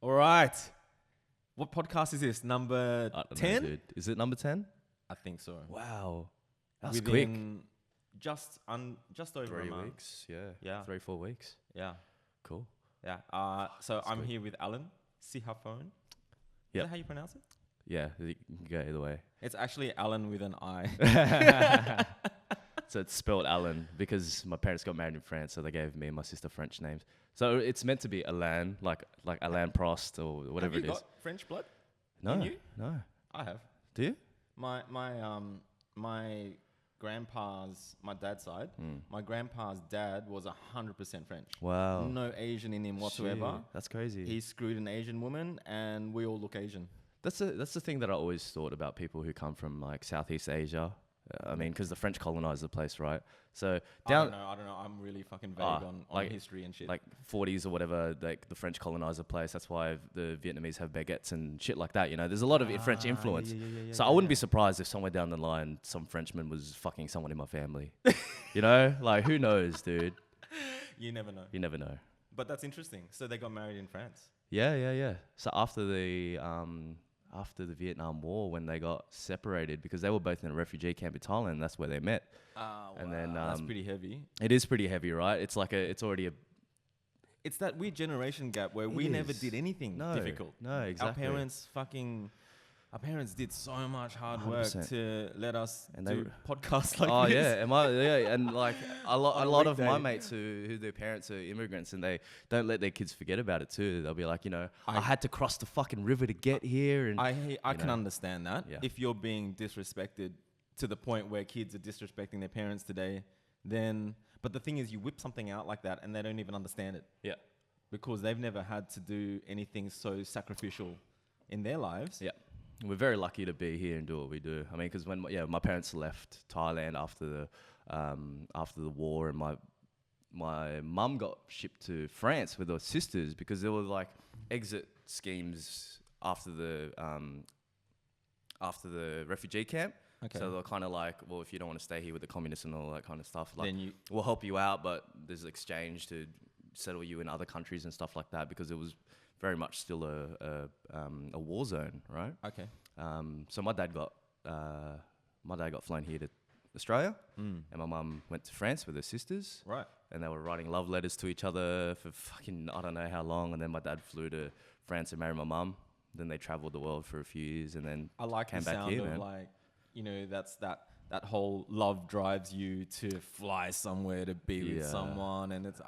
All right. What podcast is this? Number I don't know, 10? dude. Is it number 10? I think so. Wow. That's quick. Within just over 3 a month. weeks. Yeah. Yeah. 3-4 weeks. Yeah. Cool. Yeah. So I'm good. here with Alain Sihaphone. Is Yep. that how you pronounce it? Yeah. You can go either way. It's actually Alain with an I. So it's spelled Alain because my parents got married in France, so they gave me and my sister French names. So it's meant to be Alain, like Alain Prost or whatever Have it you is. got French blood? No, in you? no. I have. Do you? My grandpa's, my dad's side, my grandpa's dad was 100% French. Wow. No Asian in him whatsoever. Shit, that's crazy. He screwed an Asian woman, and we all look Asian. That's the thing that I always thought about people who come from like Southeast Asia. I mean, because the French colonized the place, right? So down, I don't know. I'm really fucking vague on like- history and shit. like 40s or whatever, like the French colonized the place. That's why the Vietnamese have baguettes and shit like that. You know, there's a lot of French influence. So I wouldn't be surprised if somewhere down the line some Frenchman was fucking someone in my family. You know, like who knows, dude? You never know. You never know. But that's interesting. So they got married in France. Yeah. So after the Vietnam War, when they got separated, because they were both in a refugee camp in Thailand, that's where they met. And then that's pretty heavy. It is pretty heavy, right? It's like it's It's that weird generation gap where we never did anything difficult. No, exactly. Our parents did so much hard work 100%. to let us And do they- podcasts like this. and like a lot of my mates who their parents are immigrants, and they don't let their kids forget about it too. They'll be like, you know, I had to cross the fucking river to get here, and I can understand that. Yeah. If you're being disrespected to the point where kids are disrespecting their parents today, then... But the thing is, you whip something out like that and they don't even understand it. yeah, Because they've never had to do anything so sacrificial in their lives. yeah. We're very lucky to be here and do what we do. I mean, because when my parents left Thailand after the war, and my mum got shipped to France with her sisters because there were like exit schemes after the refugee camp. Okay. So they're kind of like, well, if you don't want to stay here with the communists and all that kind of stuff, like Then we'll help you out, but there's exchange to settle you in other countries and stuff like that, because it was very much still a war zone, right? Okay. So my dad got flown here to Australia, Mm. and my mum went to France with her sisters, Right. and they were writing love letters to each other for fucking I don't know how long, and then my dad flew to France and married my mum. Then they traveled the world for a few years, and then I like came the back sound here, of man. like, you know, that's that whole love drives you to fly somewhere to be with Yeah. someone, and it's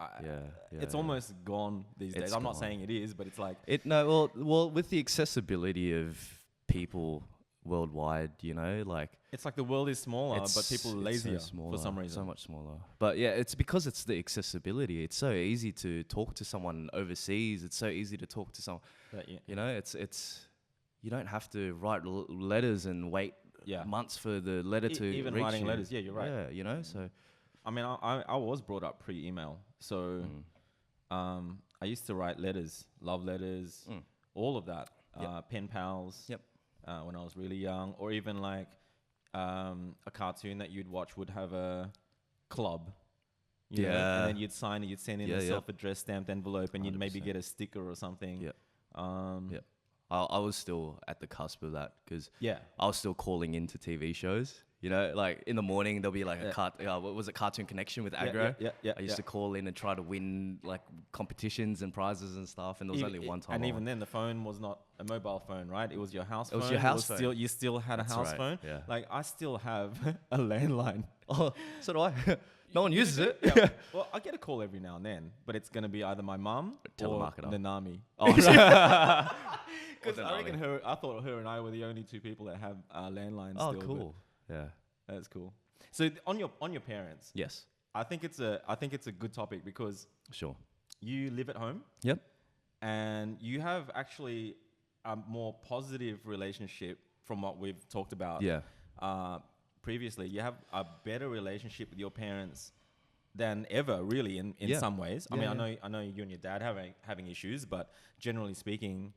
it's yeah. almost gone these days. It's I'm not gone. saying it is, but it's like Well, with the accessibility of people worldwide, you know, like it's like the world is smaller, but people are it's so lazier smaller, for some reason. so much smaller. But yeah, it's because it's the accessibility. It's so easy to talk to someone overseas. It's so easy to talk to someone. But yeah. You know, it's you don't have to write letters and wait Yeah. months for the letter to Even reach writing you. letters. Yeah, you're right. Yeah, you know, so I mean, I was brought up pre-email, so I used to write letters, love letters, all of that, pen pals. Yep. When I was really young, or even like a cartoon that you'd watch would have a club. You know, Yeah. and then you'd sign it, you'd send in Yeah, a yeah. self-addressed stamped envelope, and you'd maybe 100%. get a sticker or something. Yeah. Yeah. I was still at the cusp of that, because Yeah. I was still calling into TV shows. You know, like in the morning there'll be like what was it, Cartoon Connection with Aggro? Yeah. I used to call in and try to win like competitions and prizes and stuff, and there was only one time. And even then, the phone was not a mobile phone, right? It was your house phone. It was your house phone. You still had a That's house right, phone. yeah. Like, I still have a landline. Oh, so do I. No one uses it. Yeah. Well, I get a call every now and then, but it's going to be either my mum or Telemarketer. Nanami. Oh, Because I reckon I thought her and I were the only two people that have landlines oh, still. cool. Yeah. But that's cool. So on your parents, Yes. I think it's a good topic, because Sure. you live at home Yep. and you have actually a more positive relationship from what we've talked about. Yeah. Previously, you have a better relationship with your parents than ever, really, in Yeah. some ways. I Yeah, mean, I know you and your dad having issues, but generally speaking,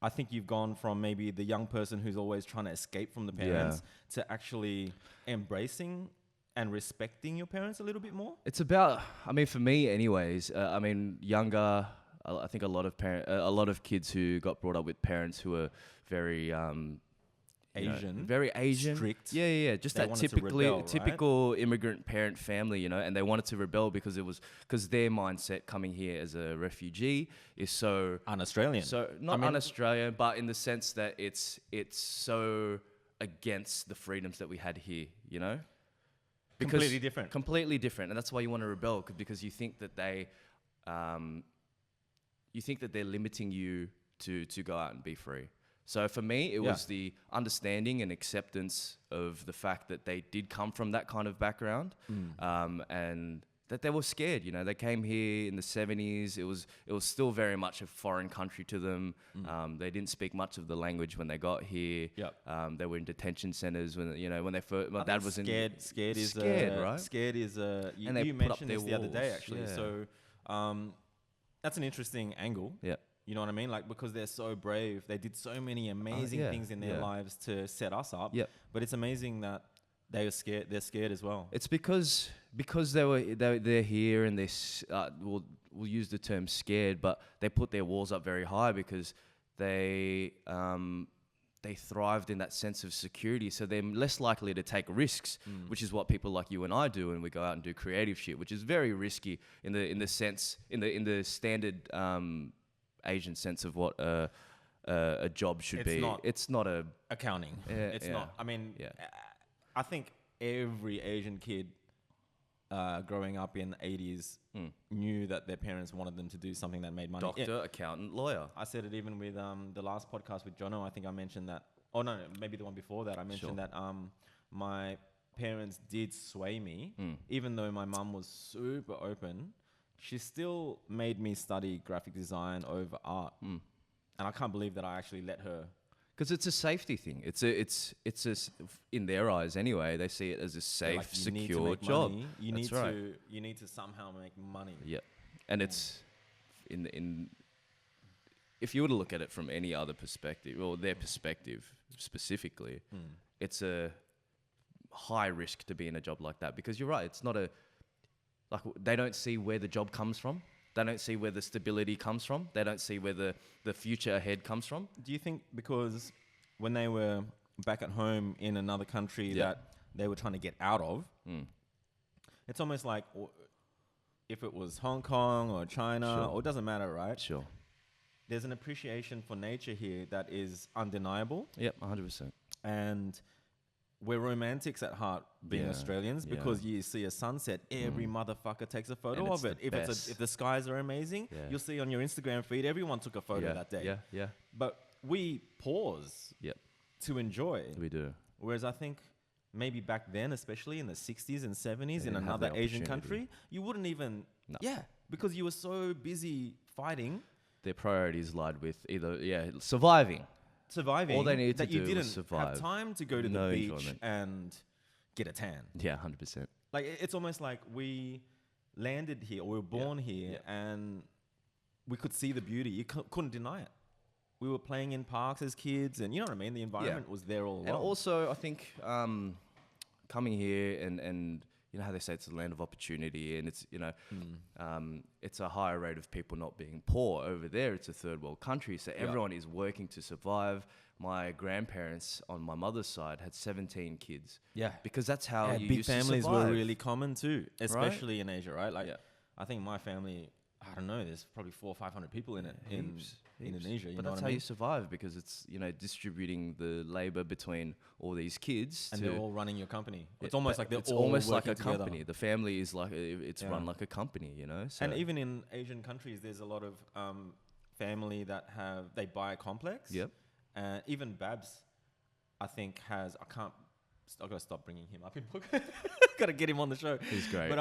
I think you've gone from maybe the young person who's always trying to escape from the parents to actually embracing and respecting your parents a little bit more. It's about, I mean, for me anyways, I mean, younger, I think a lot of kids who got brought up with parents who are very Asian, very Asian, strict. Yeah. Just They that wanted to rebel, right? typical immigrant parent family, and they wanted to rebel because their mindset coming here as a refugee is so un-Australian. So not un-Australian, but in the sense that it's so against the freedoms that we had here, Completely different. Completely different, and that's why you want to rebel because you think that they're limiting you to go out and be free. So for me, it was the understanding and acceptance of the fact that they did come from that kind of background, and that they were scared. They came here in the 70s. It was still very much a foreign country to them. They didn't speak much of the language when they got here. Yep. They were in detection centers when they first. My dad was scared. Right? Scared is and they you put up mentioned their this the other day walls. actually. Yeah. So that's an interesting angle. Yeah. You know what I mean? Like, because they're so brave, they did so many amazing things in their lives to set us up. Yep. But it's amazing that they're scared as well. It's because they're here and we'll use the term scared, but they put their walls up very high because they thrived in that sense of security, so they're less likely to take risks, which is what people like you and I do when we go out and do creative shit, which is very risky in the standard Asian sense of what a job should be. It's not a accounting. It's not. I mean, I think every Asian kid growing up in the 80s knew that their parents wanted them to do something that made money. Doctor, accountant, lawyer. I said it even with the last podcast with Jono. I think I mentioned that. Oh, no, maybe the one before that. I mentioned that my parents did sway me. Even though my mum was super open, she still made me study graphic design over art. And I can't believe that I actually let her. Because it's a safety thing. It's in their eyes anyway. They see it as a safe, secure job. You need to somehow make money. Yeah, and it's if you were to look at it from any other perspective, or their perspective specifically, it's a high risk to be in a job like that because you're right. It's not they don't see where the job comes from. They don't see where the stability comes from. They don't see where the future ahead comes from. Do you think because when they were back at home in another country that they were trying to get out of, it's almost like if it was Hong Kong or China, or it doesn't matter, right? Sure. There's an appreciation for nature here that is undeniable. Yep, 100%. And we're romantics at heart, being Australians, because you see a sunset, every motherfucker takes a photo of it. If the skies are amazing, you'll see on your Instagram feed, everyone took a photo that day. Yeah. But we pause to enjoy. We do. Whereas I think maybe back then, especially in the 60s and 70s, in another Asian country, you wouldn't even, because you were so busy fighting. Their priorities lied with either, surviving. All they needed to do you didn't was survive. have time to go to the beach and get a tan. Yeah, 100%. Like, it's almost like we landed here, or we were born here, and we could see the beauty. You couldn't deny it. We were playing in parks as kids, and you know what I mean? The environment was there all along. And also, I think coming here and you know how they say it's a land of opportunity, and it's it's a higher rate of people not being poor. Over there, it's a third world country, so everyone is working to survive. My grandparents on my mother's side had 17 kids. Yeah, because that's how you big used to families survive. were really common too, especially in Asia, right? Like, I think my family, I don't know, there's probably 400 or 500 people in it in Indonesia. But that's how you survive, because it's distributing the labor between all these kids, and they're all running your company. It's almost like it's almost like a company. The family is like it's run like a company, So. And even in Asian countries, there's a lot of family that they buy a complex. Yep. Even Babs, I think I've got to stop bringing him up in book. Got to get him on the show. He's great. But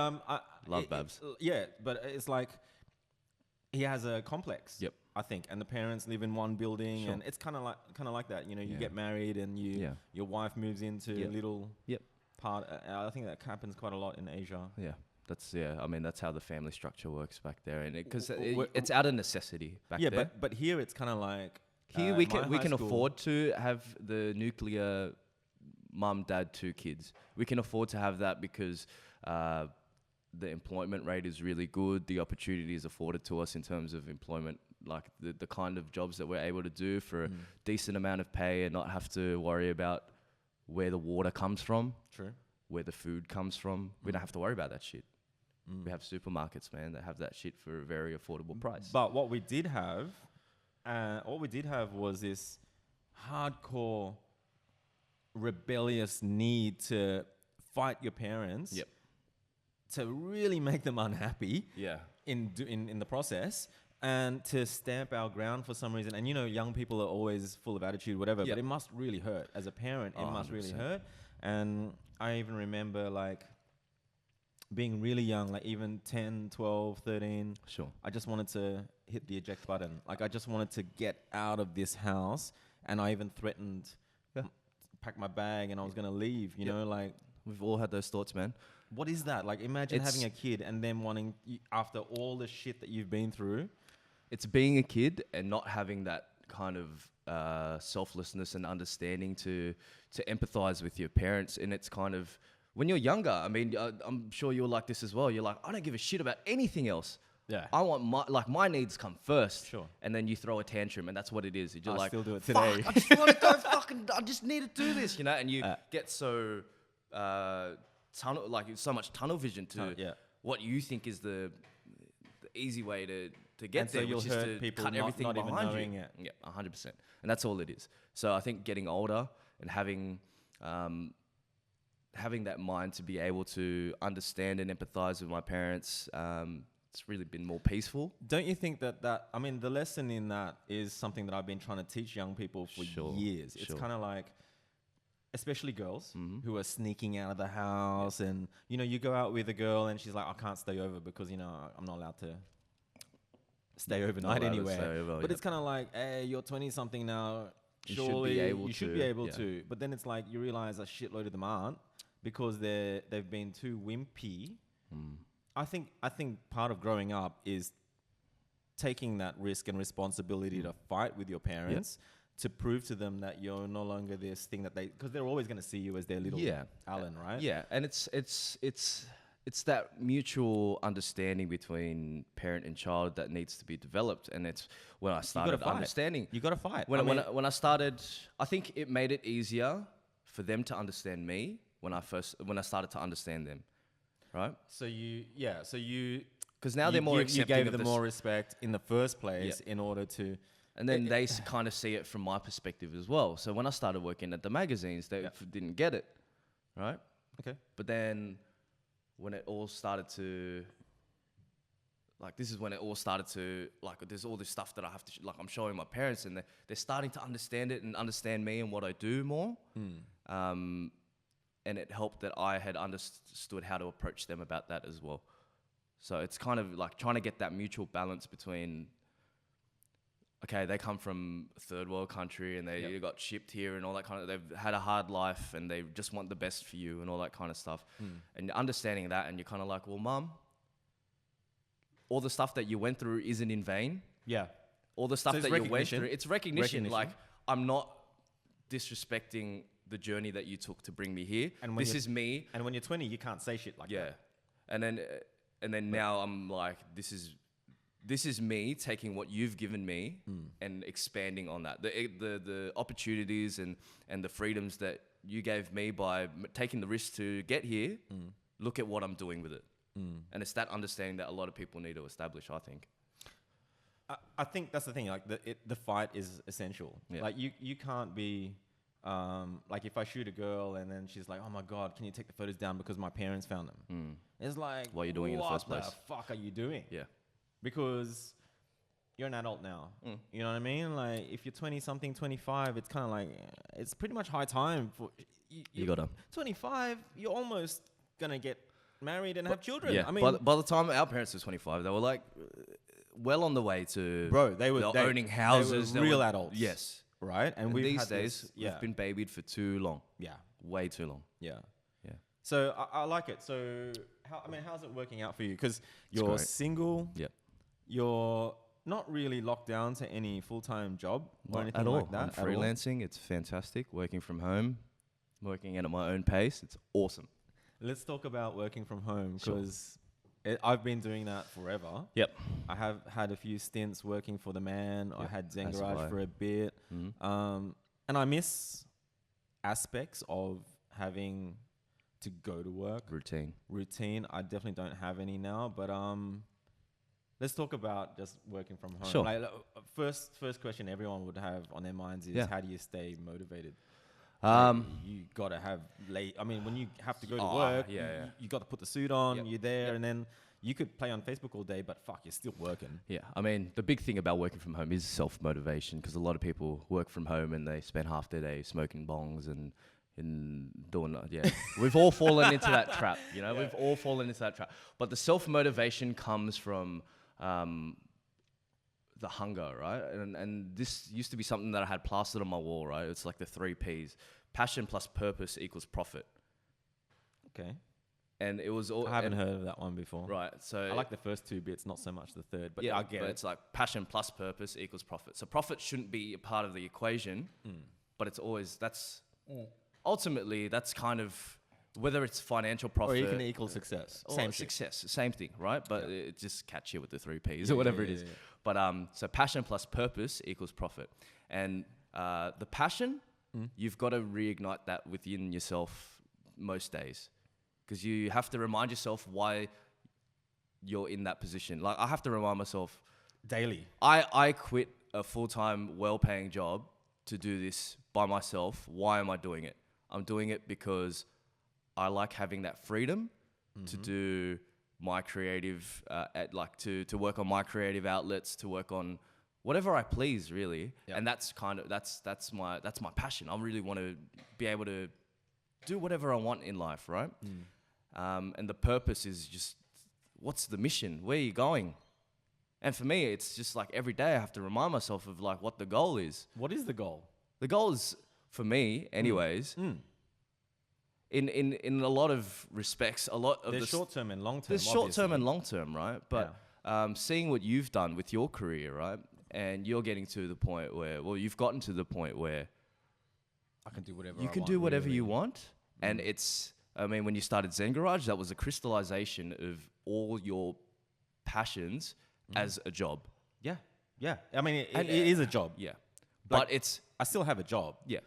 love Babs. But it's like he has a complex. Yep. I think, and the parents live in one building, and it's kind of like that. You get married, and your wife moves into a little part. I think that happens quite a lot in Asia. Yeah. I mean, that's how the family structure works back there, and because it's out of necessity back there. Yeah, but here it's kind of like here we can afford to have the nuclear mum, dad, 2 kids. We can afford to have that because the employment rate is really good. The opportunities afforded to us in terms of employment, like the kind of jobs that we're able to do for a decent amount of pay and not have to worry about where the water comes from, True. where the food comes from. We don't have to worry about that shit. We have supermarkets, man, that have that shit for a very affordable price. But what we did have was this hardcore rebellious need to fight your parents. Yep. To really make them unhappy. Yeah. In the process, and to stamp our ground for some reason. And you know, young people are always full of attitude, whatever. Yep. But it must really hurt as a parent. It must really 100%. hurt. And I even remember like being really young, like even 10, 12, 13. Sure. I just wanted to hit the eject button. Like I just wanted to get out of this house, and I even threatened to pack my bag and I was gonna leave. You know, like We've all had those thoughts, man. what is that? Like imagine It's- having a kid and then wanting after all the shit that you've been through. It's being a kid and not having that kind of selflessness and understanding to empathize with your parents. And it's kind of, when you're younger, I mean, I'm sure you're like this as well. You're like, I don't give a shit about anything else. Yeah. I want my needs come first. Sure. And then you throw a tantrum, and that's what it is. You're I like, still do it "Fuck, today." I just want to go fucking, I just need to do this, you know? And you get so, so much tunnel vision to Yeah. what you think is the easy way to get And so there, you'll which is hurt to people cut not- everything not even behind knowing you. it. Yeah, 100%. And that's all it is. So I think getting older and having that mind to be able to understand and empathize with my parents, it's really been more peaceful. Don't you think that I mean, the lesson in that is something that I've been trying to teach young people for years. It's kind of like, especially girls who are sneaking out of the house, and you know, you go out with a girl and she's like, I can't stay over because, you know, I'm not allowed to stay overnight allowed to anywhere. stay over, but yep. it's kind of like, hey, you're 20 something now. You should be Surely able you should to, be able yeah. to. But then it's like you realize a shitload of them aren't, because they've been too wimpy. I think part of growing up is taking that risk and responsibility to fight with your parents, to prove to them that you're no longer this thing that because they're always going to see you as their little Alan, right? Yeah, and it's that mutual understanding between parent and child that needs to be developed, and it's when I started understanding. You got to fight. When I started, I think it made it easier for them to understand me when I started to understand them, right? So because now they're more accepting you gave of them this, more respect in the first place in order to. and then they kind of see it from my perspective as well. So when I started working at the magazines, they didn't get it, right? Okay. But then when it all started to, like, this is when it all started to, like, there's all this stuff that I have to, I'm showing my parents, and they're starting to understand it and understand me and what I do more. And it helped that I had understood how to approach them about that as well. So it's kind of like trying to get that mutual balance between, okay, they come from a third world country and they got shipped here and all that kind of, they've had a hard life and they just want the best for you and all that kind of stuff. And understanding that, and you're kind of like, well, Mum, all the stuff that you went through isn't in vain. Yeah. All the stuff that you went through, it's recognition. Recognition. Like, I'm not disrespecting the journey that you took to bring me here. And this is me. And when you're 20, you can't say shit like that. And then now I'm like, this is me taking what you've given me and expanding on that. The opportunities and the freedoms that you gave me by taking the risk to get here, look at what I'm doing with it. And it's that understanding that a lot of people need to establish, I think. I think that's the thing. Like the fight is essential. Yeah. Like you can't be like, if I shoot a girl and then she's like, oh my God, can you take the photos down because my parents found them? It's like, what are you doing in the first place? What the fuck are you doing? Yeah. Because you're an adult now. You know what I mean? Like, if you're 20 something, 25, it's kind of like, it's pretty much high time for You gotta 25. You're almost gonna get married and have children. Yeah. I mean, by the time our parents were 25, they were like well on the way to they were owning houses. They were real adults. Yes. Right. And these days we've been babied for too long. Yeah. Way too long. Yeah. Yeah. So I like it. So how's it working out for you? Because you're great. single. Yep. You're not really locked down to any full-time job or anything at all. like that. I'm at all. freelancing. It's fantastic. Working from home, working at my own pace. It's awesome. Let's talk about working from home, Sure. because I've been doing that forever. Yep. I have had a few stints working for the man. I had ZEN As Garage have I. for a bit. And I miss aspects of having to go to work. Routine. I definitely don't have any now. But let's talk about just working from home. Sure. Like, first question everyone would have on their minds is how do you stay motivated? You gotta have when you have to go to work, you got to put the suit on. You're there, and then you could play on Facebook all day, but fuck, you're still working. Yeah, I mean, the big thing about working from home is self-motivation, because a lot of people work from home and they spend half their day smoking bongs and doing we've all fallen into that trap, you know. We've all fallen into that trap. But the self-motivation comes from the hunger, right? And this used to be something that I had plastered on my wall, right? It's like the 3 Ps: passion plus purpose equals profit. Okay. And it was all... I haven't heard of that one before. Right, so... I like the first 2 bits, not so much the third, but I get it. It's like passion plus purpose equals profit. So profit shouldn't be a part of the equation, but it's always... Ultimately, that's kind of... Whether it's financial profit... Or you can equal success. Same success. Same thing, right? But it just catch you with the 3 Ps or whatever it is. Yeah. But so passion plus purpose equals profit. And the passion, you've got to reignite that within yourself most days. Because you have to remind yourself why you're in that position. Like, I have to remind myself... Daily. I quit a full-time, well-paying job to do this by myself. Why am I doing it? I'm doing it because I like having that freedom to do my creative... to work on my creative outlets, to work on whatever I please, really. Yep. And that's kind of... That's my passion. I really want to be able to do whatever I want in life, right? And the purpose is just, what's the mission? Where are you going? And for me, it's just like every day I have to remind myself of like what the goal is. What is the goal? The goal is, for me anyways, in a lot of respects, a lot of there's short-term and long-term. There's short-term and long-term, right? But seeing what you've done with your career, right? And you're getting to the point where, you've gotten to the point where I can do whatever you can do whatever you want. And it's... I mean, when you started ZEN Garage, that was a crystallization of all your passions as a job. Yeah. I mean, it is a job. Yeah. But I still have a job. Yeah.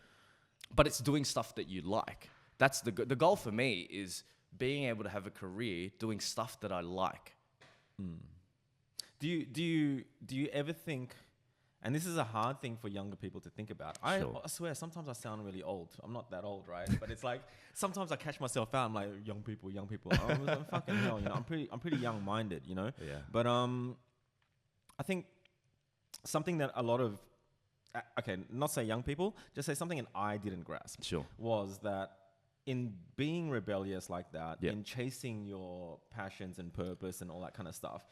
But it's doing stuff that you like. That's the goal for me, is being able to have a career doing stuff that I like. Do you ever think... And this is a hard thing for younger people to think about. Sure. I swear, sometimes I sound really old. I'm not that old, right? But it's like, sometimes I catch myself out. I'm like, young people. I'm fucking hell, you know. I'm pretty young-minded, you know. Yeah. But I think something that a lot of, not say young people, just say something that I didn't grasp. Sure. Was that in being rebellious like that, in chasing your passions and purpose and all that kind of stuff,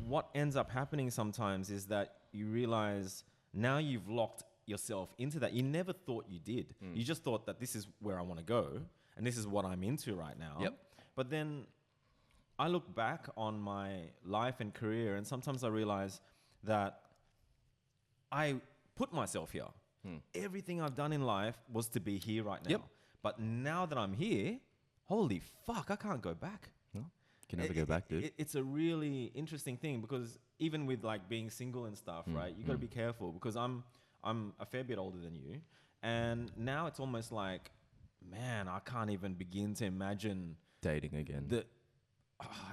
what ends up happening sometimes is that you realize now you've locked yourself into that. You never thought you did. You just thought that this is where I want to go and this is what I'm into right now. Yep. But then I look back on my life and career, and sometimes I realize that I put myself here. Everything I've done in life was to be here right now. Yep. But now that I'm here, holy fuck, I can't go back. No, can never go back, dude. It's a really interesting thing, because even with like being single and stuff, right? You got to be careful, because I'm a fair bit older than you, and now it's almost like, man, I can't even begin to imagine dating again.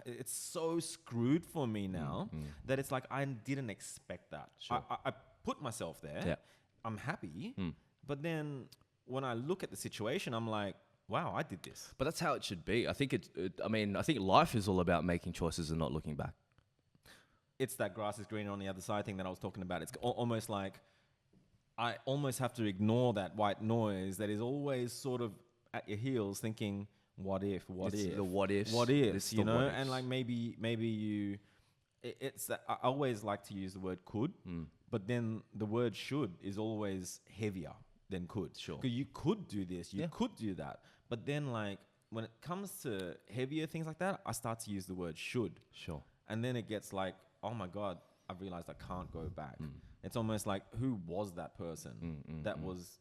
It's so screwed for me now that it's like I didn't expect that. Sure. I put myself there. Yeah. I'm happy, but then when I look at the situation, I'm like, wow, I did this. But that's how it should be. I think I think life is all about making choices and not looking back. It's that grass is greener on the other side thing that I was talking about. It's almost like I almost have to ignore that white noise that is always sort of at your heels, thinking, what if? The what ifs. What ifs, you know? And like maybe you... It's that I always like to use the word could, but then the word should is always heavier than could. Sure. Because you could do this, you could do that. But then like when it comes to heavier things like that, I start to use the word should. Sure. And then it gets like, oh my God, I've realized I can't go back. It's almost like, who was that person that was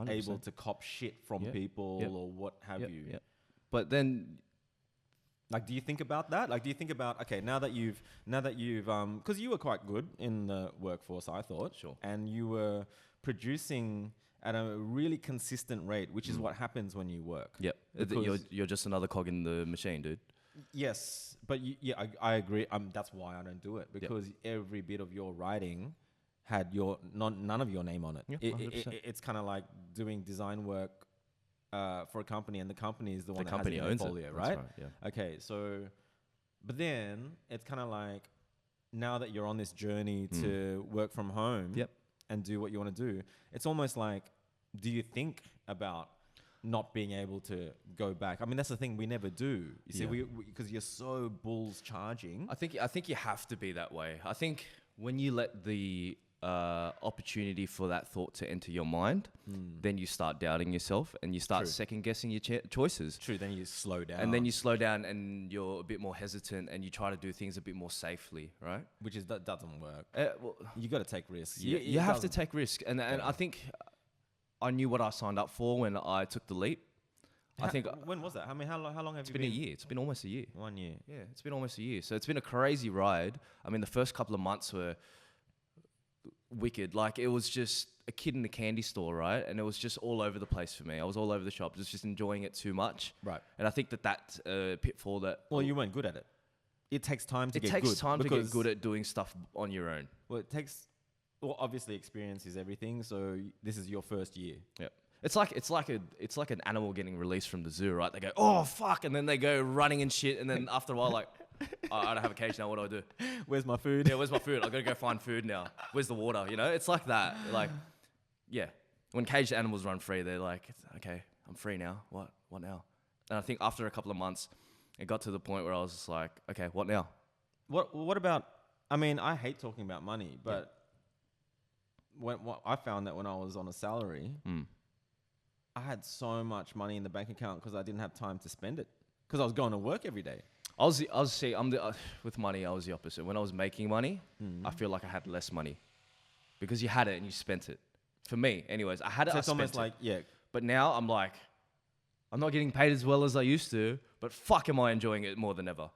able to cop shit from people or what have you? Yep. But then Like, do you think about that? Like, do you think about, okay, now that you've, because you were quite good in the workforce, I thought. Sure. And you were producing at a really consistent rate, which is what happens when you work. Yep. You're just another cog in the machine, dude. Yes, but I agree. That's why I don't do it, because every bit of your writing had none of your name on it. Yeah, It's kind of like doing design work for a company, and the company is the one that has company the owns portfolio, it. right? That's right. Yeah. Okay, so, but then it's kind of like, now that you're on this journey to work from home and do what you want to do, it's almost like, do you think about not being able to go back? I mean, that's the thing, we never do. You see, because you're so bulls charging. I think you have to be that way. I think when you let the opportunity for that thought to enter your mind, then you start doubting yourself and you start second guessing your choices. True. Then you slow down. And then you slow down and you're a bit more hesitant and you try to do things a bit more safely, right? That doesn't work. Well, you got to take risks. You have to take risk. And I think I knew what I signed up for when I took the leap. When was that? I mean, how long have you been? It's been a year. It's been almost a year. 1 year. Yeah, it's been almost a year. So it's been a crazy ride. I mean, the first couple of months were wicked. Like, it was just a kid in a candy store, right? And it was just all over the place for me. I was all over the shop, just enjoying it too much. Right. And I think that's a pitfall that... Well, you weren't good at it. It takes time to get good. It takes time to get good at doing stuff on your own. Well, well, obviously experience is everything. So this is your first year. Yeah. It's like an animal getting released from the zoo, right? They go, oh fuck, and then they go running and shit, and then after a while, like, oh, I don't have a cage now. What do I do? Where's my food? Yeah, where's my food? I gotta go find food now. Where's the water? You know, it's like that. Like, yeah, when caged animals run free, they're like, okay, I'm free now. What now? And I think after a couple of months, it got to the point where I was just like, okay, what now? What about? I mean, I hate talking about money, but I found that when I was on a salary. I had so much money in the bank account because I didn't have time to spend it because I was going to work every day. With money, I was the opposite. When I was making money, I feel like I had less money because you had it and you spent it. For me, anyways, I had it. So it's almost like, yeah. But now I'm like, I'm not getting paid as well as I used to, but fuck, am I enjoying it more than ever?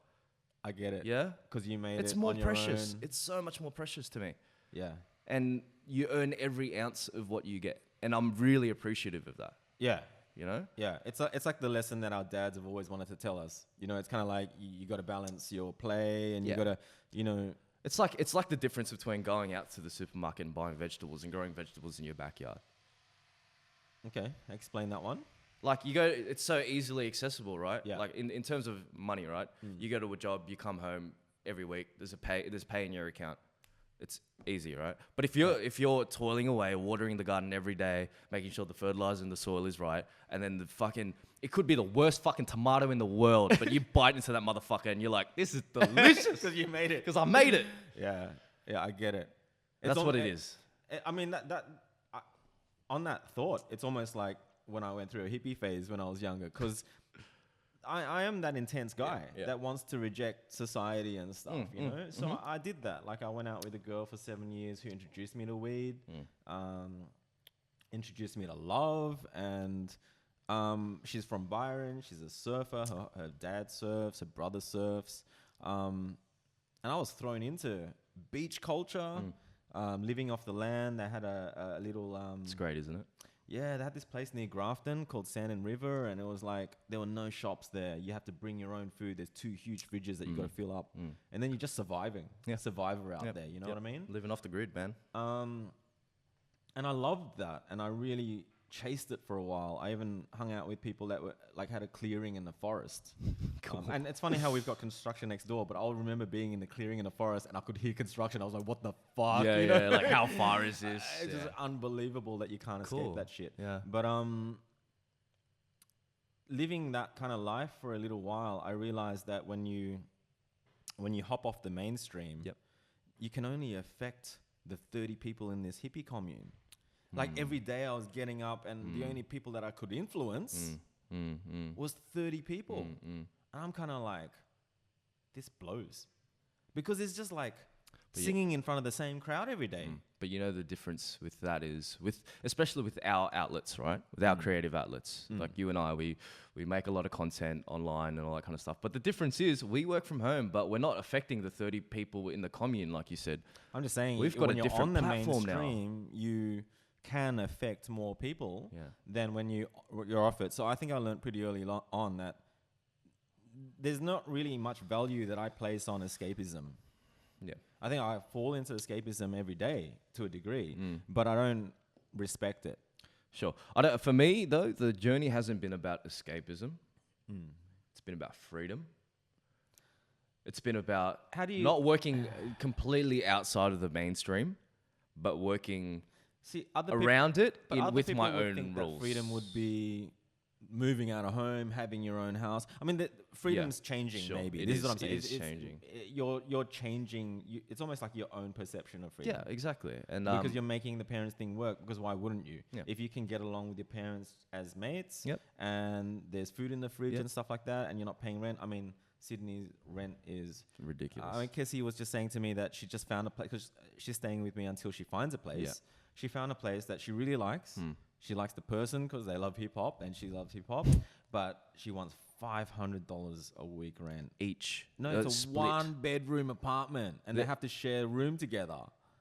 I get it. Yeah, because you made it's it more on your precious. own. It's so much more precious to me. Yeah, and you earn every ounce of what you get, and I'm really appreciative of that. Yeah. You know? Yeah. It's like the lesson that our dads have always wanted to tell us. You know, it's kind of like you got to balance your play and you got to, you know. It's like the difference between going out to the supermarket and buying vegetables and growing vegetables in your backyard. Okay. Explain that one. Like it's so easily accessible, right? Yeah. Like in terms of money, right? You go to a job, you come home every week, there's pay in your account. It's easy, right? But if you're toiling away, watering the garden every day, making sure the fertilizer in the soil is right, and then it could be the worst fucking tomato in the world, but you bite into that motherfucker and you're like, this is delicious. Because you made it. Because I made it. Yeah, I get it. That's what it is. I mean, on that thought, it's almost like when I went through a hippie phase when I was younger, because I am that intense guy that wants to reject society and stuff, you know? So I did that. Like, I went out with a girl for 7 years who introduced me to weed, introduced me to love, and she's from Byron. She's a surfer. Her dad surfs, her brother surfs. And I was thrown into beach culture, living off the land. They had a little... it's great, isn't it? Yeah, they had this place near Grafton called Sand and River, and it was like there were no shops there. You have to bring your own food. There's 2 huge fridges that you got to fill up, and then you're just surviving. Yeah, survivor out there. You know what I mean? Living off the grid, man. And I loved that, and I really chased it for a while. I even hung out with people that were like had a clearing in the forest. Cool. And it's funny how we've got construction next door, but I'll remember being in the clearing in the forest and I could hear construction. I was like, what the fuck? Yeah, you know? like how far is this? It's just unbelievable that you can't escape that shit. Yeah. But living that kind of life for a little while, I realized that when you hop off the mainstream, you can only affect the 30 people in this hippie commune. Like every day I was getting up and the only people that I could influence was 30 people. And I'm kind of like, this blows. Because it's just like... singing in front of the same crowd every day. But you know the difference with that is especially with our outlets, right? With our creative outlets, like you and I, we make a lot of content online and all that kind of stuff. But the difference is we work from home, but we're not affecting the 30 people in the commune, like you said. I'm just saying, we've got when a you're different on the platform now. mainstream, you can affect more people than when you're off it. So I think I learned pretty early on that there's not really much value that I place on escapism. Yeah. I think I fall into escapism every day to a degree, but I don't respect it. Sure. For me, though, the journey hasn't been about escapism. It's been about freedom. It's been about not working completely outside of the mainstream, but working around it with my own rules. Freedom would be moving out of home, having your own house. I mean, freedom's changing. Maybe this is what I'm saying. It is changing. You're changing. It's almost like your own perception of freedom. Yeah, exactly. And because you're making the parents' thing work. Because why wouldn't you? Yeah. If you can get along with your parents as mates, Yep. and there's food in the fridge Yep. and stuff like that, and you're not paying rent. I mean, Sydney's rent is ridiculous. I mean, Cassie was just saying to me that she just found a place because she's staying with me until she finds a place. Yeah. She found a place that she really likes. She likes the person because they love hip hop and she loves hip hop, but she wants $500 a week rent each. No, it's a one-bedroom apartment, and they have to share a room together.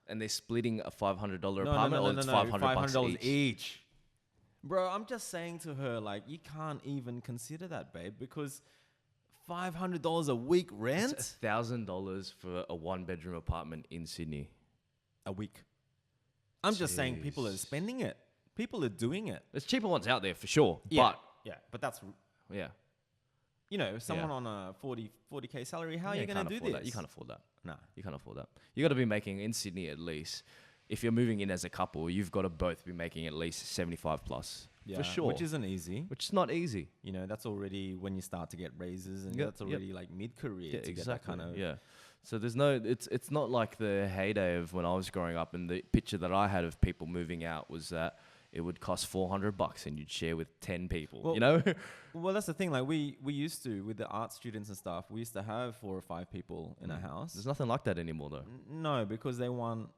And they're splitting a $500 apartment, or it's $500 each. Bro, I'm just saying to her, like, you can't even consider that, babe, because $500 a week rent? It's $1,000 for a one-bedroom apartment in Sydney. A week. I'm just saying people are spending it. People are doing it. There's cheaper ones out there for sure. Yeah. But that's... Yeah. You know, someone on a 40K salary, how are you going to do this? That. You can't afford that. No. You can't afford that. You got to be making, in Sydney at least, if you're moving in as a couple, you've got to both be making at least 75 plus. Yeah, for sure. Which isn't easy. Which is not easy. You know, that's already when you start to get raises, and that's already like mid-career to get that kind of... Yeah. So there's it's not like the heyday of when I was growing up, and the picture that I had of people moving out was that it would cost $400 and you'd share with 10 people, well, you know? Well, that's the thing. Like we used to, with the art students and stuff, we used to have 4 or 5 people in a house. There's nothing like that anymore though. No, because they want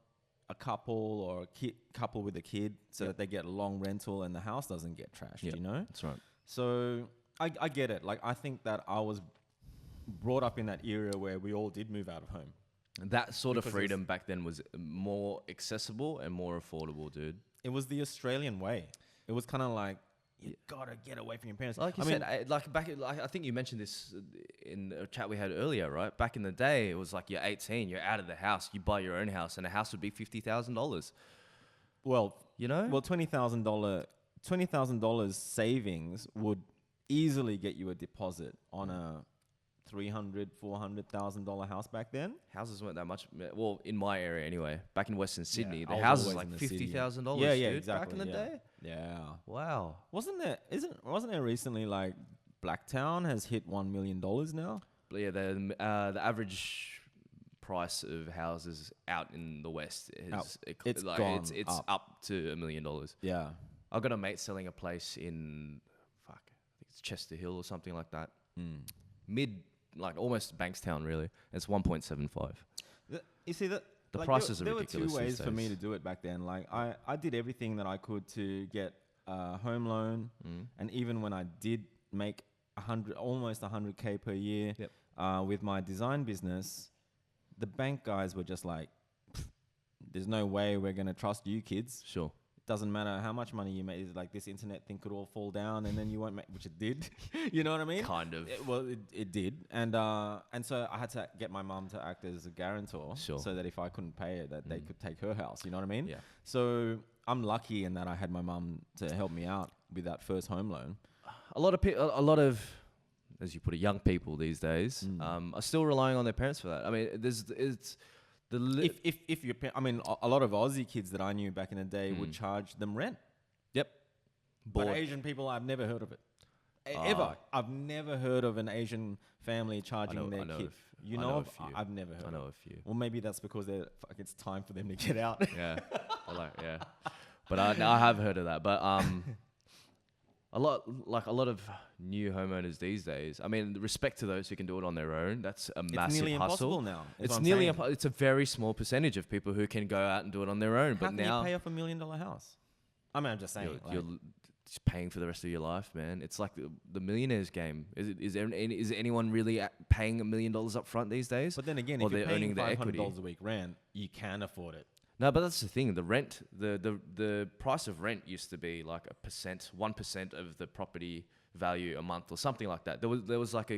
a couple or a couple with a kid so that they get a long rental and the house doesn't get trashed, you know? That's right. So I get it. Like, I think that I was brought up in that era where we all did move out of home. And that sort of freedom back then was more accessible and more affordable, dude. It was the Australian way. It was kind of like, you gotta get away from your parents. Like you said, I think you mentioned this in a chat we had earlier, right? Back in the day, it was like you're 18, you're out of the house, you buy your own house, and a house would be $50,000. Well, you know, $20,000 savings would easily get you a deposit on a $300,000-$400,000 house back then. Houses weren't that much. Well, in my area anyway. Back in Western Sydney, the houses were like $50,000. Yeah, dude, exactly. Back in the day. Yeah. Wow. Wasn't there recently like Blacktown has hit $1 million now? But yeah, the average price of houses out in the West is it's up to $1 million. Yeah. I got a mate selling a place in I think it's Chester Hill or something like that. Like almost Bankstown, really. It's 1.75. You see that the prices are ridiculous. There were 2 ways for me to do it back then. Like I did everything that I could to get a home loan, and even when I did make almost 100K per year with my design business, the bank guys were just like, "There's no way we're gonna trust you, kids." Sure. Doesn't matter how much money you make. It's like this internet thing could all fall down, and then you won't make, which it did. You know what I mean? Kind of. It did, and so I had to get my mum to act as a guarantor, so that if I couldn't pay it, that they could take her house. You know what I mean? Yeah. So I'm lucky in that I had my mum to help me out with that first home loan. A lot of, as you put it, young people these days are still relying on their parents for that. I mean, If you're, I mean, a lot of Aussie kids that I knew back in the day would charge them rent. Yep. But Asian people, I've never heard of it. Ever. I've never heard of an Asian family charging their kid. You know of? I've never heard. I know a few. Well, maybe that's because it's time for them to get out. Yeah. But I have heard of that. But a lot of new homeowners these days. I mean, respect to those who can do it on their own. That's a massive It's nearly hustle. impossible now. It's nearly it's a very small percentage of people who can go out and do it on their own. How But can now you pay off $1 million house? I mean, I'm just saying. you're just paying for the rest of your life, man. It's like the millionaires game. Is anyone really paying $1 million up front these days? But then again, or if you're they're paying earning the equity. $500 a week rent, you can afford it. No, but that's the thing. The rent, the price of rent used to be like 1% of the property value a month or something like that. There was like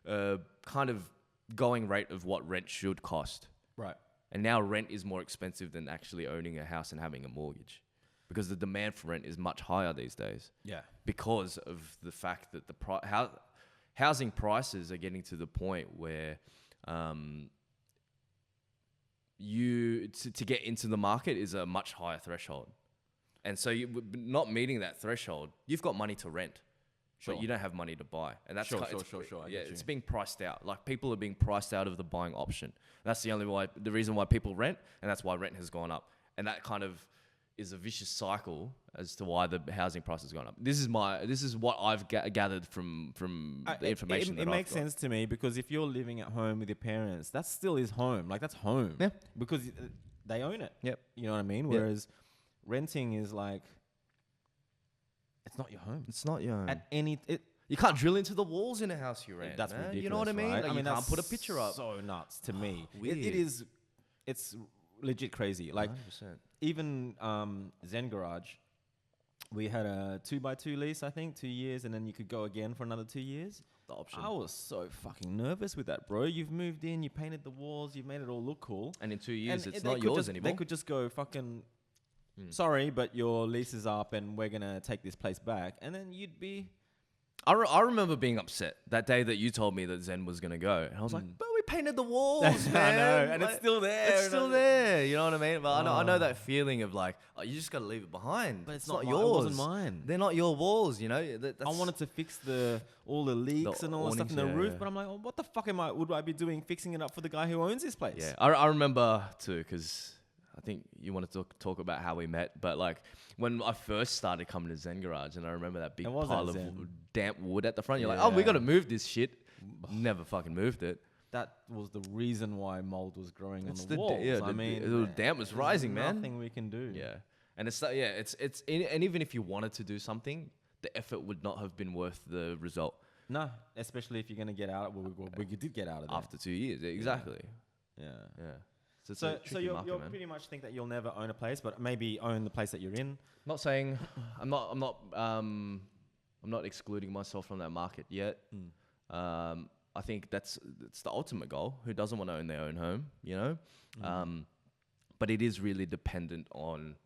a kind of going rate of what rent should cost. Right. And now rent is more expensive than actually owning a house and having a mortgage, because the demand for rent is much higher these days. Yeah. Because of the fact that housing prices are getting to the point where to get into the market is a much higher threshold. And so you not meeting that threshold, you've got money to rent, but you don't have money to buy. And that's Sure. Yeah, it's being priced out. Like, people are being priced out of the buying option. That's the reason why people rent, and that's why rent has gone up. And that kind of is a vicious cycle as to why the housing price has gone up. This is what I've gathered from the information. It makes sense to me, because if you're living at home with your parents, that still is home. Like, that's home. Yeah. Because they own it. Yep. You know what I mean? Yep. Whereas renting is like, it's not your home. It's not your own. You can't drill into the walls in a house you rent. That's man. ridiculous. You know what I mean? Right? Like, I mean, you can't put a picture up. So nuts to me. Weird. It's legit crazy. Like, 100%. even ZEN Garage, we had a 2x2 lease, I think, 2 years, and then you could go again for another 2 years. The option. I was so fucking nervous with that, bro. You've moved in, you painted the walls, you've made it all look cool. And in 2 years, And it's they not could yours anymore. They could just go fucking, sorry, but your lease is up and we're going to take this place back. And then you'd be... I remember being upset that day that you told me that Zen was going to go. And I was like, but we painted the walls, man. I know, and it's still there. It's still there. You know what I mean? But I know that feeling of like, oh, you just got to leave it behind. But it's not not yours. It wasn't mine. They're not your walls, you know? I wanted to fix all the leaks and all the stuff in the roof, but I'm like, oh, what the fuck would I be doing fixing it up for the guy who owns this place? Yeah, I remember too, because I think you wanted to talk about how we met, but like when I first started coming to ZEN Garage, and I remember that big pile of damp wood at the front. You're like, oh, we got to move this shit. Never fucking moved it. That was the reason why mold was growing on the walls. The damp was rising, man. Nothing we can do. Yeah, and and even if you wanted to do something, the effort would not have been worth the result. No, especially if you're gonna get out. We did get out of there after 2 years. Exactly. Yeah. So you'll pretty much think that you'll never own a place, but maybe own the place that you're in. Not saying I'm not excluding myself from that market yet. I think that's the ultimate goal. Who doesn't want to own their own home, you know? But it is really dependent on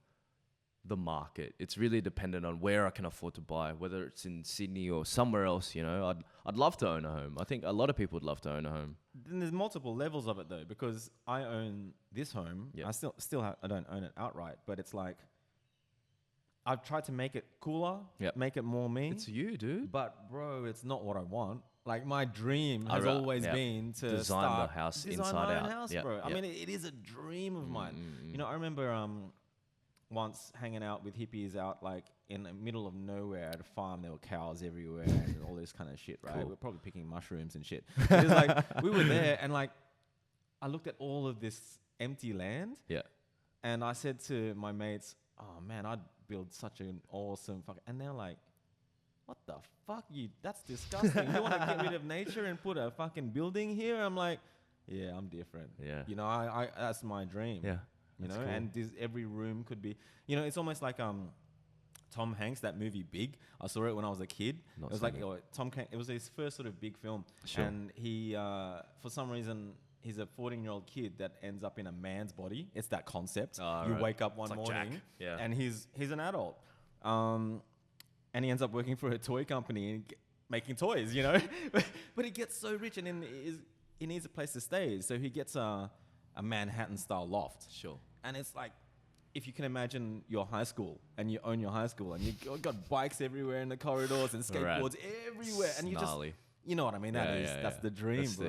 the market. It's really dependent on where I can afford to buy, whether it's in Sydney or somewhere else. You know, I'd love to own a home. I think a lot of people would love to own a home. Then there's multiple levels of it though, because I own this home. Yep. I don't own it outright, but it's like I've tried to make it cooler, make it more me. It's you, dude. But bro, it's not what I want. Like my dream has always been to design the house inside my own out. House, bro. I mean, it is a dream of mine. You know, I remember once hanging out with hippies out like in the middle of nowhere at a farm. There were cows everywhere and all this kind of shit, right? Cool. We're probably picking mushrooms and shit. It was like we were there and like I looked at all of this empty land. Yeah. And I said to my mates, "Oh man, I'd build such an awesome fuck." And they're like, "What the fuck? That's disgusting. You want to get rid of nature and put a fucking building here?" I'm like, "Yeah, I'm different." Yeah. You know, I that's my dream. Yeah. You know, cool. and every room could be, you know, it's almost like Tom Hanks, that movie Big. I saw it when I was a kid. It was like it was his first sort of big film. Sure. And he, for some reason, he's a 14-year-old kid that ends up in a man's body. It's that concept. You wake up one morning and he's an adult. And he ends up working for a toy company and making toys, you know. But he gets so rich and then he needs a place to stay. So he gets a Manhattan-style loft. Sure. And it's like, if you can imagine your high school and you own your high school and you've got bikes everywhere in the corridors and skateboards everywhere. And you just, you know what I mean? That's the dream, bro.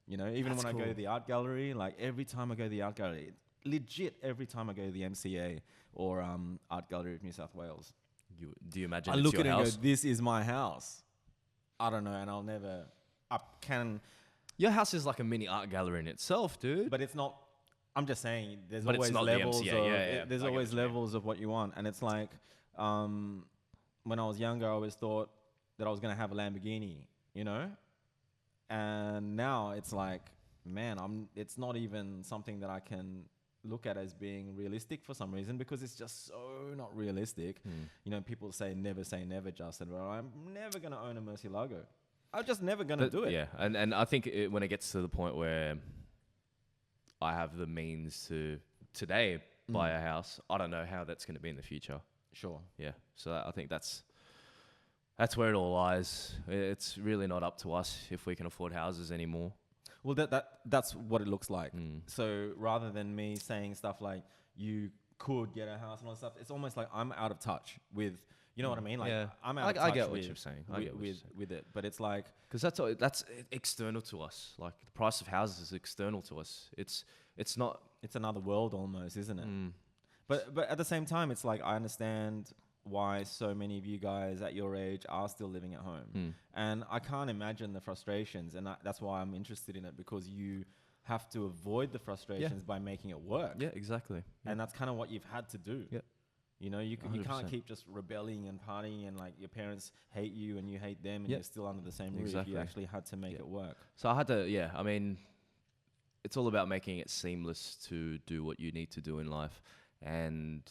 You know, even when I go to the art gallery, like every time I go to the art gallery, legit every time I go to the MCA or Art Gallery of New South Wales, Do you imagine I it's look your at it house? and go, this is my house. I don't know, and I'll never. I can, Your house is like a mini art gallery in itself, dude. but it's not. I'm just saying, there's But it's always not the levels. MCA, Of, yeah. There's I get always what you mean. levels of what you want, and it's like, when I was younger, I always thought that I was gonna have a Lamborghini, you know, and now it's like, man, It's not even something that I can look at as being realistic for some reason, because it's just so not realistic. You know, people say never, Justin. But I'm never gonna own a Murcielago. I'm just never gonna do it. Yeah, and I think when it gets to the point where I have the means to today buy a house, I don't know how that's going to be in the future. Sure. Yeah, so I think that's where it all lies. It's really not up to us if we can afford houses anymore. Well, that's what it looks like. So rather than me saying stuff like you could get a house and all that stuff, it's almost like I'm out of touch with, you know what I mean? Like Yeah. I'm out of touch I get what with, you're saying. with it, but it's like, because that's external to us. Like the price of houses is external to us. It's not. it's another world almost, isn't it? But at the same time, it's like I understand why so many of you guys at your age are still living at home, and I can't imagine the frustrations, and that's why I'm interested in it, because you have to avoid the frustrations by making it work. Yeah, exactly. And that's kind of what you've had to do. Yeah. You know, you can't 100%. keep just rebelling and partying, and like your parents hate you and you hate them, and Yeah. you're still under the same roof. Exactly. You actually had to make it work. So I had to, I mean, it's all about making it seamless to do what you need to do in life. And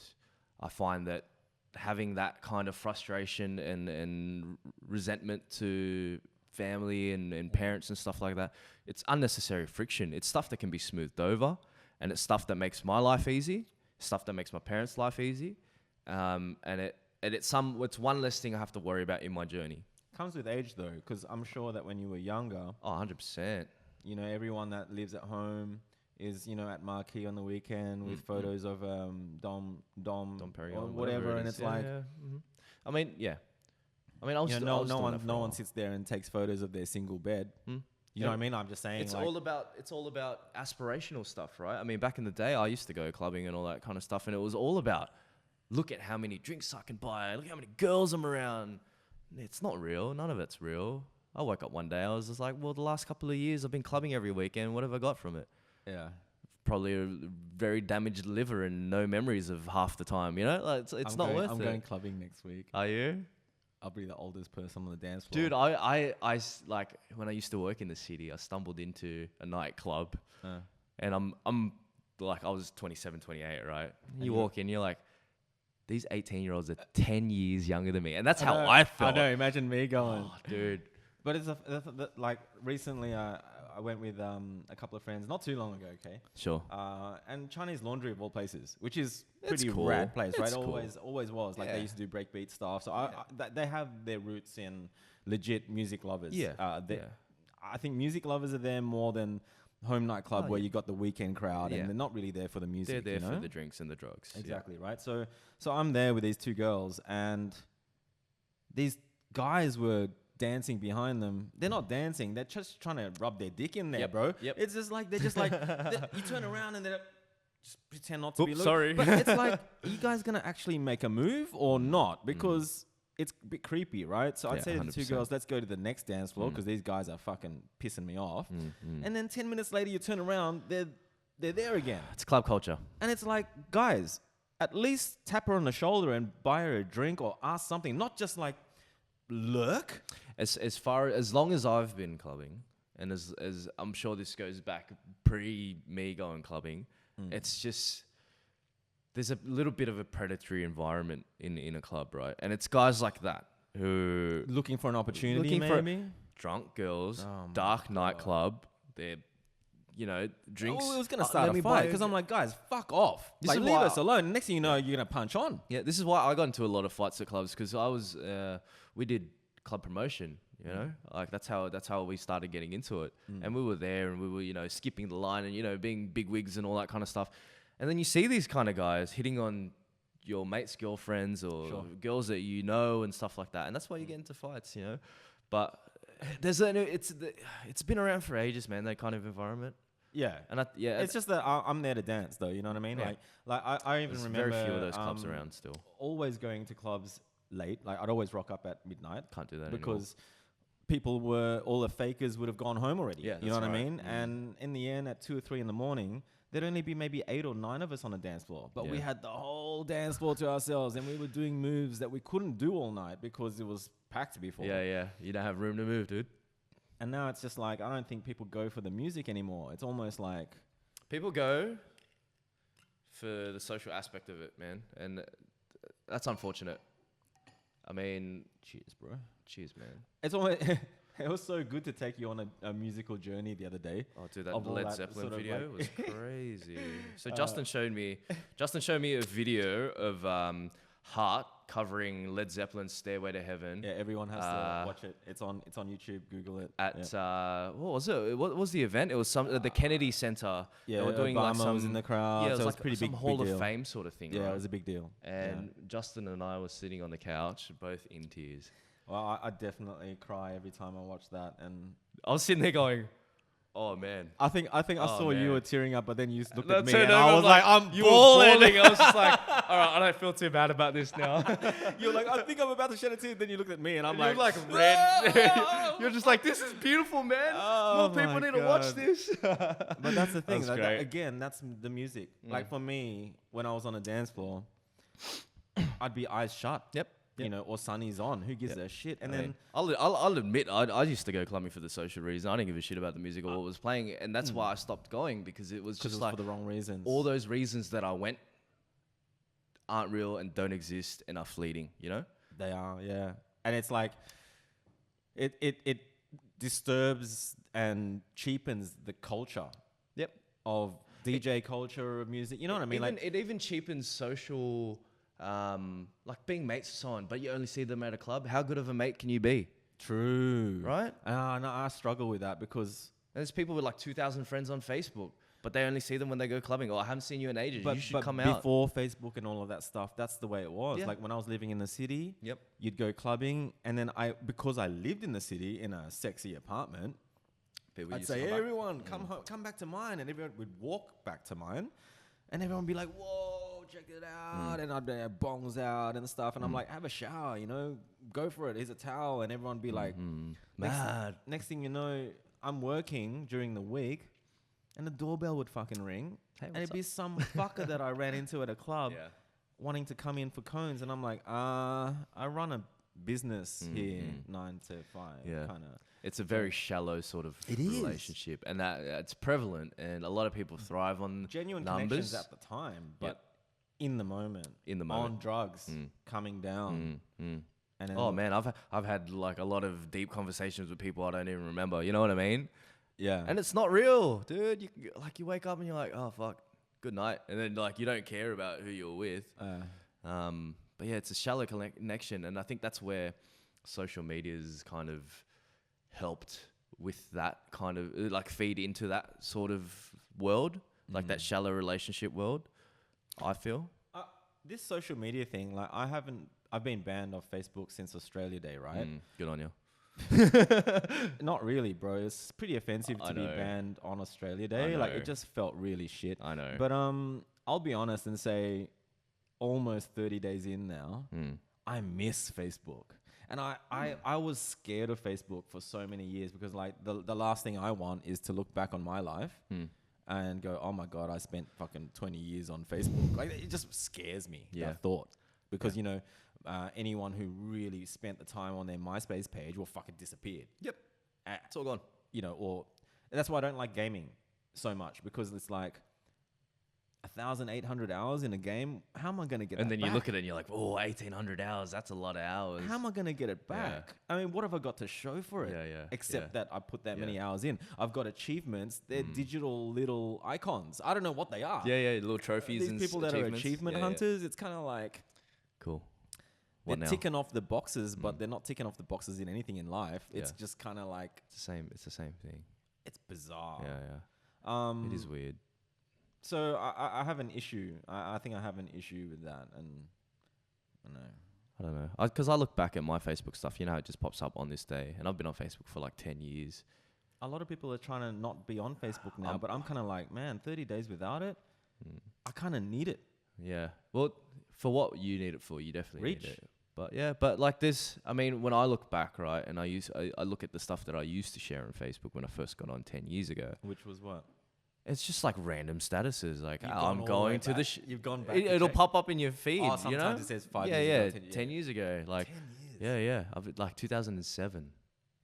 I find that having that kind of frustration and resentment to family and parents and stuff like that, it's unnecessary friction. It's stuff that can be smoothed over, and it's stuff that makes my life easy, stuff that makes my parents' life easy. And it's one less thing I have to worry about in my journey. Comes with age though, because I'm sure that when you were younger, Oh, 100%. you know, everyone that lives at home is, you know, at Marquee on the weekend with photos of Dom Perignon, or whatever, and it's like, I mean, I was you still, know, I was doing that for no a one while. sits there and takes photos of their single bed. You know what I mean? I'm just saying, It's like, all about aspirational stuff, right? I mean, back in the day, I used to go clubbing and all that kind of stuff, and it was all about, look at how many drinks I can buy, look how many girls I'm around. It's not real. None of it's real. I woke up one day, I was just like, well, the last couple of years I've been clubbing every weekend. What have I got from it? yeah. Probably a very damaged liver and no memories of half the time, you know? Like, it's not worth it. I'm going clubbing next week. Are you? I'll be the oldest person on the dance floor. Dude, I like, when I used to work in the city, I stumbled into a nightclub, and I'm like, I was 27, 28, right? You walk in, you're like, these 18-year-olds are 10 years younger than me. And that's how I felt. I know, imagine me going. Oh, dude. But it's like recently I went with a couple of friends not too long ago, okay? Sure. And Chinese Laundry of all places, which is It's pretty cool. rad place, right? It's cool. Always was. Like they used to do breakbeat stuff. So they have their roots in legit music lovers. Yeah. I think music lovers are there more than home nightclub where you got the weekend crowd and they're not really there for the music. They're there you know? for the drinks and the drugs. Exactly, right? So I'm there with these two girls, and these guys were dancing behind them. They're not dancing. They're just trying to rub their dick in there, bro. Yep. It's just like, they're just like, you turn around and they're just pretend not to be Oops, looking. sorry. But it's like, are you guys going to actually make a move or not? Because it's a bit creepy, right? So I'd say to the two 100%. girls, let's go to the next dance floor because these guys are fucking pissing me off. And then 10 minutes later, you turn around, they're there again. It's club culture. And it's like, guys, at least tap her on the shoulder and buy her a drink or ask something, not just like lurk. As long as I've been clubbing, and as I'm sure this goes back pre me going clubbing, it's just there's a little bit of a predatory environment in a club, right? And it's guys like that who Looking for an opportunity, looking for maybe? drunk girls, Oh my dark nightclub. They're drinks. Oh, it was going to let start a me fight buy- because I'm like, guys, fuck off. This Like, is leave why- us alone. Next thing you know, you're going to punch on. Yeah, this is why I got into a lot of fights at clubs because I was we did club promotion, you know, like that's how we started getting into it, and we were there and we were skipping the line and being big wigs and all that kind of stuff, and then you see these kind of guys hitting on your mates' girlfriends or girls that you know and stuff like that, and that's why you get into fights, But it's been around for ages, man. That kind of environment. Yeah. And It's just that I'm there to dance, though. You know what I mean? Yeah. Like I even There's remember very few of those clubs around still. always going to clubs late. Like I'd always rock up at midnight. Can't do that because all the fakers would have gone home already. Yeah, you know what I right. mean? And in the end, at 2 or 3 in the morning, there'd only be maybe 8 or 9 of us on a dance floor. But we had the whole dance floor to ourselves, and we were doing moves that we couldn't do all night because it was packed before. Yeah. You don't have room to move, dude. And now it's just like, I don't think people go for the music anymore. It's almost like... People go for the social aspect of it, man. And that's unfortunate. I mean... Cheers, bro. Cheers, man. It's almost... It was so good to take you on a musical journey the other day. Oh, dude, that Led Zeppelin video was crazy. So Justin showed me a video of Heart covering Led Zeppelin's "Stairway to Heaven." Yeah, everyone has to watch it. It's on YouTube. Google it. At what was it? What was the event? It was the Kennedy Center. Yeah, they were doing Obama was in the crowd. Yeah, it was so like pretty some big Hall deal. of Fame sort of thing. Yeah, right? it was a big deal. And Justin and I were sitting on the couch, both in tears. Well, I definitely cry every time I watch that, and I was sitting there going, "Oh man!" I think I saw you were tearing up, but then you looked at me, turned and over, I was like, "I'm you bawling." were bawling. I was just like, "All right, I don't feel too bad about this now." You're like, "I think I'm about to shed a tear." Then you looked at me, and I'm You're like, red. You're just like, "This is beautiful, man. Oh More people my need to watch God. this." But that's the thing. That's great. Again, that's the music. Like for me, when I was on a dance floor, I'd be eyes shut. Yep. You know, or Sunny's on. Who gives a shit? And then I'll admit, I used to go clubbing for the social reason. I didn't give a shit about the music or what was playing, and that's why I stopped going, because it was just like for the wrong reasons. all those reasons that I went aren't real and don't exist and are fleeting. You know? They are, yeah. And it's like it disturbs and cheapens the culture. Yep. Of DJ culture of music. You know what I mean? It even cheapens social. Like being mates or so on, but you only see them at a club. How good of a mate can you be? True. Right? No, I struggle with that because... There's people with like 2,000 friends on Facebook, but they only see them when they go clubbing. Or I haven't seen you in ages. You should come out. Before Facebook and all of that stuff, that's the way it was. Yeah. Like when I was living in the city, Yep. you'd go clubbing, and then because I lived in the city in a sexy apartment, I'd say, everyone, come back to mine. And everyone would walk back to mine. And everyone would be like, whoa, check it out. And I'd have bongs out and stuff. And I'm like, have a shower, go for it. Here's a towel. And everyone would be like, mad. Next thing you know, I'm working during the week and the doorbell would fucking ring. Hey, and it'd be some fucker that I ran into at a club wanting to come in for cones. And I'm like, I run a business here, 9 to 5. Yeah. Kind of. It's a very shallow sort of relationship, and that it's prevalent, and a lot of people thrive on genuine numbers connections at the time, but in the moment, on drugs, coming down. And then oh man, I've had like a lot of deep conversations with people I don't even remember. You know what I mean? Yeah. And it's not real, dude. You wake up and you're like, oh fuck, good night, and then like you don't care about who you're with. But yeah, it's a shallow connection, and I think that's where social media is kind of helped with that kind of like feed into that sort of world, like that shallow relationship world, I feel. This social media thing, like I've been banned off Facebook since Australia Day, right? Good on you. Not really, bro. It's pretty offensive to be banned on Australia Day. Like it just felt really shit. I know. But I'll be honest and say almost 30 days in now, I miss Facebook. And I was scared of Facebook for so many years because like the last thing I want is to look back on my life and go, oh my God, I spent fucking 20 years on Facebook. Like it just scares me, that thought. Because, anyone who really spent the time on their MySpace page will fucking disappeared. Yep. It's all gone. Or that's why I don't like gaming so much, because it's like 1,800 hours in a game. How am I going to get it back? And then you look at it and you're like, oh, 1,800 hours. That's a lot of hours. How am I going to get it back? I mean, what have I got to show for it? Except that I put that many hours in. I've got achievements. They're digital little icons. I don't know what they are. Little trophies These and people that are achievement hunters, it's kind of like... Cool. They're ticking off the boxes, but they're not ticking off the boxes in anything in life. It's just kind of like... It's the same thing. It's bizarre. It is weird. So I have an issue. I think I have an issue with that, and I don't know. Because I look back at my Facebook stuff, how it just pops up on this day, and I've been on Facebook for like 10 years. A lot of people are trying to not be on Facebook now, but I'm kind of like, man, 30 days without it, I kind of need it. Yeah. Well, for what you need it for, you definitely need it. But yeah, but like this, I mean, when I look back, right, and I look at the stuff that I used to share on Facebook when I first got on 10 years ago. Which was what? It's just like random statuses, like You've oh, gone I'm all the going way to the. back. You've gone back. It'll pop up in your feed. Oh, sometimes you know? it says 5 yeah, years yeah, ago. 10 years ago, like 10 years. yeah. Like 2007,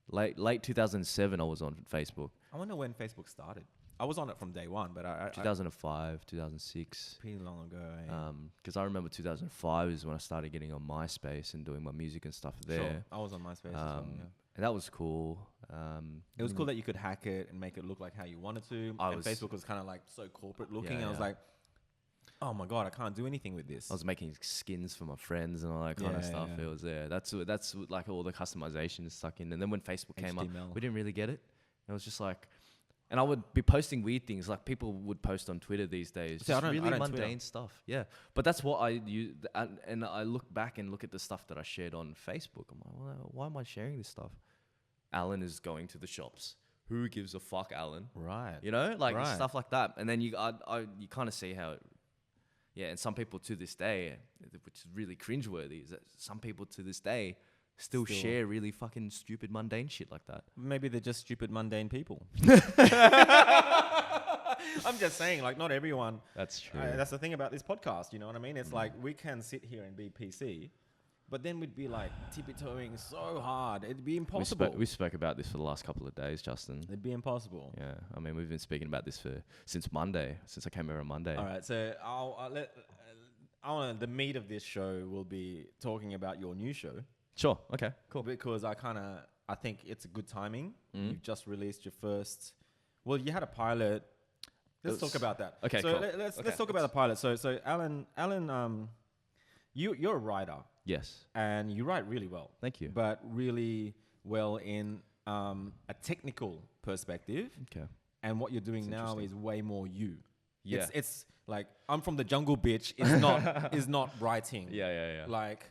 late 2007, I was on Facebook. I wonder when Facebook started. I was on it from day one, but I 2005, 2006. pretty long ago. Eh? Because I remember 2005 is when I started getting on MySpace and doing my music and stuff there. Sure. I was on MySpace as well. Yeah. And that was cool. It was cool that you could hack it and make it look like how you wanted to. And Facebook was kind of like so corporate looking. And I was like, oh my God, I can't do anything with this. I was making skins for my friends and all that kind of stuff. It was there. That's like all the customization stuck in. And then when Facebook came up, we didn't really get it. It was just like, and I would be posting weird things like people would post on Twitter these days. Just really mundane stuff. Yeah. But that's what I use. And I look back and look at the stuff that I shared on Facebook. I'm like, well, why am I sharing this stuff? Alan is going to the shops. Who gives a fuck, Alan? Right. You know, like stuff like that. And then you kind of see how, and some people to this day, which is really cringeworthy, is that some people to this day still share really fucking stupid, mundane shit like that. Maybe they're just stupid, mundane people. I'm just saying, like, not everyone. That's true. That's the thing about this podcast, you know what I mean? It's like we can sit here and be PC, but then we'd be like tippy-toeing so hard. It'd be impossible. We spoke about this for the last couple of days, Justin. It'd be impossible. Yeah. I mean, we've been speaking about this since Monday, since I came here on Monday. All right. So the meat of this show will be talking about your new show. Sure. Okay. Cool. Because I think it's a good timing. You've just released your first. Well, you had a pilot. Let's talk about that. Okay. So cool. let's talk about the pilot. So Alan, you're a writer. Yes. And you write really well. Thank you. But really well in a technical perspective. Okay. And what you're doing now is way more you. Yeah. It's like I'm from the jungle, bitch. It's not writing. Yeah. Like.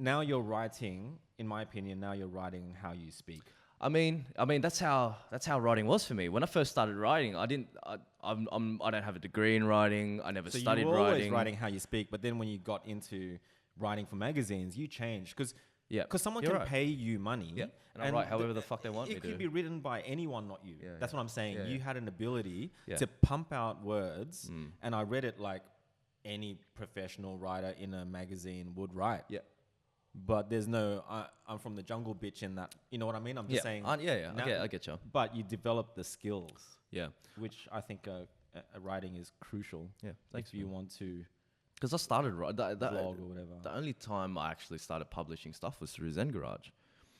Now you're writing, in my opinion, how you speak. I mean, that's how writing was for me. When I first started writing, I don't have a degree in writing. I never studied you were writing. Always writing how you speak, but then when you got into writing for magazines, you changed because someone can pay you money. Yeah. And I write however the fuck they want me to. It could be written by anyone, not you. Yeah, That's what I'm saying. Yeah, you had an ability to pump out words, and I read it like any professional writer in a magazine would write. Yeah. But there's no, I'm from the jungle, bitch, in that. You know what I mean? I'm just saying. I get you. But you develop the skills. Yeah. Which I think writing is crucial. Yeah. Thanks. If you want to. Because I started blog or whatever. The only time I actually started publishing stuff was through ZEN Garage.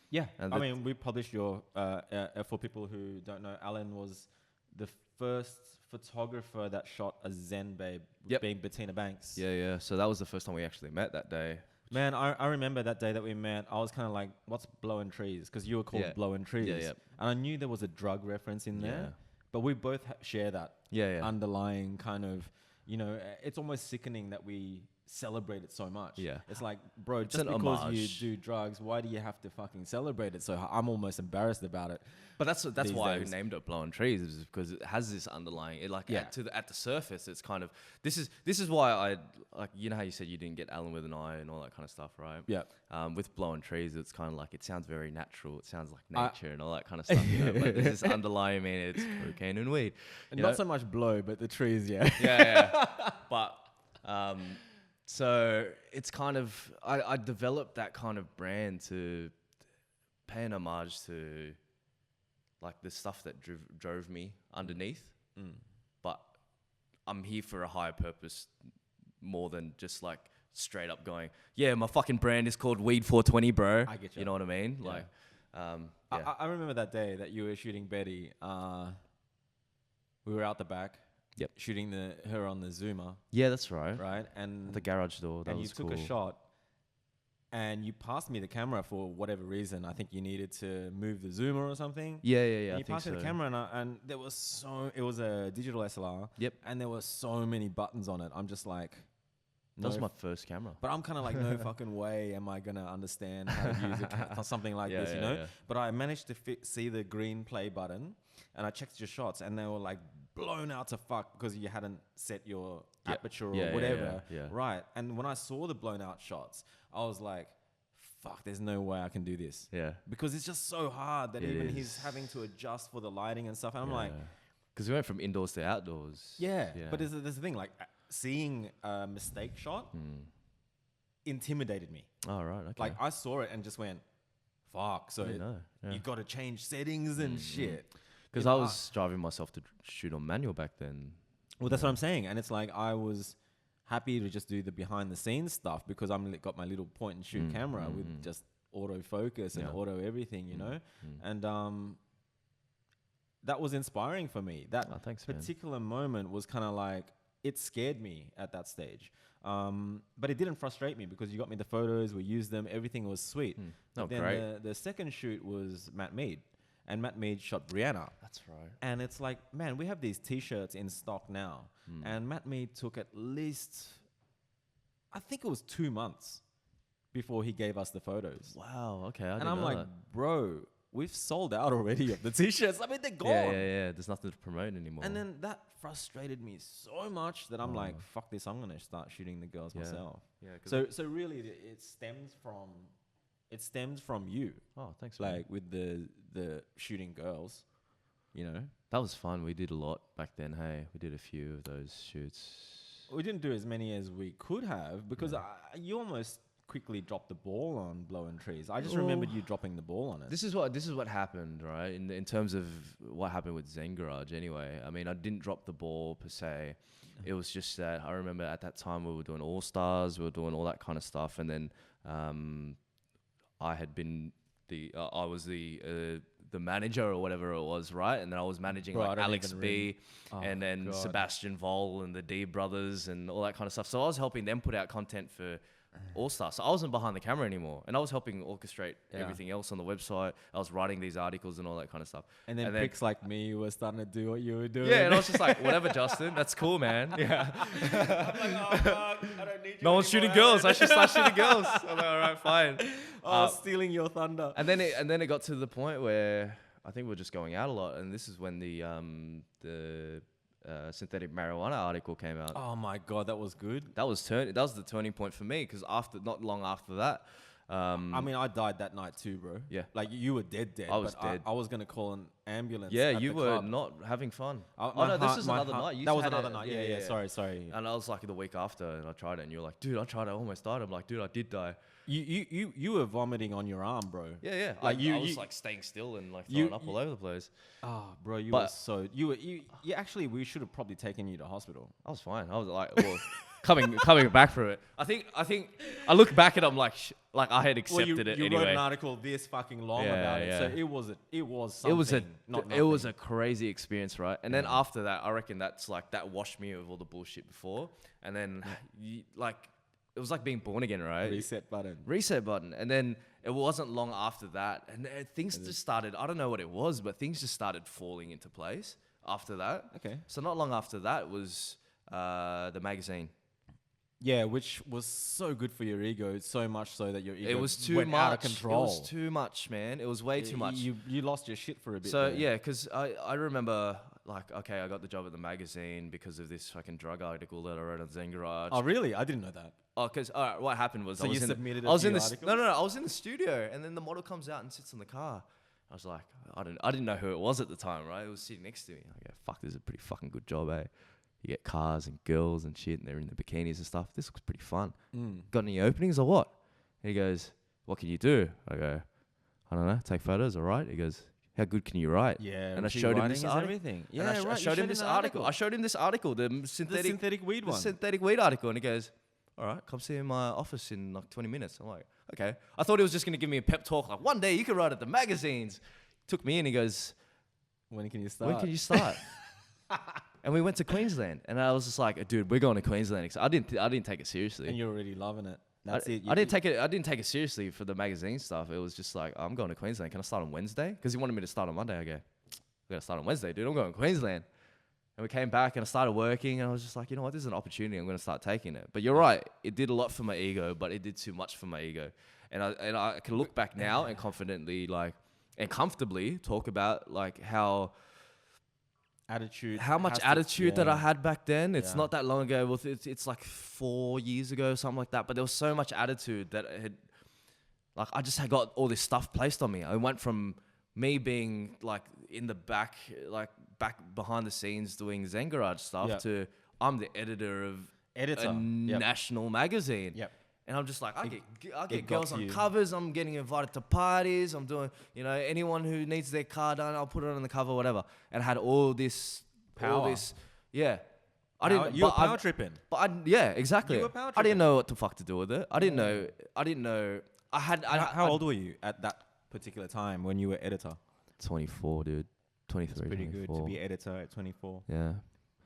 Yeah. And I mean, we published your, for people who don't know, Alan was the first photographer that shot a Zen babe being Bettina Banks. Yeah. So that was the first time we actually met that day. Man, I remember that day that we met. I was kind of like, what's blowing trees? Because you were called blowing trees. Yeah. And I knew there was a drug reference in there. But we both share that underlying kind of, you know, it's almost sickening that we celebrate it so much. Yeah. It's like, bro, just because homage. you do drugs, why do you have to fucking celebrate it? So I'm almost embarrassed about it. But that's why I named it Blowing Trees, is because it has this underlying, at the surface, it's kind of, this is why I, like, you know how you said you didn't get Alan with an I and all that kind of stuff, right? Yeah. With Blowing Trees, it's kind of like, it sounds very natural. It sounds like nature and all that kind of stuff, you know? But there's this underlying, it's cocaine and weed. Not so much blow, but the trees, yeah. Yeah. But, so it's kind of, I developed that kind of brand to pay an homage to like the stuff that drove me underneath. But I'm here for a higher purpose more than just like straight up going, yeah, my fucking brand is called Weed 420, bro. I get you. You know what I mean? Yeah. Like, I remember that day that you were shooting Betty. We were out the back. Yep. Shooting her on the Zoomer. Yeah, that's right. Right? And at the garage door. That was cool. And you took a shot and you passed me the camera for whatever reason. I think you needed to move the Zoomer or something. Yeah. And you passed me the camera and there was it was a digital SLR. Yep. And there were so many buttons on it. I'm just like. That was my first camera. But I'm kind of like, no fucking way am I going to understand how to use something like this, you know? Yeah. But I managed to see the green play button and I checked your shots and they were like blown out to fuck because you hadn't set your aperture or whatever. Yeah. Right. And when I saw the blown out shots, I was like, fuck, there's no way I can do this. Yeah. Because it's just so hard that It even is. he's having to adjust for the lighting and stuff. And I'm like, because we went from indoors to outdoors. yeah. But there's the thing, like seeing a mistake shot intimidated me. Oh, right. Okay. Like I saw it and just went, fuck. So you got to change settings and shit. Because I was driving myself to shoot on manual back then. Well, that's what I'm saying. And it's like I was happy to just do the behind the scenes stuff because I'm got my little point and shoot camera with just autofocus and auto everything, you know? And that was inspiring for me. That particular moment was kind of like, it scared me at that stage. But it didn't frustrate me because you got me the photos, we used them, everything was sweet. But then great. The second shoot was Matt Mead. And Matt Mead shot Brianna. That's right. And it's like, man, we have these T-shirts in stock now. And Matt Mead took at least, I think it was 2 months before he gave us the photos. Wow. Okay. And I'm like, bro, we've sold out already of the T-shirts. I mean, they're gone. Yeah. There's nothing to promote anymore. And then that frustrated me so much that I'm like, fuck this, I'm going to start shooting the girls myself. Yeah. So really it stems from you. Oh, thanks, man. Like with the shooting girls, you know. That was fun. We did a lot back then. Hey, we did a few of those shoots. We didn't do as many as we could have because you almost quickly dropped the ball on blowing trees. I just remembered you dropping the ball on it. This is what happened, right? In terms of what happened with ZEN Garage anyway. I mean, I didn't drop the ball per se. It was just that I remember at that time we were doing All Stars, we were doing all that kind of stuff, and then I had been I was the manager or whatever it was, right? And then I was managing like Alex B and then Sebastian Vol and the D brothers and all that kind of stuff. So I was helping them put out content for All Stars. So I wasn't behind the camera anymore, and I was helping orchestrate everything else on the website. I was writing these articles and all that kind of stuff. And then pricks like me were starting to do what you were doing. Yeah, and I was just like, whatever, Justin, that's cool, man. Yeah. I'm like, oh, God, I don't need you. No one's shooting girls. I should start shooting girls. I'm like, all right, fine. Stealing your thunder. And then it got to the point where I think we were just going out a lot, and this is when the synthetic marijuana article came out. Oh my God, that was good. That was the turning point for me, because not long after that. I mean, I died that night too, bro. Yeah. Like you were dead. I was dead. I was gonna call an ambulance. Yeah, at you the were club. not having fun. This is another night. That was another night. Yeah. Sorry. And I was like the week after, and I tried it, and you're like, dude, I tried it, I almost died. I'm like, dude, I did die. You were vomiting on your arm, bro. Yeah. Like I was like staying still and like throwing up all over the place. Oh, bro, you actually, we should have probably taken you to hospital. I was fine. I was like, well, coming back from it. I think I look back at it, I'm like, I had accepted it anyway. You wrote an article this fucking long about it, so it was something. It was a crazy experience, right? And then after that, I reckon that washed me of all the bullshit before, and then it was like being born again, right? Reset button. And then it wasn't long after that, and things just started. I don't know what it was, but things just started falling into place after that. Okay. So not long after that was the magazine. Yeah, which was so good for your ego, so much so that your ego went out of control. It was too much, man. It was way too much. You lost your shit for a bit. So there. yeah, because I remember I got the job at the magazine because of this fucking drug article that I wrote on ZEN Garage. Oh really? I didn't know that. Oh, because what happened was I was in the studio, and then the model comes out and sits in the car. I was like, I didn't know who it was at the time, right? It was sitting next to me. I go, fuck, this is a pretty fucking good job, eh? You get cars and girls and shit, and they're in the bikinis and stuff. This looks pretty fun. Got any openings or what? He goes, what can you do? I go, I don't know, take photos, all right? He goes, how good can you write? Yeah, and I showed him this article. Everything. Yeah, right. I showed him this article. I showed him this article, the synthetic weed one. The synthetic weed article, and he goes, all right, come see me in my office in like 20 minutes. I'm like, okay. I thought he was just going to give me a pep talk, like, one day you can write at the magazines. Took me in, he goes, when can you start? And we went to Queensland, and I was just like, dude, we're going to Queensland. I didn't take it seriously. And you're already loving it. That's it. I didn't take it seriously for the magazine stuff. It was just like, I'm going to Queensland. Can I start on Wednesday? Because he wanted me to start on Monday. I go, I gotta start on Wednesday, dude. I'm going to Queensland. And we came back, and I started working, and I was just like, you know what? This is an opportunity. I'm going to start taking it. But you're right. It did a lot for my ego, but it did too much for my ego. And I can look back now and confidently and comfortably talk about how much attitude that I had back then. It's not that long ago. Well, it's like 4 years ago, something like that. But there was so much attitude that like I just had got all this stuff placed on me. I went from me being like in the back behind the scenes doing ZEN Garage stuff to I'm the editor of a national magazine. Yep. And I'm just like, I get girls on covers. I'm getting invited to parties. I'm doing, anyone who needs their car done, I'll put it on the cover, whatever. And I had all this power. You were power tripping. But exactly. You were power I didn't know what the fuck to do with it. I didn't know. How old were you at that particular time when you were editor? 24, dude. 23. It's pretty 24. good to be editor at 24. Yeah.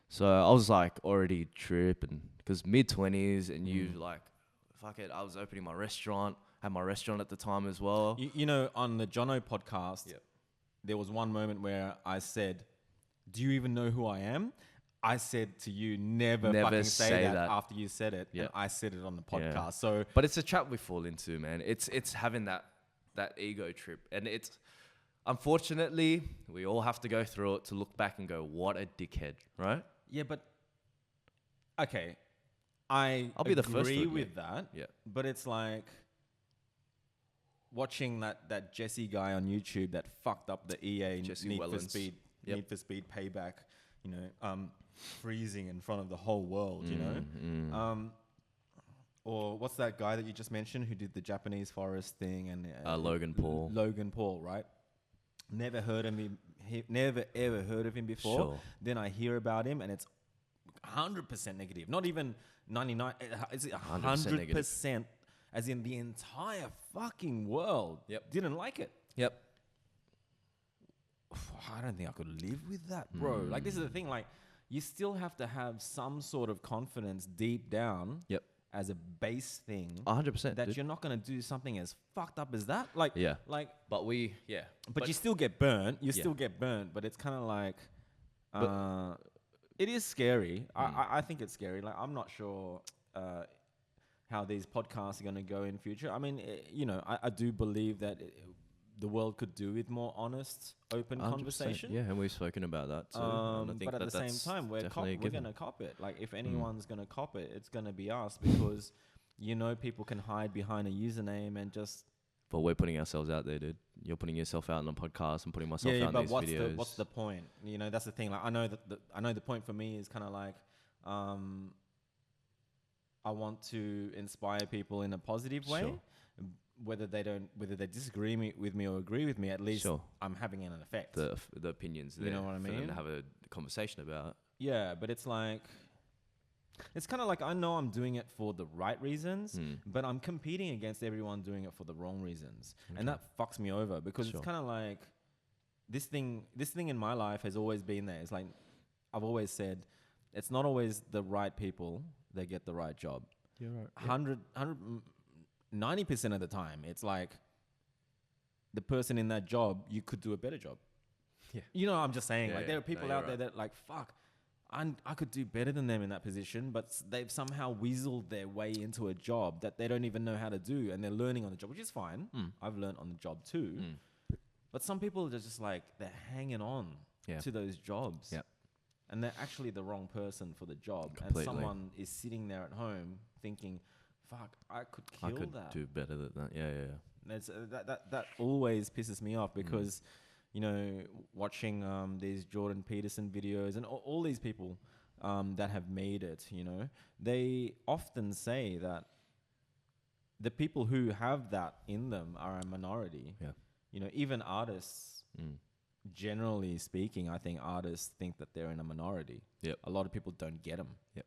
So I was like already tripping because mid-20s and you like, fuck it. I was opening my restaurant. Had my restaurant at the time as well. On the Jono podcast, there was one moment where I said, "Do you even know who I am?" I said to you, never fucking say that after you said it. And I said it on the podcast. Yeah. So, but it's a trap we fall into, man. It's having that ego trip. And it's, unfortunately, we all have to go through it to look back and go, what a dickhead, right? Yeah, but, okay. I'll be the first to agree admit. with that. Yeah. But it's like watching that Jesse guy on YouTube that fucked up the EA Need for Speed payback, freezing in front of the whole world, or what's that guy that you just mentioned who did the Japanese forest thing and Logan Paul. Logan Paul, right? Never heard of him. Never ever heard of him before. Sure. Then I hear about him and it's 100% negative. Not even 99. It's 100%. As in the entire fucking world didn't like it. Yep. I don't think I could live with that, bro. Like, this is the thing. Like, you still have to have some sort of confidence deep down as a base thing. 100%. That you're not going to do something as fucked up as that. Like, but But you still get burnt. You still get burnt. But it's kind of like, it is scary. I think it's scary. Like, I'm not sure how these podcasts are going to go in future. I mean, I do believe that the world could do with more honest, open conversation. Yeah, and we've spoken about that too. And I think but at the same time, we're going to cop it. Like, if anyone's going to cop it, it's going to be us because, people can hide behind a username and just... But we're putting ourselves out there, dude. You're putting yourself out on a podcast and putting myself out in these videos. What's the point? That's the thing. Like, I know the point for me is kind of like, I want to inspire people in a positive way. Sure. Whether they disagree with me or agree with me, at least I'm having an effect. The opinions there. You know what I mean? For them to have a conversation about. Yeah, but it's like, it's kind of like, I know I'm doing it for the right reasons, but I'm competing against everyone doing it for the wrong reasons. Okay. And that fucks me over because it's kind of like, this thing in my life has always been there. It's like, I've always said, it's not always the right people that get the right job. You're right. 90% of the time, it's like the person in that job, you could do a better job. Yeah. I'm just saying, there are people out there that like, fuck, I could do better than them in that position, but they've somehow weaseled their way into a job that they don't even know how to do, and they're learning on the job, which is fine. I've learned on the job too. But some people are just like, they're hanging on to those jobs. Yeah. And they're actually the wrong person for the job. Completely. And someone is sitting there at home thinking, fuck, I could kill that. Do better than that. Yeah. That's, that always pisses me off because, watching these Jordan Peterson videos and all these people that have made it, they often say that the people who have that in them are a minority. Yeah. Even artists, generally speaking, I think artists think that they're in a minority. Yep. A lot of people don't get them. Yep.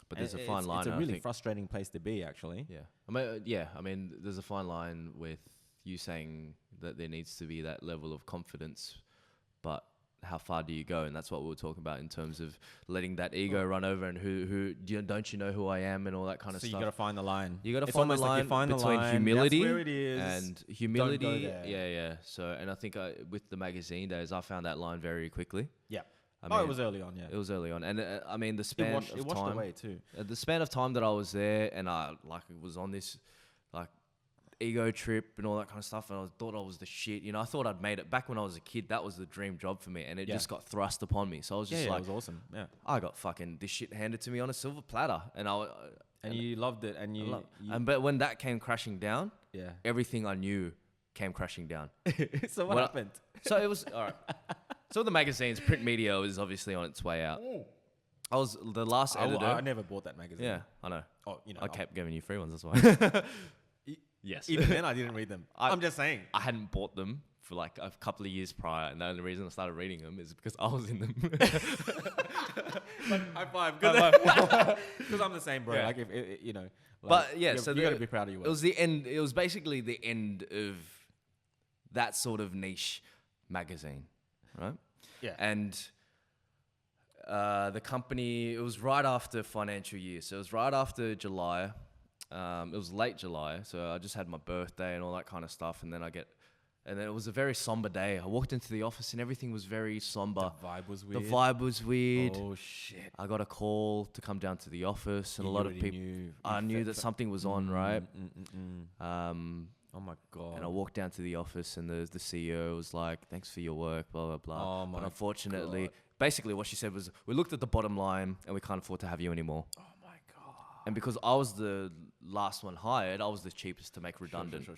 But there's a fine line. It's a really frustrating place to be, actually. Yeah. I mean, there's a fine line with you saying that there needs to be that level of confidence, but how far do you go? And that's what we were talking about in terms of letting that ego run over and who don't you know who I am and all that kind of stuff. So you got to find the line. You got to find the line between humility and humility. Don't go there. Yeah. So, and I think with the magazine days, I found that line very quickly. Yeah. It was early on, yeah. It was early on. And I mean, the span of time... It washed away too. The span of time that I was there and I was on this ego trip and all that kind of stuff, and I thought I was the shit. I thought I'd made it. Back when I was a kid, that was the dream job for me, and it just got thrust upon me. So I was just like... it was awesome, yeah. I got fucking this shit handed to me on a silver platter, and you loved it, and but when that came crashing down, Yeah. everything I knew came crashing down. So what happened? So it was all right. So the magazines, print media was obviously on its way out. I was the last editor. I never bought that magazine. Yeah, I know. Oh, you know, I kept giving you free ones. That's why. Yes. Even then, I didn't read them. I'm just saying. I hadn't bought them for like a couple of years prior, and the only reason I started reading them is because I was in them. Like, high five, because I'm the same, bro. Yeah. Like if you know. Like, But yeah, so you got to be proud of your work. It was the end. It was basically the end of that sort of niche magazine, right? Yeah. And the company, it was right after financial year, so it was right after July. It was late July, so I just had my birthday and all that kind of stuff, and then it was a very somber day. I walked into the office and everything was very somber. The vibe was weird. Oh shit! I got a call to come down to the office, and a lot of people. I knew that something was on, right? Oh my god! And I walked down to the office, and the CEO was like, "Thanks for your work, blah blah blah." Oh my but unfortunately, basically what she said was, "We looked at the bottom line, and we can't afford to have you anymore." Oh my god! And because I was the last one hired, I was the cheapest to make redundant. Sure.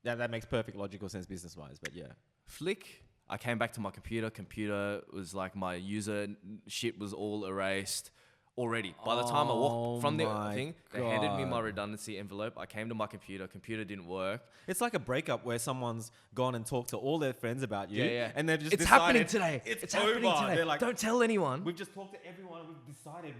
Yeah, that makes perfect logical sense business wise, but yeah. Flick. I came back to my computer. Computer was like my user shit was all erased already. By the time I walked from the thing, they handed me my redundancy envelope. I came to my computer. Computer didn't work. It's like a breakup where someone's gone and talked to all their friends about you. Yeah. And they're just It's decided, happening today. It's happening over. today. They're like, don't tell anyone. we've just talked to everyone. We've decided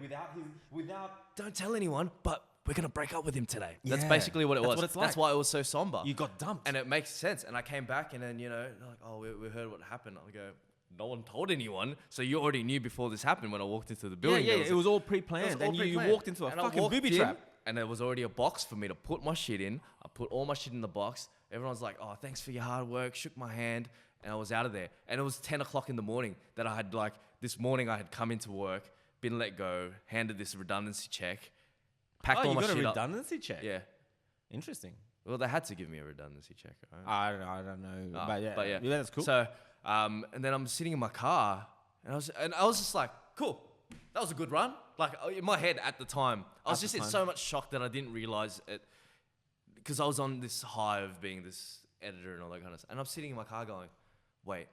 without. Don't tell anyone, but we're going to break up with him today. That's Yeah, basically what it that's was. what it's That's like. why it was so somber. You got dumped. And it makes sense. And I came back and then, they're like, oh, we heard what happened. I go, no one told anyone. So you already knew before this happened when I walked into the building. Yeah, it was all pre-planned. And you walked into a And I fucking walked booby in, trap. And there was already a box for me to put my shit in. I put all my shit in the box. Everyone's like, oh, thanks for your hard work. Shook my hand. And I was out of there. And it was 10 o'clock in the morning that I had this morning I had come into work, been let go, handed this redundancy check, packed all my shit up. You got a redundancy check? Yeah. Interesting. Well, they had to give me a redundancy check, right? I don't know. But yeah, that's cool. So, and then I'm sitting in my car, and I was just like, cool, that was a good run. Like in my head at the time, I was just in so much shock that I didn't realize it, because I was on this high of being this editor and all that kind of stuff. And I'm sitting in my car going, wait,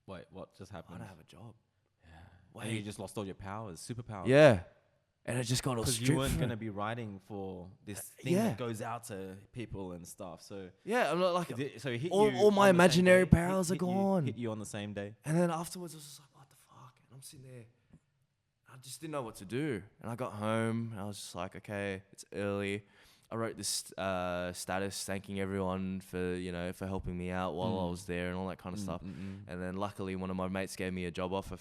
what just happened? I don't have a job. Yeah. Wait, you just lost all your powers, superpowers. Yeah. And it just got all because stripped. you weren't going to be writing for this thing that goes out to people and stuff. So yeah, I'm not like so it hit all my imaginary powers are gone. Hit you on the same day. And then afterwards, I was just like, what the fuck? And I'm sitting there. I just didn't know what to do. And I got home and I was just like, okay, it's early. I wrote this status thanking everyone for helping me out while I was there and all that kind of stuff. And then luckily one of my mates gave me a job offer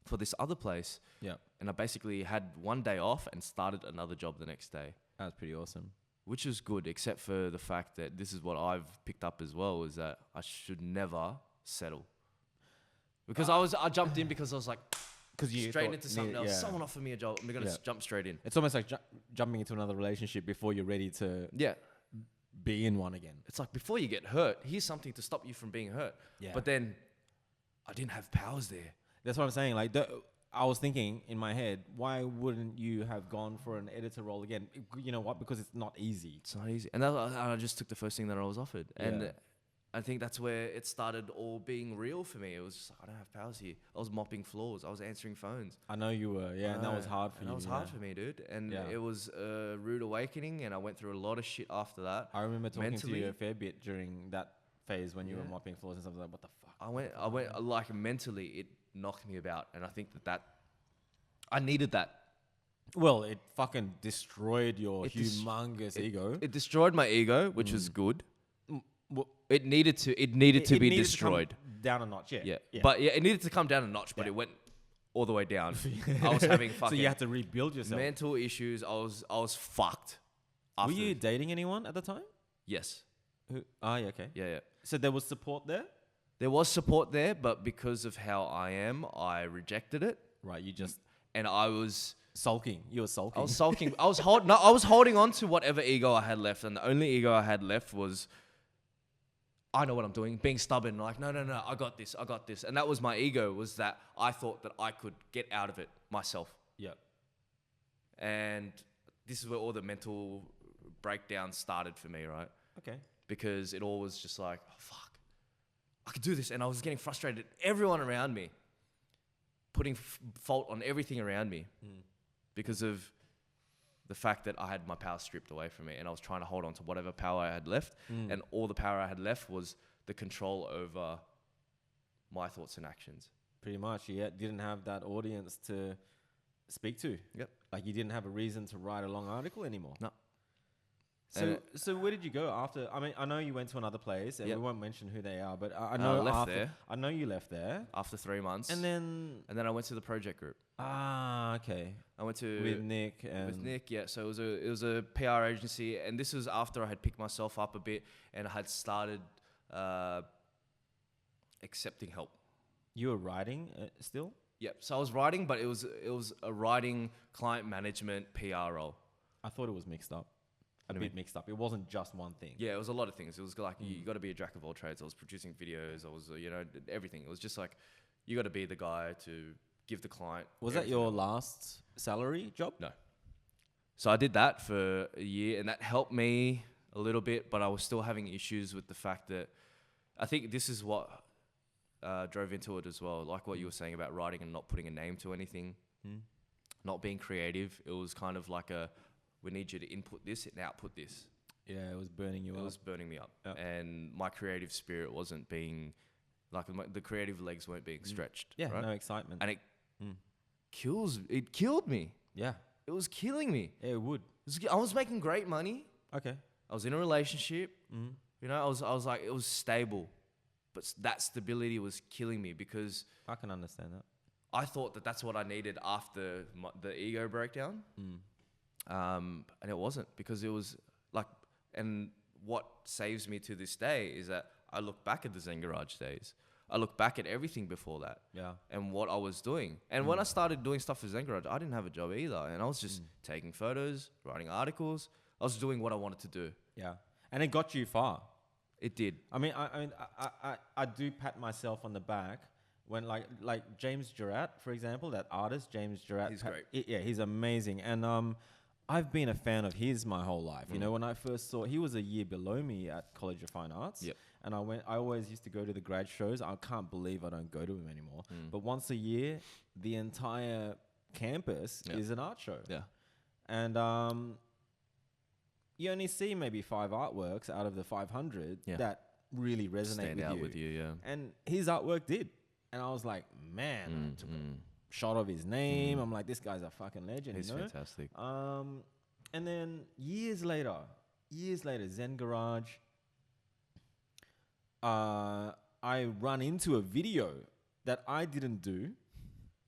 for this other place. Yeah. And I basically had one day off and started another job the next day. That's pretty awesome. Which was good, except for the fact that this is what I've picked up as well, is that I should never settle. Because I jumped in because I was like, straight into something else. Yeah. Someone offered me a job. I'm going to jump straight in. It's almost like jumping into another relationship before you're ready to be in one again. It's like before you get hurt, here's something to stop you from being hurt. Yeah. But then I didn't have powers there. That's what I'm saying. Like, I was thinking in my head, why wouldn't you have gone for an editor role again? You know what? Because it's not easy. It's not easy. And I just took the first thing that I was offered. Yeah. And I think that's where it started all being real for me. It was just like, I don't have powers here. I was mopping floors. I was answering phones. I know you were. Yeah, and that was hard for you. That was hard for me, dude. And it was a rude awakening. And I went through a lot of shit after that. I remember talking to you a fair bit during that phase when you were mopping floors and stuff like, what the fuck? I went like mentally, it knocked me about. And I think that I needed that. Well, it fucking destroyed your humongous ego. It destroyed my ego, which was good. Well, it needed to be destroyed. To come down a notch, yeah. But it needed to come down a notch, but it went all the way down. I was having fucking so you had to rebuild yourself. Mental issues. I was fucked. Were you dating anyone at the time? Yes. Who? Oh, yeah, okay. Yeah. So there was support there? There was support there, but because of how I am, I rejected it. Right, you just... And I was... Sulking. You were sulking. I was sulking. I was holding on to whatever ego I had left, and the only ego I had left was... I know what I'm doing, being stubborn, like, no, I got this. And that was my ego, was that I thought that I could get out of it myself. Yeah. And this is where all the mental breakdown started for me, right? Okay. Because it all was just like, oh, fuck, I could do this. And I was getting frustrated. Everyone around me, putting fault on everything around me because of the fact that I had my power stripped away from me, and I was trying to hold on to whatever power I had left. And all the power I had left was the control over my thoughts and actions. Pretty much, you didn't have that audience to speak to. Yep. Like you didn't have a reason to write a long article anymore. No. So where did you go after? I mean, I know you went to another place, and we won't mention who they are, but I I know left after, there. I know you left there After 3 months. and then I went to the project group. Okay, I went to with Nick and with Nick, yeah. So it was a PR agency, and this was after I had picked myself up a bit and I had started accepting help. You were writing still. Yep. So I was writing, but it was a writing, client management, PR role. I thought it was mixed up. A bit mixed up. It wasn't just one thing. Yeah, it was a lot of things. It was like you got to be a jack of all trades. I was producing videos. I was everything. It was just like you got to be the guy to give the client. Was that your last salary job? No. So I did that for a year, and that helped me a little bit, but I was still having issues with the fact that I think this is what drove into it as well. Like what you were saying about writing and not putting a name to anything, not being creative. It was kind of like we need you to input this and output this. Yeah, it was burning you up. It was burning me up. Yep. And my creative spirit wasn't being, the creative legs weren't being stretched. Yeah, right? no excitement. And it killed me. Yeah. It was killing me. Yeah, it would. I was making great money. Okay. I was in a relationship. I was like, it was stable. But that stability was killing me because I can understand that. I thought that that's what I needed after the ego breakdown. And it wasn't, because it was like, and what saves me to this day is that I look back at the ZEN Garage days. I look back at everything before that. Yeah. And what I was doing. And when I started doing stuff for ZEN Garage, I didn't have a job either. And I was just taking photos, writing articles. I was doing what I wanted to do. Yeah. And it got you far. It did. I mean, I do pat myself on the back when like James Gerard, for example, that artist, James Gerard. He's great. Yeah, he's amazing. And I've been a fan of his my whole life. You know, when I first saw, he was a year below me at College of Fine Arts. Yep. And I always used to go to the grad shows. I can't believe I don't go to them anymore. But once a year, the entire campus is an art show. Yeah. And you only see maybe 5 artworks out of the 500 that really resonate with you. Yeah. And his artwork did. And I was like, man, I took a shot of his name. I'm like, this guy's a fucking legend. He's fantastic. And then years later, ZEN Garage, I run into a video that I didn't do,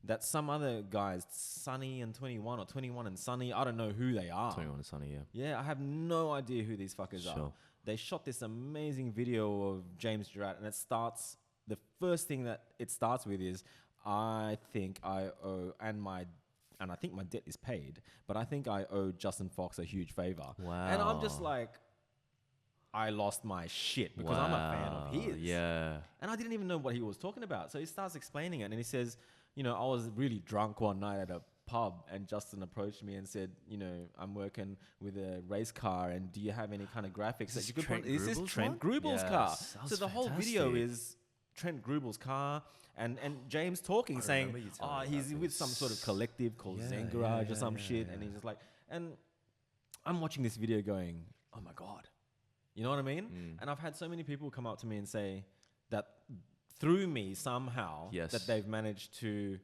that some other guys, Sunny and 21 or 21 and Sunny, I don't know who they are. 21 and Sunny, yeah. Yeah, I have no idea who these fuckers are. They shot this amazing video of James Gerard, and the first thing that it starts with is, I think I owe, and I think my debt is paid, but I think I owe Justin Fox a huge favor. Wow. And I'm just like, I lost my shit because I'm a fan of his. Yeah. And I didn't even know what he was talking about. So he starts explaining it, and he says, I was really drunk one night at a pub, and Justin approached me and said, I'm working with a race car, and do you have any kind of graphics that you could put? Is this Trent Grubel's car? So the whole video is Trent Grubel's car, and James talking, saying, he's with some sort of collective called ZEN Garage or some shit, and he's just like, and I'm watching this video going, oh my God. You know what I mean? And I've had so many people come up to me and say that through me somehow that they've managed to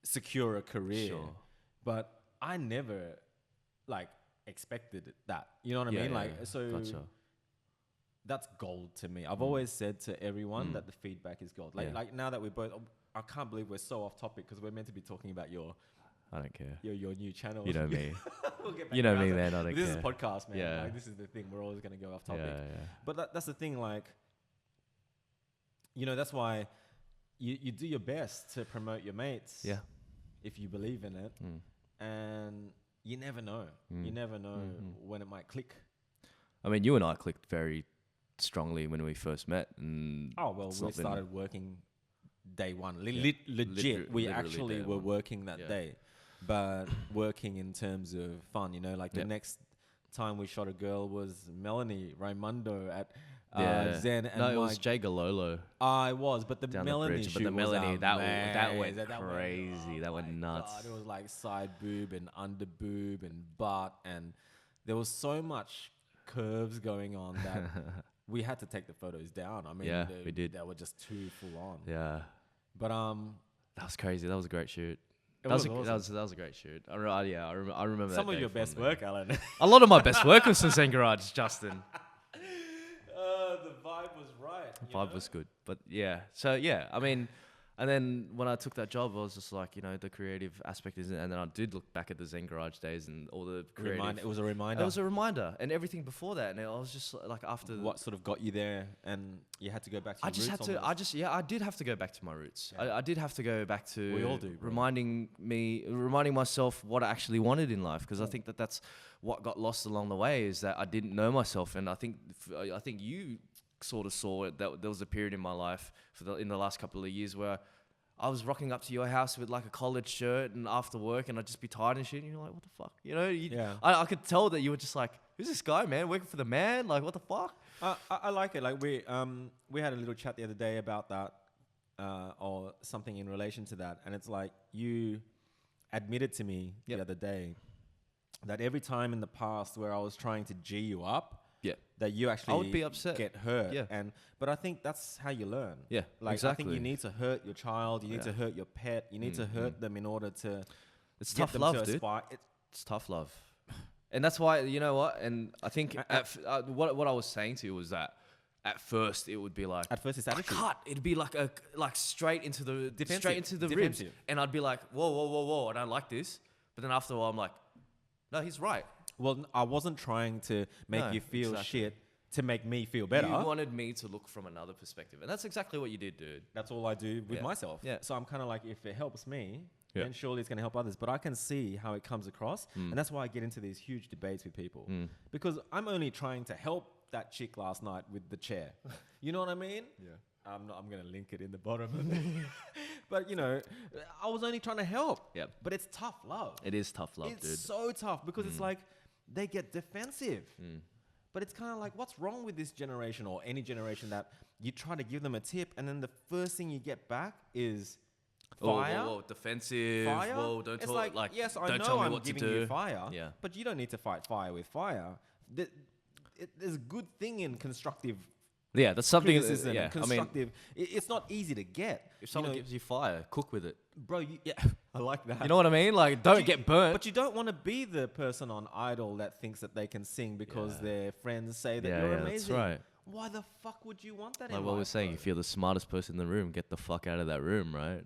secure a career. Sure. But I never expected that. You know what I mean? Gotcha. That's gold to me. I've always said to everyone that the feedback is gold. Like now that we're both, I can't believe we're so off topic because we're meant to be talking about I don't care. Your new channel. You know me. We'll get back You know around me, to man. I don't this care. is a podcast, man. Yeah. This is the thing. We're always going to go off topic. Yeah. But that's the thing. That's why you do your best to promote your mates. Yeah. If you believe in it. And you never know. You never know when it might click. I mean, you and I clicked very strongly when we first met. And we started working day one. Legit. We actually were working that day. But working in terms of fun, the time we shot a girl was Melanie Raimondo at ZEN. And no, it was Jay Galolo. I was, but the Down Melanie the bridge, shoot but the Melanie was that went that crazy. That went nuts. God, it was like side boob and under boob and butt, and there was so much curves going on that we had to take the photos down. I mean, we did. They were just too full on. Yeah, but that was crazy. That was a great shoot. That was awesome. That was a great shoot. I remember some that of your best work, Alan. A lot of my best work was from ZEN Garage, Justin. The vibe was right. The vibe was good, but yeah. So yeah, I mean, and then when I took that job, I was just like, the creative aspect isn't. And then I did look back at the ZEN Garage days and all the creative. It was a reminder. It was a reminder, and everything before that. And I was just like, after what sort of got you there, and you had to go back to. I did have to go back to my roots. Yeah. I did have to go back to. We all do, bro. reminding myself what I actually wanted in life, because I think that's what got lost along the way, is that I didn't know myself, and I think you sort of saw it. That there was a period in my life in the last couple of years where I was rocking up to your house with like a collared shirt and after work, and I'd just be tired and shit. And you're like, what the fuck? I could tell that you were just like, who's this guy, man? Working for the man? Like, what the fuck? I like it. Like we had a little chat the other day about that, or something in relation to that. And it's like, you admitted to me the other day that every time in the past where I was trying to G you up, that you actually I would be upset. Get hurt. Yeah. But I think that's how you learn. Yeah, like exactly. I think you need to hurt your child. You need to hurt your pet. You need to hurt them in order to. It's tough love, dude. It's tough love, and that's why, you know what. And I think what I was saying to you was that at first it would be like, at first it's attitude. It'd be like straight into the Defensive. straight into the ribs, and I'd be like, whoa, I don't like this. But then after a while, I'm like, no, he's right. Well, I wasn't trying to make you feel shit to make me feel better. You wanted me to look from another perspective. And that's exactly what you did, dude. That's all I do with myself. Yeah. So I'm kind of like, if it helps me, then surely it's going to help others. But I can see how it comes across. And that's why I get into these huge debates with people. Because I'm only trying to help that chick last night with the chair. You know what I mean? Yeah. I'm going to link it in the bottom. But, I was only trying to help. Yep. But it's tough love. It is tough love, dude. It's so tough because it's like they get defensive. But it's kind of like, what's wrong with this generation or any generation that you try to give them a tip and then the first thing you get back is fire? Whoa, defensive. Fire? Whoa, don't it's talk like, yes, I don't know tell me I'm what to giving do. you fire, but you don't need to fight fire with fire. There's a good thing in constructive that's something. criticism. Constructive. It's not easy to get. If someone gives you fire, cook with it. Bro, I like that. You know what I mean? Like, don't get burnt. But you don't want to be the person on Idol that thinks that they can sing because their friends say that you're amazing. That's right. Why the fuck would you want that Like in what life, we're saying, bro? if you're the smartest person in the room, get the fuck out of that room, right?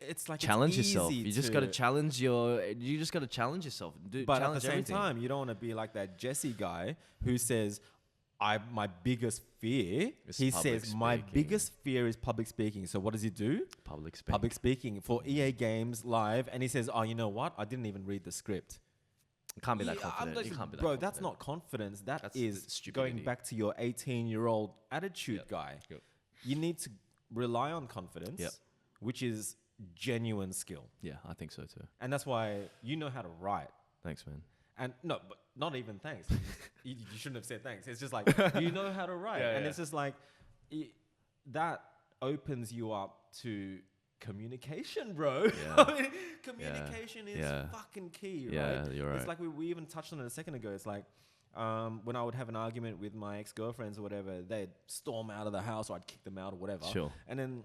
It's like challenge it's yourself. easy You just got to challenge yourself. But at the same time, you don't want to be like that Jesse guy who says, my biggest fear, my biggest fear is public speaking. So what does he do? Public speaking for EA Games Live. And he says, oh, you know what? I didn't even read the script. You can't be that confident. Like, you can't be that bro, confident. that's not confidence. That's stupidity. Going back to your 18-year-old attitude guy. Yep. You need to rely on confidence, which is genuine skill. Yeah, I think so too. And that's why you know how to write. Thanks, man. And no, but not even thanks. You shouldn't have said thanks. It's just like, you know how to write. And it's just like, that opens you up to communication, bro. Yeah. I mean, communication is fucking key, right? Yeah, you're right. It's like we even touched on it a second ago. It's like, when I would have an argument with my ex-girlfriends or whatever, they'd storm out of the house or I'd kick them out or whatever. Sure. And then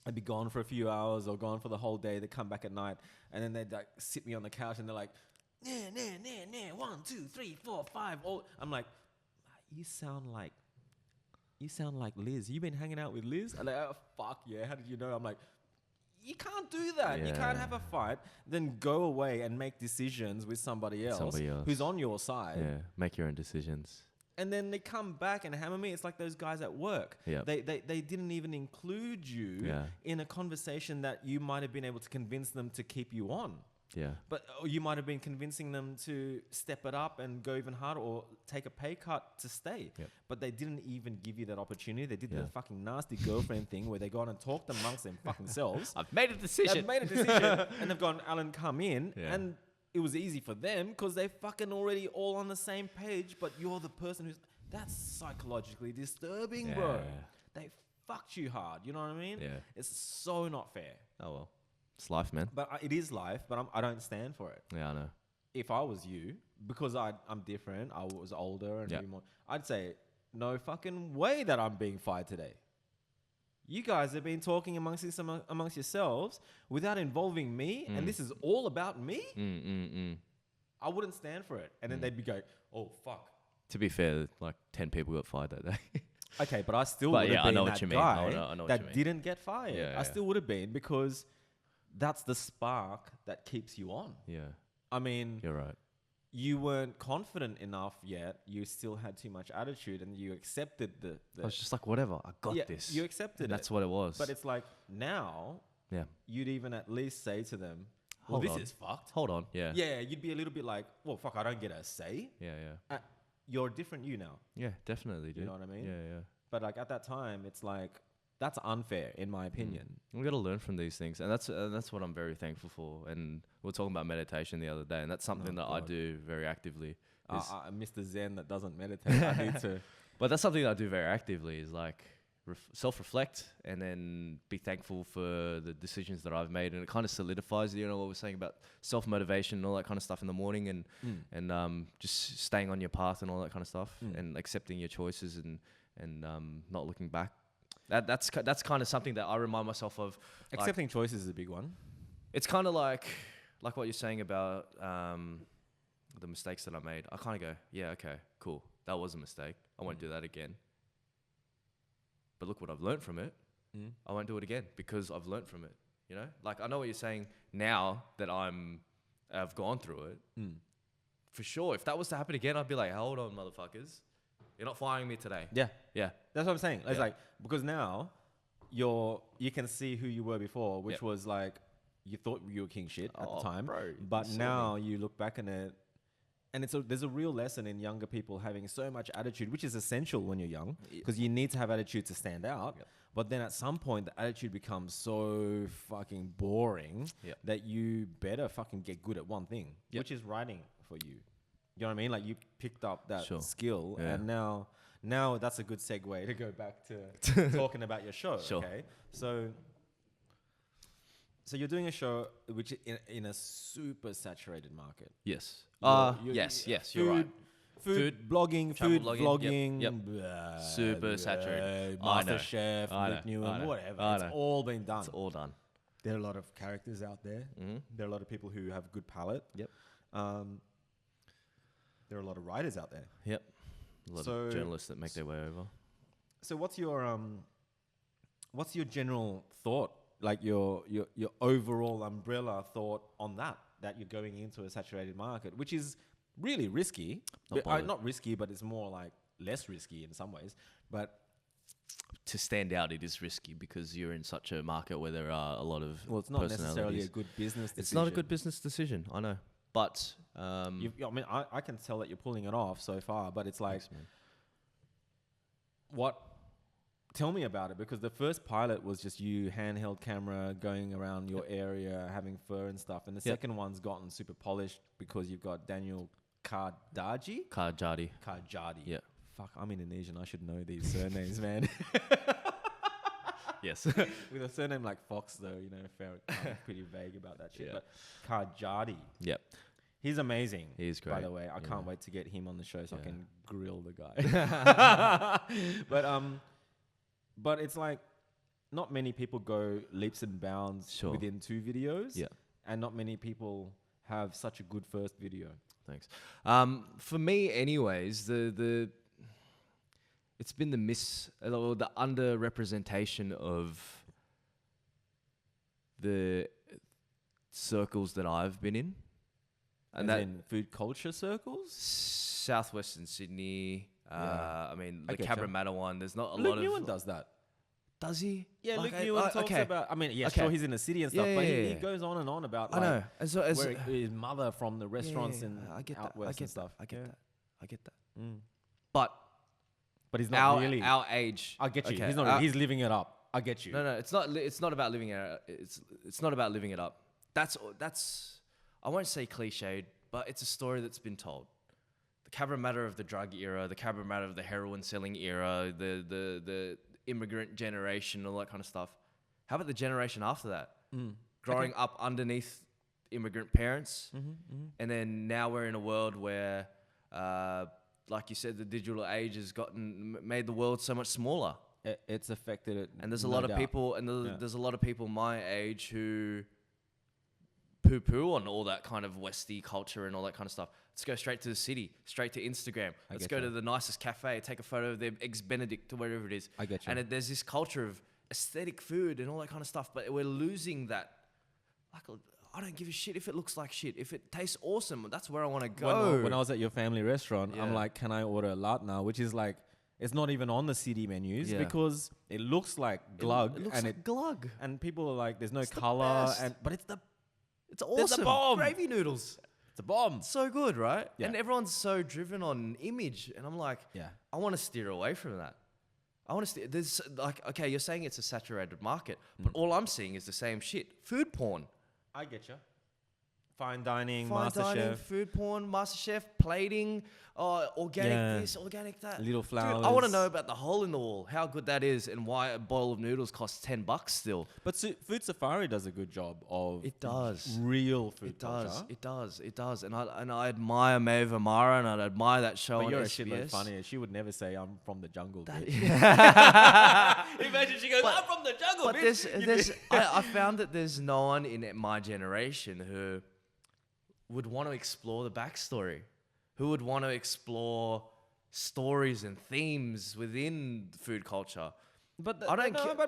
I'd be gone for a few hours or gone for the whole day. They'd come back at night and then they'd like sit me on the couch and they're like, nah, 1, 2, 3, 4, 5. All I'm like, you sound like Liz. You been hanging out with Liz? And like, oh, fuck yeah. How did you know? I'm like, you can't do that. Yeah. You can't have a fight, then go away and make decisions with somebody else who's on your side. Yeah, make your own decisions. And then they come back and hammer me. It's like those guys at work. Yep. They didn't even include you in a conversation that you might have been able to convince them to keep you on. Yeah. But you might have been convincing them to step it up and go even harder or take a pay cut to stay. Yep. But they didn't even give you that opportunity. They did the fucking nasty girlfriend thing where they go on and talk amongst them fucking selves. I've made a decision. And they've gone, Alan, come in. Yeah. And it was easy for them because they're fucking already all on the same page, but you're the person who's... That's psychologically disturbing, bro. They fucked you hard, you know what I mean? Yeah. It's so not fair. Oh, well. It's life, man. But it is life, but I don't stand for it. Yeah, I know. If I was you, because I'm different, I was older and more, I'd say, no fucking way that I'm being fired today. You guys have been talking amongst yourselves without involving me, and this is all about me? I wouldn't stand for it. And then they'd be going, oh, fuck. To be fair, like 10 people got fired that day. Okay, but I still would have been that guy that didn't get fired. Yeah, I still would have been, because that's the spark that keeps you on. Yeah. I mean... You're right. You weren't confident enough yet. You still had too much attitude, and you accepted the I was just like, whatever, I got this. You accepted it. That's what it was. But it's like, now, you'd even at least say to them, well, this is fucked. Hold on. Yeah. Yeah, you'd be a little bit like, well, fuck, I don't get a say. Yeah. You're different you now. Yeah, definitely, dude. You know what I mean? Yeah. But like at that time, it's like, that's unfair, in my opinion. We got to learn from these things, and that's what I'm very thankful for. And we were talking about meditation the other day, and that's something I do very actively. Mr. Zen that doesn't meditate. I need to. But that's something that I do very actively, is like self-reflect and then be thankful for the decisions that I've made, and it kind of solidifies, you know, what we're saying about self-motivation and all that kind of stuff in the morning, and just staying on your path and all that kind of stuff, and accepting your choices and not looking back. That's kind of something that I remind myself of. Accepting choices is a big one. It's kind of like what you're saying about the mistakes that I made. I kind of go, yeah, okay, cool, that was a mistake. I won't do that again. But look what I've learned from it. I won't do it again because I've learned from it. You know, like I know what you're saying now that I've gone through it. For sure, if that was to happen again, I'd be like, hold on, motherfuckers. You're not firing me today. Yeah. That's what I'm saying. It's like, because now you can see who you were before, which was like, you thought you were king shit at the time. Bro, but now you look back on it, and there's a real lesson in younger people having so much attitude, which is essential when you're young, because you need to have attitude to stand out. But then at some point, the attitude becomes so fucking boring that you better fucking get good at one thing, which is writing for you. You know what I mean? Like, you picked up that skill, and now that's a good segue to go back to talking about your show. Okay, so you're doing a show which is in a super saturated market. Yes. Yes. You're right. Food blogging, food vlogging, super saturated. MasterChef, Luke Newman, whatever. It's all been done. It's all done. There are a lot of characters out there. There are a lot of people who have good palate. There are a lot of writers out there. A lot of journalists that make their way over. So what's your general thought, like your overall umbrella thought on that you're going into a saturated market, which is really risky. Not risky, but it's more like less risky in some ways. But to stand out, it is risky because you're in such a market where there are a lot of it's not necessarily a good business decision. It's not a good business decision, I know. But I mean, I can tell that you're pulling it off so far, but it's like, tell me about it, because the first pilot was just you handheld camera going around your area having fur and stuff, and the second one's gotten super polished because you've got Daniel Karjadi. Yeah. Fuck, I'm Indonesian. I should know these surnames, man. Yes. With a surname like Fox, though, you know, I'm pretty vague about that shit. But Karjadi. Yep. He's amazing. He's great. By the way, I can't wait to get him on the show so I can grill the guy. But it's like, not many people go leaps and bounds within 2 videos. Yeah. And not many people have such a good first video. Thanks. For me, anyways, it's been the underrepresentation of the circles that I've been in. And that in food culture circles? Southwestern Sydney. I mean, the Cabramatta one, there's not a lot of... Luke Newman does that. Does he? Yeah, like Luke Newman talks about... I mean, sure, he's in the city and stuff, but he goes on and on about like, where his mother from the restaurants and out west and stuff. I get that. But he's not really... Our age... I get you. He's not. He's living it up. I get you. No, it's not about living it up. It's not about living it up. That's... I won't say cliched, but it's a story that's been told. The Cabramatta of the drug era, the Cabramatta of the heroin selling era, the immigrant generation, all that kind of stuff. How about the generation after that? Growing up underneath immigrant parents, and then now we're in a world where, like you said, the digital age has made the world so much smaller. It's affected it, and there's a no lot of doubt. people, and there's a lot of people my age who poo-poo on all that kind of Westy culture and all that kind of stuff. Let's go straight to the city, straight to Instagram. Let's go to the nicest cafe, take a photo of their Eggs Benedict or whatever it is. I get you. And there's this culture of aesthetic food and all that kind of stuff, but we're losing that. Like, I don't give a shit if it looks like shit. If it tastes awesome, that's where I want to go. When I was at your family restaurant, I'm like, can I order a latna? Which is like, it's not even on the city menus because it looks like glug. It looks like glug. And people are like, there's no color. But it's awesome. It's a bomb. Gravy noodles. It's a bomb. So good, right? Yeah. And everyone's so driven on image. And I'm like, I want to steer away from that. I want to steer. There's like, okay, you're saying it's a saturated market, but all I'm seeing is the same shit. Food porn. I get you. Fine dining, Fine dining, MasterChef. food porn, MasterChef, plating, organic this, organic that. Little flowers. Dude, I want to know about the hole in the wall, how good that is, and why a bowl of noodles costs $10 still. But Food Safari does a good job of real food culture. It does. And I admire Maeva Mara, and I admire that show But on you're a SBS. shitload funnier. She would never say, I'm from the jungle, bitch. Imagine she goes, I'm from the jungle, but bitch. I found that there's no one in my generation who would want to explore the backstory, who would want to explore stories and themes within food culture. But but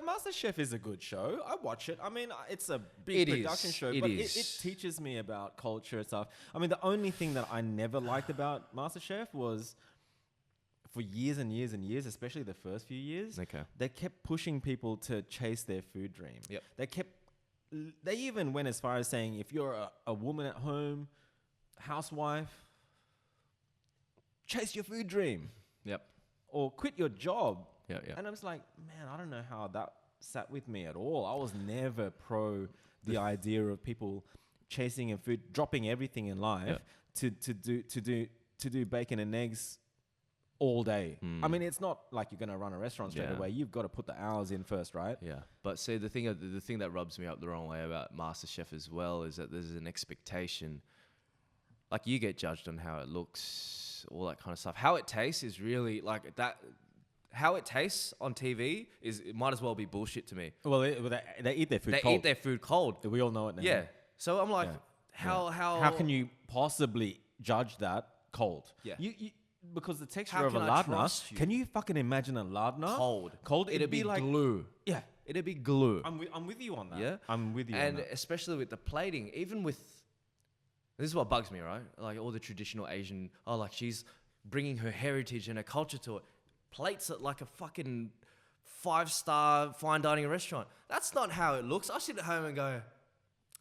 MasterChef is a good show. I watch it. I mean, it's a big production show, but it teaches me about culture and stuff. I mean, the only thing that I never liked about MasterChef was for years and years and years, especially the first few years, they kept pushing people to chase their food dream. Yep. They even went as far as saying, if you're a woman at home, housewife, chase your food dream. Yep. Or quit your job. Yeah. And I was like, man, I don't know how that sat with me at all. I was never pro the idea of people chasing a food, dropping everything in life to do bacon and eggs all day. I mean, it's not like you're going to run a restaurant straight away. You've got to put the hours in first, right? Yeah. But see, the thing that rubs me up the wrong way about MasterChef as well is that there's an expectation. Like, you get judged on how it looks, all that kind of stuff. How it tastes is really like that. How it tastes on TV it might as well be bullshit to me. Well, they eat their food cold. They eat their food cold. We all know it now. Yeah. So I'm like, how can you possibly judge that cold? Yeah. You because the texture of a ladna. Can you fucking imagine a ladna cold? It'd be like glue. Yeah. It'd be glue. I'm with you on that. Yeah. I'm with you on and that. especially with the plating, even with this is what bugs me, right? Like all the traditional Asian, like she's bringing her heritage and her culture to it. Plates it like a fucking 5-star fine dining restaurant. That's not how it looks. I sit at home and go,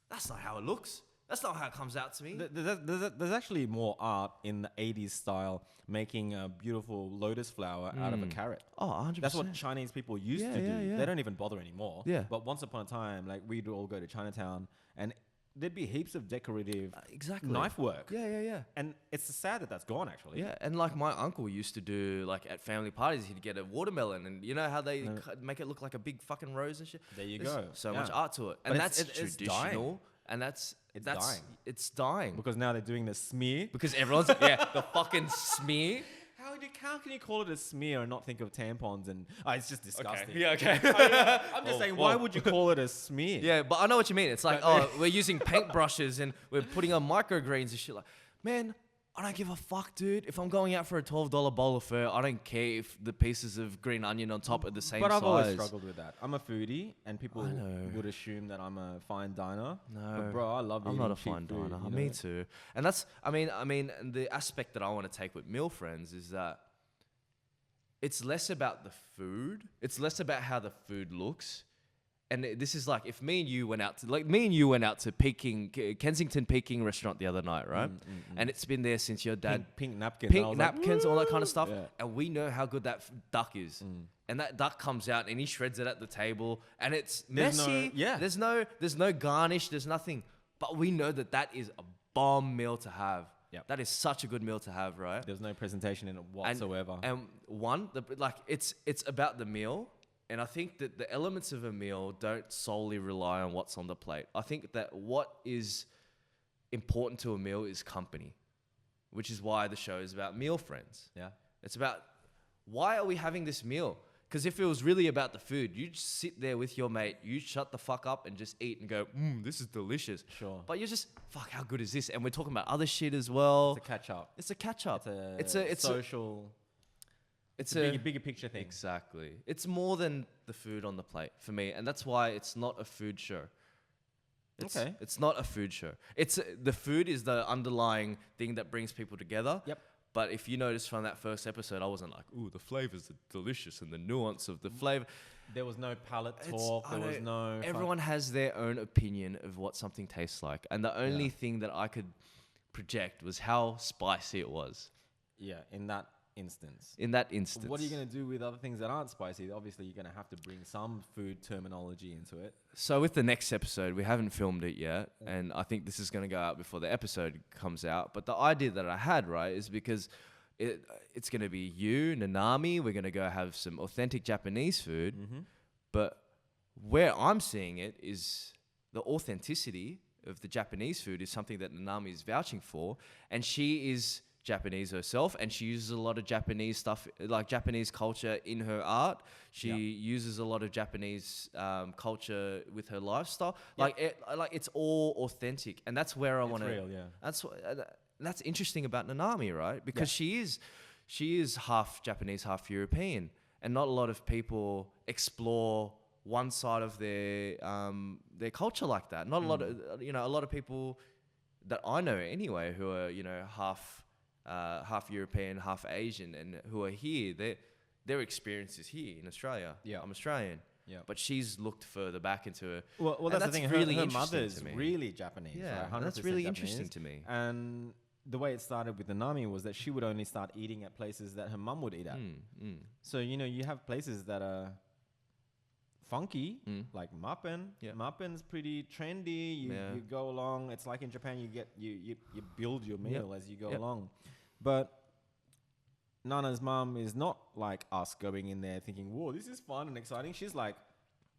that's not how it looks. That's not how it comes out to me. There's actually more art in the 80s style, making a beautiful lotus flower out of a carrot. Oh, 100%. That's what Chinese people used to do. Yeah. They don't even bother anymore. Yeah. But once upon a time, like, we'd all go to Chinatown and there'd be heaps of decorative knife work. Yeah. And it's sad that that's gone, actually. Yeah, and like my uncle used to do, like at family parties, he'd get a watermelon, and you know how they make it look like a big fucking rose and shit? There you There's go. so much art to it. And But that's it's traditional. dying. And that's dying. It's dying. Because now they're doing the smear. Because everyone's, the fucking smear. How can you call it a smear and not think of tampons and... it's just disgusting. Okay. Yeah, okay. I'm just saying, why would you call it a smear? Yeah, but I know what you mean. It's like, we're using paintbrushes and we're putting on microgreens and shit. Like, man, I don't give a fuck, dude. If I'm going out for a $12 bowl of pho, I don't care if the pieces of green onion on top are the same size. But I've always struggled with that. I'm a foodie, and people would assume that I'm a fine diner. No, but bro, I love eating I'm not a cheap fine food, diner. Me too. And that's, I mean, the aspect that I want to take with meal friends is that it's less about the food. It's less about how the food looks. And this is like, if me and you went out to Kensington Peking restaurant the other night, right? And it's been there since your dad. Pink napkins, all that kind of stuff. Yeah. And we know how good that duck is. And that duck comes out and he shreds it at the table and it's messy. There's no garnish. There's nothing. But we know that is a bomb meal to have. Yep. That is such a good meal to have, right? There's no presentation in it whatsoever. And it's about the meal. And I think that the elements of a meal don't solely rely on what's on the plate. I think that what is important to a meal is company, which is why the show is about meal friends. Yeah. It's about, why are we having this meal? Because if it was really about the food, you just sit there with your mate, you shut the fuck up and just eat and go, this is delicious. Sure. But you're just, fuck, how good is this? And we're talking about other shit as well. It's a catch up. It's a catch up. It's a social. It's a bigger picture thing. Exactly. It's more than the food on the plate for me. And that's why it's not a food show. It's not a food show. The food is the underlying thing that brings people together. Yep. But if you notice from that first episode, I wasn't like, ooh, the flavors are delicious and the nuance of the flavor. There was no palate talk. There was no... Everyone has their own opinion of what something tastes like. And the only thing that I could project was how spicy it was. Yeah, in that instance. What are you going to do with other things that aren't spicy? Obviously, you're going to have to bring some food terminology into it. So with the next episode, we haven't filmed it yet, and I think this is going to go out before the episode comes out. But the idea that I had, right, is because it's going to be you, Nanami, we're going to go have some authentic Japanese food. Mm-hmm. But where I'm seeing it is the authenticity of the Japanese food is something that Nanami is vouching for, and she is Japanese herself, and she uses a lot of Japanese stuff, like Japanese culture in her art. She uses a lot of Japanese culture with her lifestyle. It's all authentic, and that's where I want to. Real, yeah. That's interesting about Nanami, right? Because she is half Japanese, half European, and not a lot of people explore one side of their culture like that. Not a lot of a lot of people that I know anyway who are half European, half Asian, and who are here, their experience is here in Australia. Yeah. I'm Australian. Yeah. But she's looked further back into her. Well, that's the thing. Really her mother's really Japanese. Yeah, right? that's really Japanese. interesting to me. And the way it started with Nanami was that she would only start eating at places that her mum would eat at. So, you have places that are funky, like Mappen. Yeah. Mappen's pretty trendy. You go along. It's like in Japan, you build your meal as you go along. But Nana's mum is not like us going in there thinking, whoa, this is fun and exciting. She's like,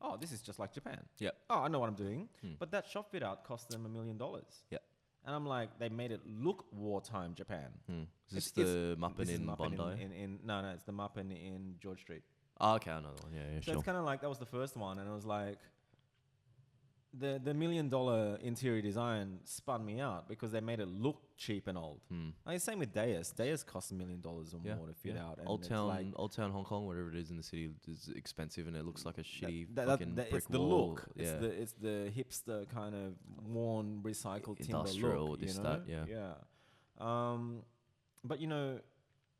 oh, this is just like Japan. Yep. Oh, I know what I'm doing. But that shop fit out cost them $1 million. Yep. And I'm like, they made it look wartime Japan. Is this the Mappen in Bondi? No, it's the Mappen in George Street. Oh, okay, another one. Yeah, so sure. it's kind of like, that was the first one. And it was like, the $1 million interior design spun me out because they made it look cheap and old. Like, same with Deus. Deus costs $1 million or more to fit out. And Old Town Hong Kong, whatever it is in the city, is expensive, and it looks like a shitty fucking brick it's the wall. look. It's the hipster kind of worn recycled industrial timber look. that, But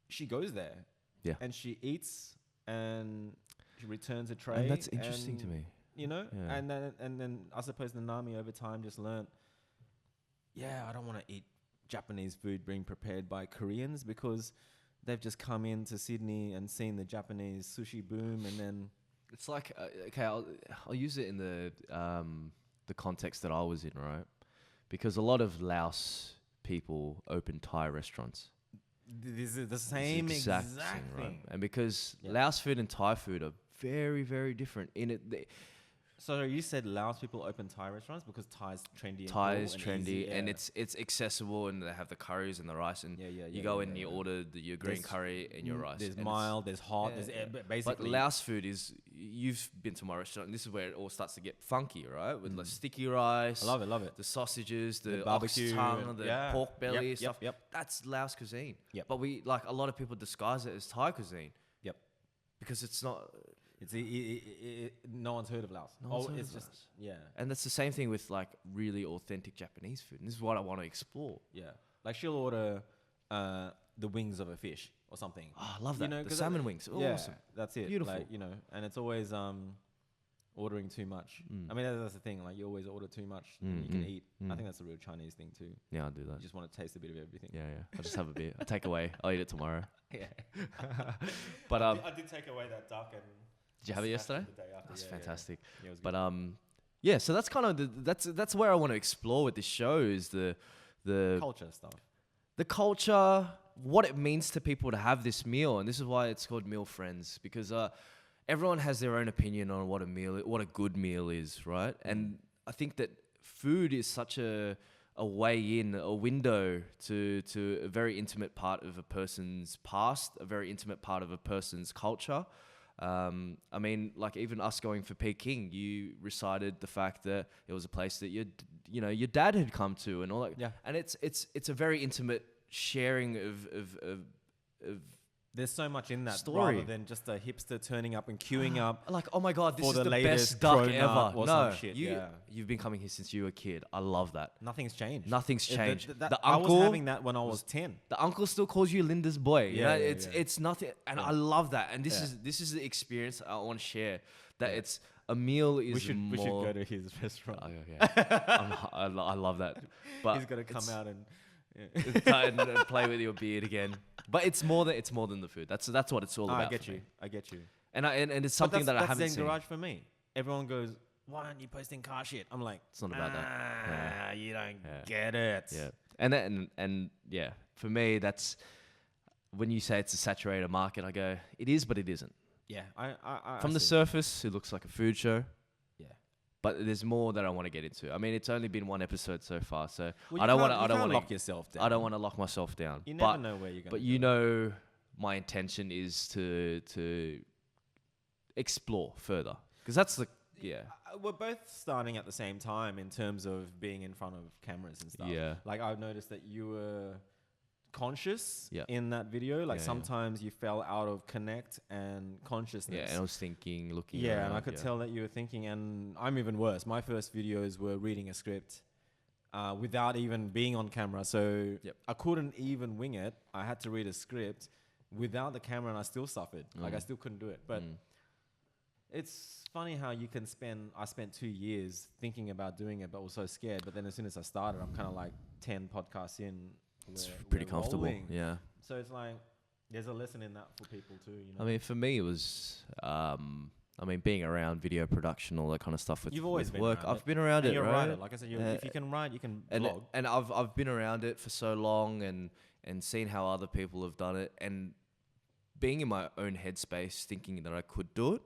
she goes there. Yeah. And she eats and she returns a tray. And that's interesting to me. And then I suppose Nanami over time just learnt, I don't want to eat Japanese food being prepared by Koreans because they've just come into Sydney and seen the Japanese sushi boom, and then it's like I'll use it in the context that I was in, right? Because a lot of Laos people open Thai restaurants. This is the same exact thing, right? And because Laos food and Thai food are very, very different in it. So you said Laos people open Thai restaurants because Thai's trendy. Thai is trendy, and it's accessible, and they have the curries and the rice, and you go in and you order your green curry and your rice. There's mild, there's hot, there's basically. But Laos food is, you've been to my restaurant, and this is where it all starts to get funky, right? With the sticky rice. I love it. The sausages, the barbecue, ox tongue, the pork belly stuff. Yep. That's Laos cuisine. Yep. But a lot of people disguise it as Thai cuisine. Yep. Because it's not. It's no one's heard of Laos. It's just And that's the same thing with like really authentic Japanese food. And this is what I want to explore. Yeah, like she'll order the wings of a fish or something. Oh, I love that. The salmon wings. Awesome. That's it. Beautiful. Like, and it's always ordering too much. I mean, that's the thing. Like, you always order too much than you can eat. I think that's a real Chinese thing too. Yeah, I'll do that. You just want to taste a bit of everything. Yeah. I'll just have a bit. I'll take away. I'll eat it tomorrow. Yeah. But I did take away that duck and. Did you have it yesterday? The day after. That's fantastic. Yeah, it was but so that's kind of that's where I want to explore with this show is the culture stuff. The culture, what it means to people to have this meal, and this is why it's called Meal Friends, because everyone has their own opinion on what a good meal is, right? And I think that food is such a way in, a window to a very intimate part of a person's past, a very intimate part of a person's culture. I mean, like even us going for Peking, you recited the fact that it was a place that your dad had come to and all that. Yeah. And it's a very intimate sharing of There's so much in that story. rather than just a hipster turning up and queuing up. like, oh my God, this for is the the latest best duck cronut ever. or No, some shit, you've been coming here since you were a kid. I love that. Nothing's changed. Nothing's changed. The I uncle was having that when I was 10. The uncle still calls you Linda's boy. Yeah, It's nothing, and I love that. And this is the experience I want to share. That it's a meal is We should more. go to his restaurant. Oh, yeah. I love that. But He's got to come out and and play with your beard again. But it's more than the food. That's what it's all about. I get you. And it's something that I haven't that's seen. ZEN Garage for me. Everyone goes, why aren't you posting car shit? I'm like, It's not about that. You don't get it. Yeah. And yeah, for me, that's when you say it's a saturated market, I go, it is, but it isn't. Yeah, From the surface, it looks like a food show. Yeah, But there's more that I want to get into. I mean, it's only been one episode so far, so well, I don't want to lock yourself down. I don't want to lock myself down. You never know where you're going. But you know, my intention is to explore further, because that's the We're both starting at the same time in terms of being in front of cameras and stuff. Yeah. Like I've noticed that you were conscious Yeah. in that video. Like Yeah, sometimes you fell out of connect and consciousness. Yeah, and I was thinking, looking. Yeah, around, and I could tell that you were thinking, and I'm even worse. My first videos were reading a script without even being on camera. So Yep. I couldn't even wing it. I had to read a script without the camera, and I still suffered. Like I still couldn't do it. But it's funny how you can I spent 2 years thinking about doing it, but was so scared. But then as soon as I started, I'm kind of like 10 podcasts in. It's pretty comfortable. Rolling. Yeah. So it's like, there's a lesson in that for people too. You know? I mean, for me, it was. Being around video production, all that kind of stuff with, You've always with been work. around I've been around and it, you're a right? writer. Like I said, if you can write, you can vlog. And I've been around it for so long and seen how other people have done it, and being in my own headspace, thinking that I could do it.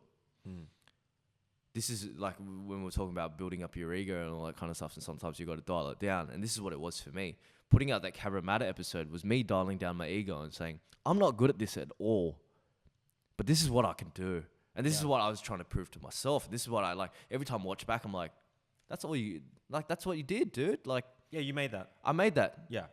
This is like when we're talking about building up your ego and all that kind of stuff, and sometimes you got to dial it down. And this is what it was for me. Putting out that Cabramatta episode was me dialing down my ego and saying, I'm not good at this at all, but this is what I can do. And this is what I was trying to prove to myself. This is what I like. Every time I watch back, I'm like, that's what you did, dude. Like, Yeah, you made that. I made that. Yeah.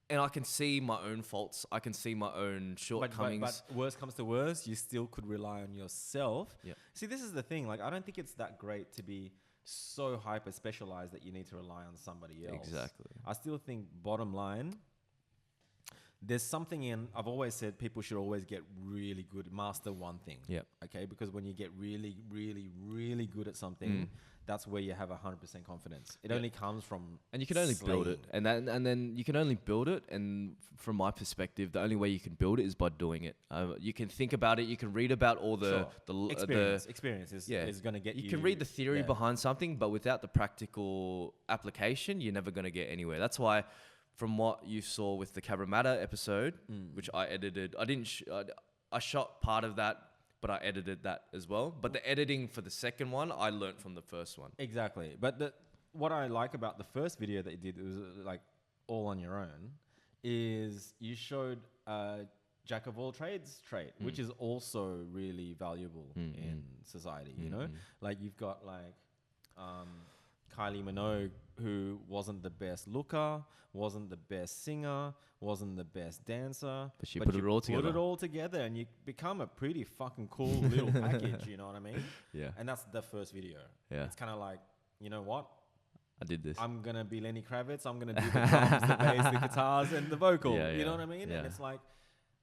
And I can see my own faults. I can see my own shortcomings. But worst comes to worst, you still could rely on yourself. Yeah. See, this is the thing. Like, I don't think it's that great to be so hyper specialized that you need to rely on somebody else. Exactly. I still think, bottom line, there's something in. I've always said people should always get really good, master one thing. Yeah. Okay, because when you get really, really, really good at something, that's where you have 100% confidence. It only comes from. And you can only build it, and then you can only build it. And from my perspective, the only way you can build it is by doing it. You can think about it. You can read about all the experience is going to get you. You can read the theory behind something, but without the practical application, you're never going to get anywhere. That's why, from what you saw with the Cabramatta episode, which I edited, I shot part of that, but I edited that as well. But the editing for the second one, I learned from the first one. Exactly. But what I like about the first video that you did, it was like all on your own, is you showed a jack of all trades trait, which is also really valuable in society, you know? Like you've got like Kylie Minogue, who wasn't the best looker, wasn't the best singer, wasn't the best dancer. But she put it all together. Put it all together and you become a pretty fucking cool little package, you know what I mean? Yeah. And that's the first video. Yeah. It's kind of like, you know what? I did this. I'm going to be Lenny Kravitz. I'm going to do the drums, the bass, the guitars, and the vocal. You know what I mean? Yeah. And it's like,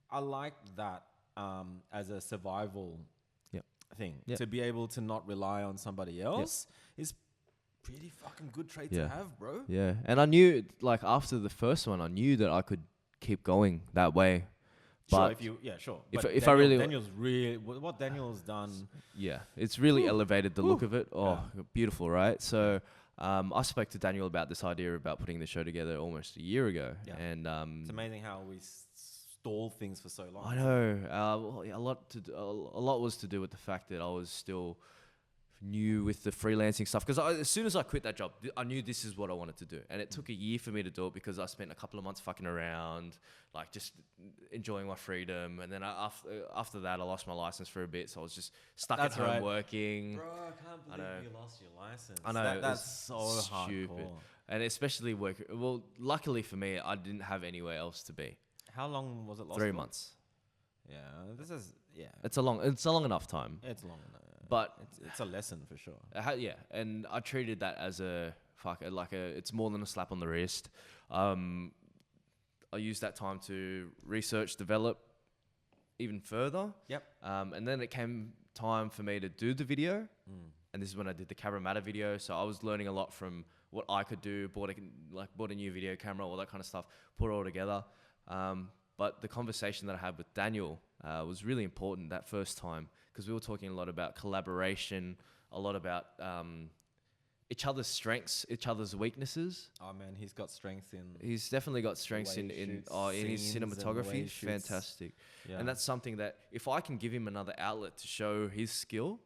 I like that as a survival thing. Yep. To be able to not rely on somebody else is pretty fucking good trait to have, bro. Yeah. And I knew, like, after the first one, I knew that I could keep going that way. But sure. If I really... Daniel's really... What Daniel's done... Yeah. It's really elevated the look of it. Oh, beautiful, right? So I spoke to Daniel about this idea about putting the show together almost a year ago, and it's amazing how we stall things for so long. I know a lot was to do with the fact that I was still new with the freelancing stuff, because as soon as I quit that job, I knew this is what I wanted to do, and it took a year for me to do it because I spent a couple of months fucking around, like just enjoying my freedom, and then after that I lost my license for a bit, so I was just stuck at home working. Bro, I can't believe you lost your license. I know, that's so stupid. hardcore. And especially work. Well, luckily for me, I didn't have anywhere else to be. How long was it lost? 3 for? months. Yeah, this is It's a long enough time. It's long enough. But it's a lesson for sure. And I treated that as it's more than a slap on the wrist. I used that time to research, develop even further. Yep. And then it came time for me to do the video. And this is when I did the Cabramatta video. So I was learning a lot from what I could do, bought a new video camera, all that kind of stuff, put it all together. But the conversation that I had with Daniel was really important that first time, because we were talking a lot about collaboration, a lot about each other's strengths, each other's weaknesses. Oh man, he's got strengths in. He's definitely got strengths in his cinematography. Fantastic. Yeah. And that's something that if I can give him another outlet to show his skill,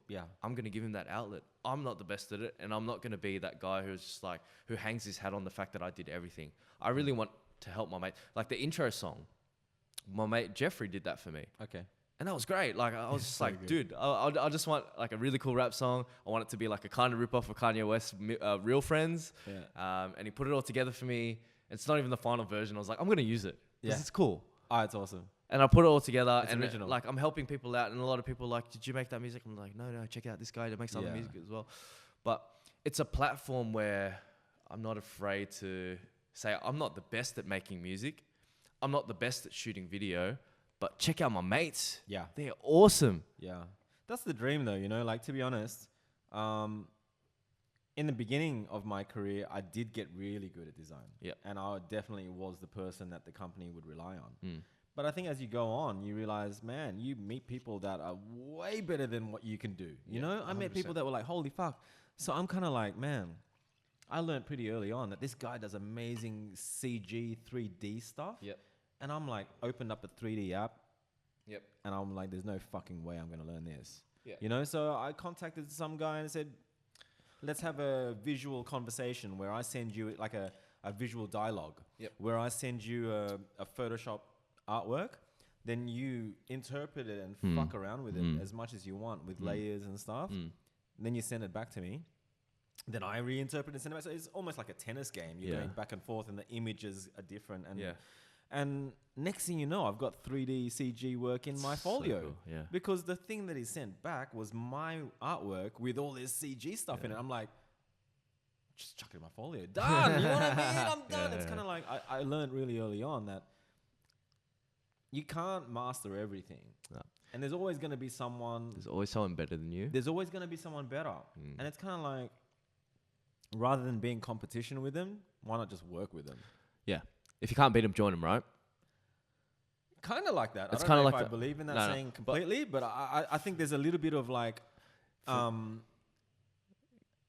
I'm going to give him that outlet. I'm not the best at it, and I'm not going to be that guy who's just like, who hangs his hat on the fact that I did everything. I really want to help my mate. Like the intro song, my mate Jeffrey did that for me. Okay. And that was great. Like I was just like, dude, I just want like a really cool rap song. I want it to be like a kind of rip-off of Kanye West's Real Friends. Yeah. And he put it all together for me. It's not even the final version. I was like, I'm going to use it. Yeah. It's cool. Oh, it's awesome. And I put it all together. It's original. Like I'm helping people out. And a lot of people are like, did you make that music? I'm like, no, check out this guy that makes other music as well. But it's a platform where I'm not afraid to say I'm not the best at making music. I'm not the best at shooting video. But check out my mates. Yeah. They're awesome. Yeah. That's the dream though, you know, like to be honest, in the beginning of my career, I did get really good at design. Yeah. And I definitely was the person that the company would rely on. But I think as you go on, you realize, man, you meet people that are way better than what you can do. You know, I 100%. Met people that were like, holy fuck. So I'm kind of like, man, I learned pretty early on that this guy does amazing CG 3D stuff. Yep. And I'm like, opened up a 3D app. Yep. And I'm like, there's no fucking way I'm going to learn this. Yeah. You know, so I contacted some guy and said, let's have a visual conversation where I send you like a visual dialogue. Yep. Where I send you a Photoshop artwork. Then you interpret it and fuck around with it as much as you want with layers and stuff. Then you send it back to me. Then I reinterpret and send it back. So it's almost like a tennis game. You're going back and forth and the images are different. And And next thing you know, I've got 3D CG work in my folio. Cool. Yeah. Because the thing that he sent back was my artwork with all this CG stuff in it. I'm like, just chuck it in my folio. Done. You know what I mean? I'm done. It's kind of like, I learned really early on that you can't master everything. No. And there's always going to be someone. There's always someone better than you. There's always going to be someone better. And it's kind of like, rather than being competition with them, why not just work with them? Yeah. If you can't beat them, join them, right? Kind of like that. It's kind of like I believe in that saying completely, but I think there's a little bit of like,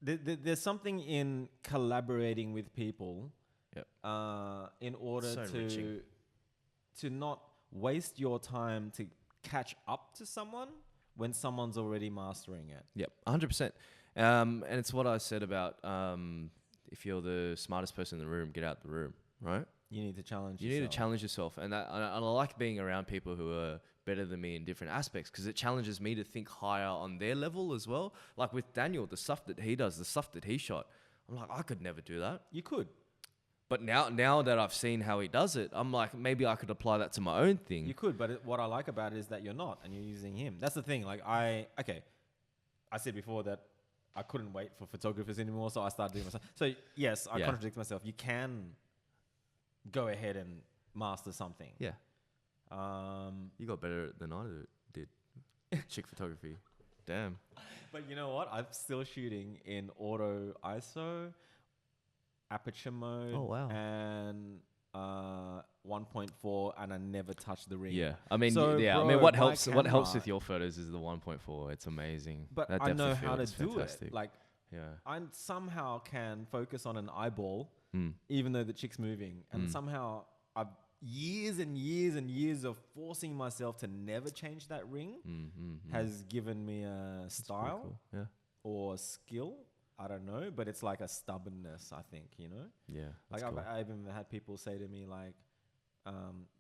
there's something in collaborating with people, in order to not waste your time to catch up to someone when someone's already mastering it. Yep, 100%. And it's what I said about if you're the smartest person in the room, get out the room, right? You need to challenge yourself. You need to challenge yourself. And I like being around people who are better than me in different aspects because it challenges me to think higher on their level as well. Like with Daniel, the stuff that he does, the stuff that he shot, I'm like, I could never do that. You could. But now that I've seen how he does it, I'm like, maybe I could apply that to my own thing. You could, but what I like about it is that you're not, and you're using him. That's the thing. Like I said before that I couldn't wait for photographers anymore, so I started doing myself. So yes, I contradict myself. You can go ahead and master something. Yeah. You got better than I did. Chick photography. Damn. But you know what? I'm still shooting in auto ISO, aperture mode, and 1.4, and I never touch the ring. Yeah. I mean, so, bro, I mean, what helps with your photos is the 1.4. It's amazing. But I know how to do it. Like I somehow can focus on an eyeball, Mm. even though the chick's moving. And somehow I've years and years and years of forcing myself to never change that ring has given me a style Cool. Yeah. or skill. I don't know, but it's like a stubbornness, I think, you know? Yeah. Like That's cool. I've even had people say to me like,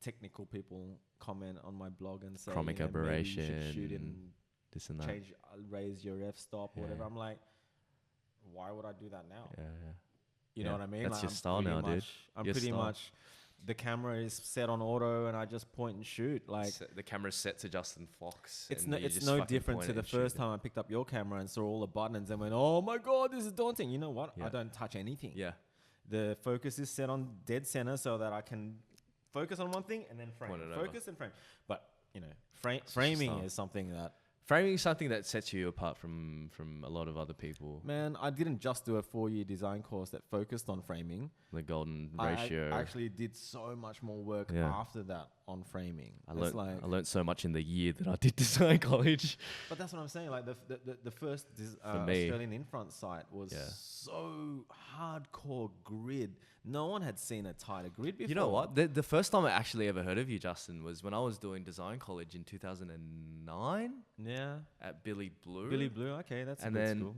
technical people comment on my blog and say, Chromic maybe you aberration, should shoot in, this and that. change, raise your f-stop or Yeah. whatever. I'm like, why would I do that now? Yeah. You know what I mean? That's like, your I'm style pretty now, dude. I'm Your pretty style. much, the camera is set on auto and I just point and shoot. Like The camera's set to Justin Fox. it's and no, you it's just no fucking different point to it the and shoot first it. time I picked up your camera and saw all the buttons and went, oh my God, this is daunting. You know what? Yeah. I don't touch anything. Yeah. The focus is set on dead center so that I can focus on one thing and then frame. Point it over. Focus and frame. But, you know, framing style. is something that, Framing is something that sets you apart from a lot of other people. man, I didn't just do a 4-year design course that focused on framing. The golden I ratio. actually did so much more work Yeah. after that on framing. I It's learned so much in the year that I did design college. But that's what I'm saying. Like the first me. Australian in front site was Yeah. so hardcore grid. No one had seen a tighter grid before. You know what? The first time I actually ever heard of you, Justin, was when I was doing design college in 2009 Yeah. at Billy Blue. Billy Blue. Okay, that's And a good then school.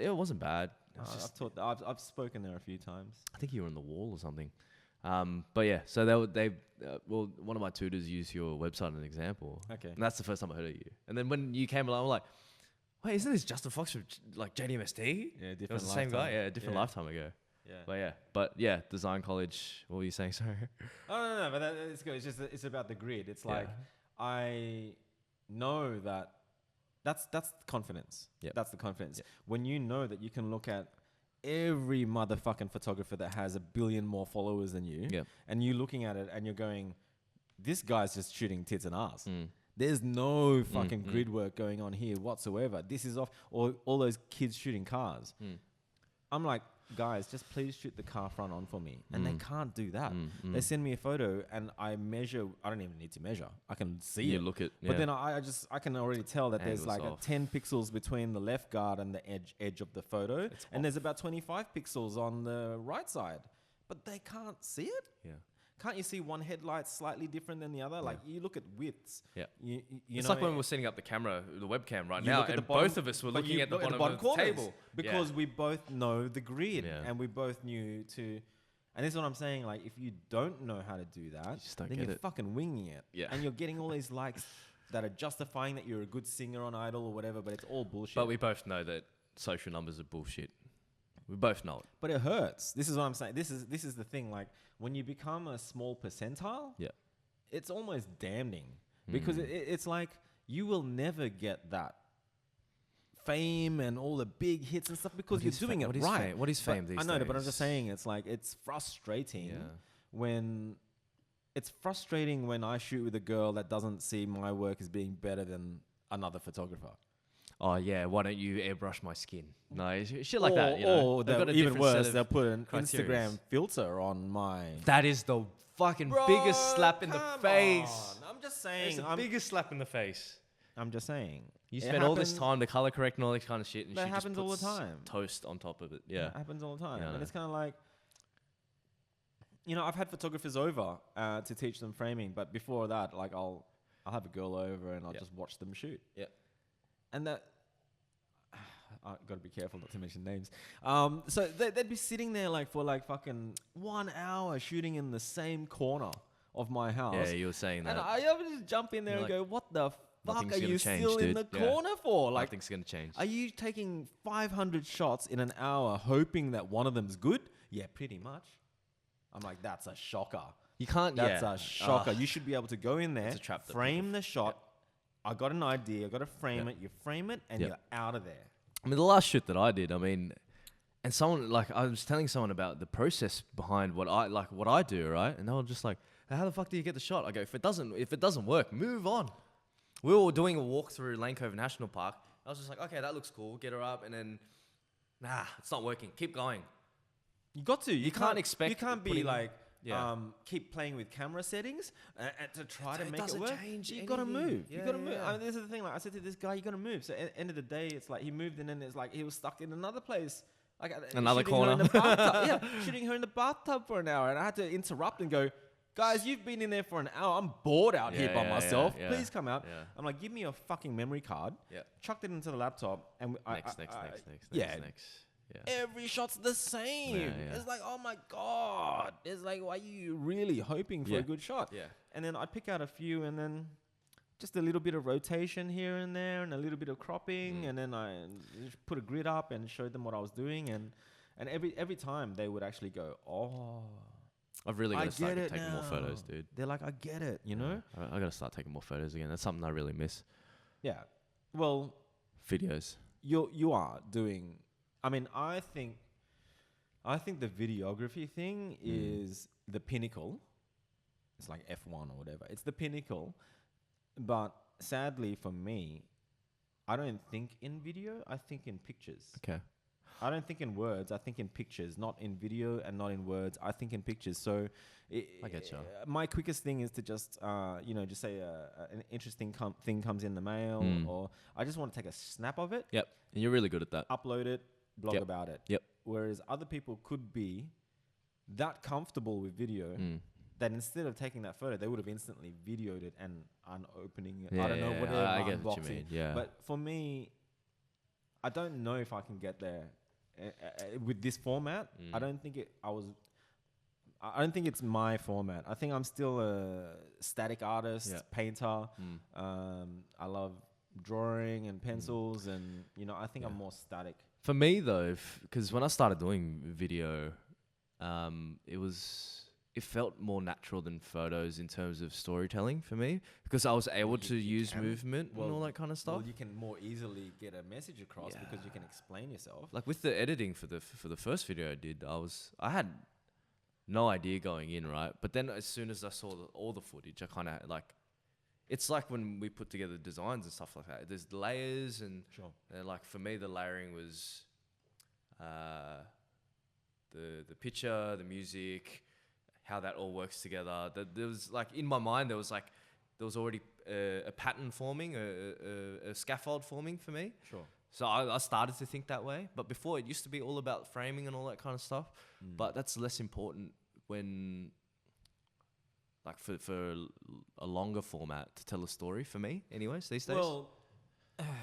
it wasn't bad. It was just- I've spoken there a few times. I think you were on the wall or something. But yeah, so one of my tutors used your website as an example. Okay. And that's the first time I heard of you. And then when you came along, I'm like, wait, isn't this Justin Fox from like JDMSD? Yeah, It different. was the same guy. Yeah, different Yeah. lifetime ago. Yeah. But yeah, design college. What were you saying? Sorry. Oh no, but it's good. It's just it's about the grid. It's like Yeah. I know that that's confidence. Yep. That's the confidence. Yep. When you know that you can look at every motherfucking photographer that has 1 billion more followers than you, Yep. and you looking at it and you're going, this guy's just shooting tits and ass. Mm. There's no fucking grid work going on here whatsoever. This is off. Or all those kids shooting cars. I'm like, guys, just please shoot the car front on for me. And they can't do that. They send me a photo and I measure. I don't even need to measure. I can see You it. look at. But then I can already tell that there's Angles like off. 10 pixels between the left guard and the edge of the photo. It's And there's about 25 pixels on the right side. But they can't see it. Yeah. Can't you see one headlight slightly different than the other? Like you look at widths. Yeah. You It's know, like when we're setting up the camera, the webcam right you now, look at and the bottom- both of us were but looking you at the look bottom of the corners table. because we both know the grid Yeah. and we both knew to. And this is what I'm saying. Like, if you don't know how to do that, just don't then get you're it. fucking winging it. Yeah. And you're getting all these likes that are justifying that you're a good singer on Idol or whatever, but it's all bullshit. But we both know that social numbers are bullshit. We both know it. But it hurts. This is what I'm saying. This is the thing. Like, when you become a small percentile, Yeah. it's almost damning because it's like you will never get that fame and all the big hits and stuff because What you're is doing fa- it what is right. fame? What is But fame these I know that, but I'm just days? saying it's like it's frustrating Yeah. when it's frustrating when I shoot with a girl that doesn't see my work as being better than another photographer. Oh yeah, why don't you airbrush my skin? No, shit like that. You know? Or They've got a even different worse, set they'll of put an criterias. Instagram filter on my. That is the fucking biggest slap in the come face. on. I'm just It's saying. the biggest slap in the face. I'm just saying. You It spend all this happens- time to color correct and all this kind of shit, and That she just happens all the puts time. toast on top of it. It Yeah, happens all the time. Yeah, I And know. it's kind of like, you know, I've had photographers over to teach them framing, but before that, like I'll have a girl over and I'll Yep. just watch them shoot. Yep. And that, I've got to be careful not to mention names. So they'd be sitting there like for like fucking 1 hour shooting in the same corner of my house. yeah. You were saying that. And I would just jump in there You're and go, what the fuck nothing's are gonna you change, still in dude. the Yeah. corner for? Like, Nothing's gonna change. are you taking 500 shots in an hour hoping that one of them's good? Yeah, pretty much. I'm like, that's a shocker. You can't. That's yeah. a shocker. You should be able to go in there, It's a trap that frame the shot. I got an idea. I got to frame Yeah. it. You frame it, and Yeah. you're out of there. I mean, the last shoot that I did, I mean, and someone like I was telling someone about the process behind what I do, right? And they were just like, "How the fuck do you get the shot?" I go, "If it doesn't work, move on." We were doing a walk through Lane Cove National Park. I was just like, "Okay, that looks cool. Get her up," and then, nah, it's not working. Keep going. You got to. You can't expect You can't be putting- like, keep playing with camera settings and to try to make it work. You got to anything. move. Yeah, You got to move. yeah. I mean, this is the thing. Like I said to this guy, you got to move. So at the end of the day, it's like he moved, and then it's like he was stuck in another place. Like Another shooting her corner. in the bathtub. Shooting her in the bathtub for an hour, and I had to interrupt and go, guys, you've been in there for an hour. I'm bored out here by myself. Please come out. Yeah. I'm like, give me a fucking memory card. Yeah. Chucked it into the laptop, and Next. Yeah. Yeah. Every shot's the same. Yeah, yeah. It's like, oh my God. It's like, why are you really hoping for a good shot? Yeah. And then I pick out a few, and then just a little bit of rotation here and there, and a little bit of cropping, and then I just put a grid up and showed them what I was doing, and every time they would actually go, oh, I've really got to start taking now. more photos, dude. They're like, I get it, you know? I got to start taking more photos again. That's something I really miss. Yeah. Well, Videos. you are doing. I mean, I think the videography thing is the pinnacle. It's like F1 or whatever. It's the pinnacle. But sadly for me, I don't think in video. I think in pictures. Okay. I don't think in words. I think in pictures, not in video and not in words. I think in pictures. So I get you. My quickest thing is to just, just say an interesting thing comes in the mail, or I just want to take a snap of it. Yep. And you're really good at that. Upload it, blog about it. Yep. Whereas other people could be that comfortable with video that instead of taking that photo, they would have instantly videoed it and unopening it. I don't know, whatever. I get what you mean. Yeah. But for me, I don't know if I can get there with this format. I don't think I don't think it's my format. I think I'm still a static artist, painter. I love drawing and pencils, and I think I'm more static. For me though, because when I started doing video, it felt more natural than photos in terms of storytelling for me, because I was able to use movement and all that kind of stuff. Well, you can more easily get a message across because you can explain yourself. Like with the editing for the first video I did, I had no idea going in, right? But then as soon as I saw all the footage, I kind of like, it's like when we put together designs and stuff like that. There's layers and like for me, the layering was the picture, the music, how that all works together. There was like in my mind, there was already a pattern forming, a scaffold forming for me. Sure. So I started to think that way. But before, it used to be all about framing and all that kind of stuff. But that's less important when, like for a longer format to tell a story for me, anyways, these days. Well,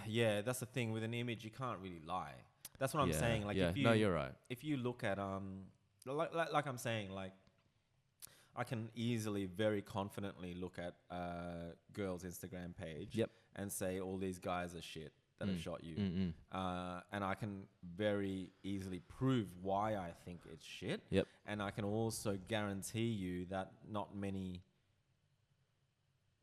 yeah, that's the thing with an image. You can't really lie. That's what I'm saying. Like, if you, no, you're right. If you look at like I'm saying, like, I can easily, very confidently look at a girl's Instagram page and say all these guys are shit that have shot you. And I can very easily prove why I think it's shit. Yep. And I can also guarantee you that not many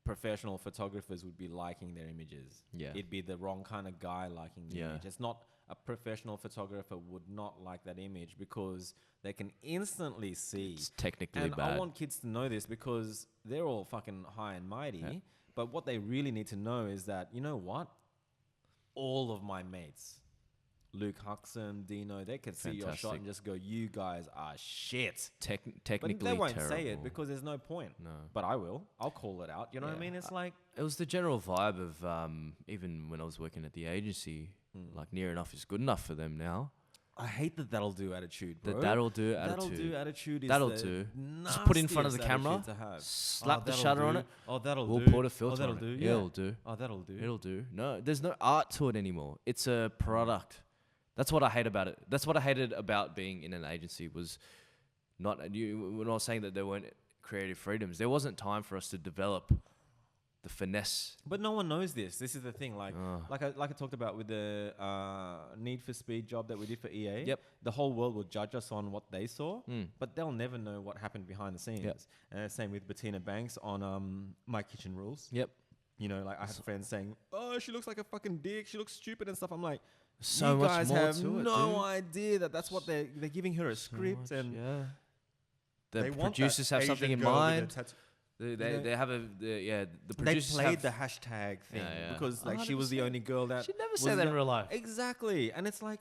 professional photographers would be liking their images. Yeah. It'd be the wrong kind of guy liking the image. It's not a professional photographer would not like that image because they can instantly see. It's technically bad. And I want kids to know this because they're all fucking high and mighty. Yeah. But what they really need to know is that, you know what? All of my mates, Luke Huxon, Dino, they can see your shot and just go, you guys are shit. Technically But they won't terrible. say it because there's no point. No. But I will. I'll call it out. You know what I mean? It's like... It was the general vibe of even when I was working at the agency, like near enough is good enough for them now. I hate that that'll do attitude, bro. That'll do attitude. That'll do attitude is that'll the do. Just put it in front of the nastiest camera, attitude to have. slap the that'll shutter do. on it. Oh, that'll do. We'll put a filter that'll on do. it. Yeah. It'll do. Oh, that'll do. It'll do. No, there's no art to it anymore. It's a product. That's what I hate about it. That's what I hated about being in an agency was not. When I was saying that there weren't creative freedoms, there wasn't time for us to develop the finesse. But no one knows this. This is the thing. Like I talked about with the Need for Speed job that we did for EA. Yep. The whole world will judge us on what they saw, but they'll never know what happened behind the scenes. Yep. And same with Bettina Banks on My Kitchen Rules. Yep. You know, like I have friends saying, "Oh, she looks like a fucking dick. She looks stupid and stuff." I'm like, So you much guys more have to it, no dude. idea that that's what they're giving her a script and the they want producers that have something Asian in girl with mind. the tattoo. They have the They producers played have the hashtag thing Yeah. because like she was the 100%. only girl that She'd never was say that in the- real life. Exactly, and it's like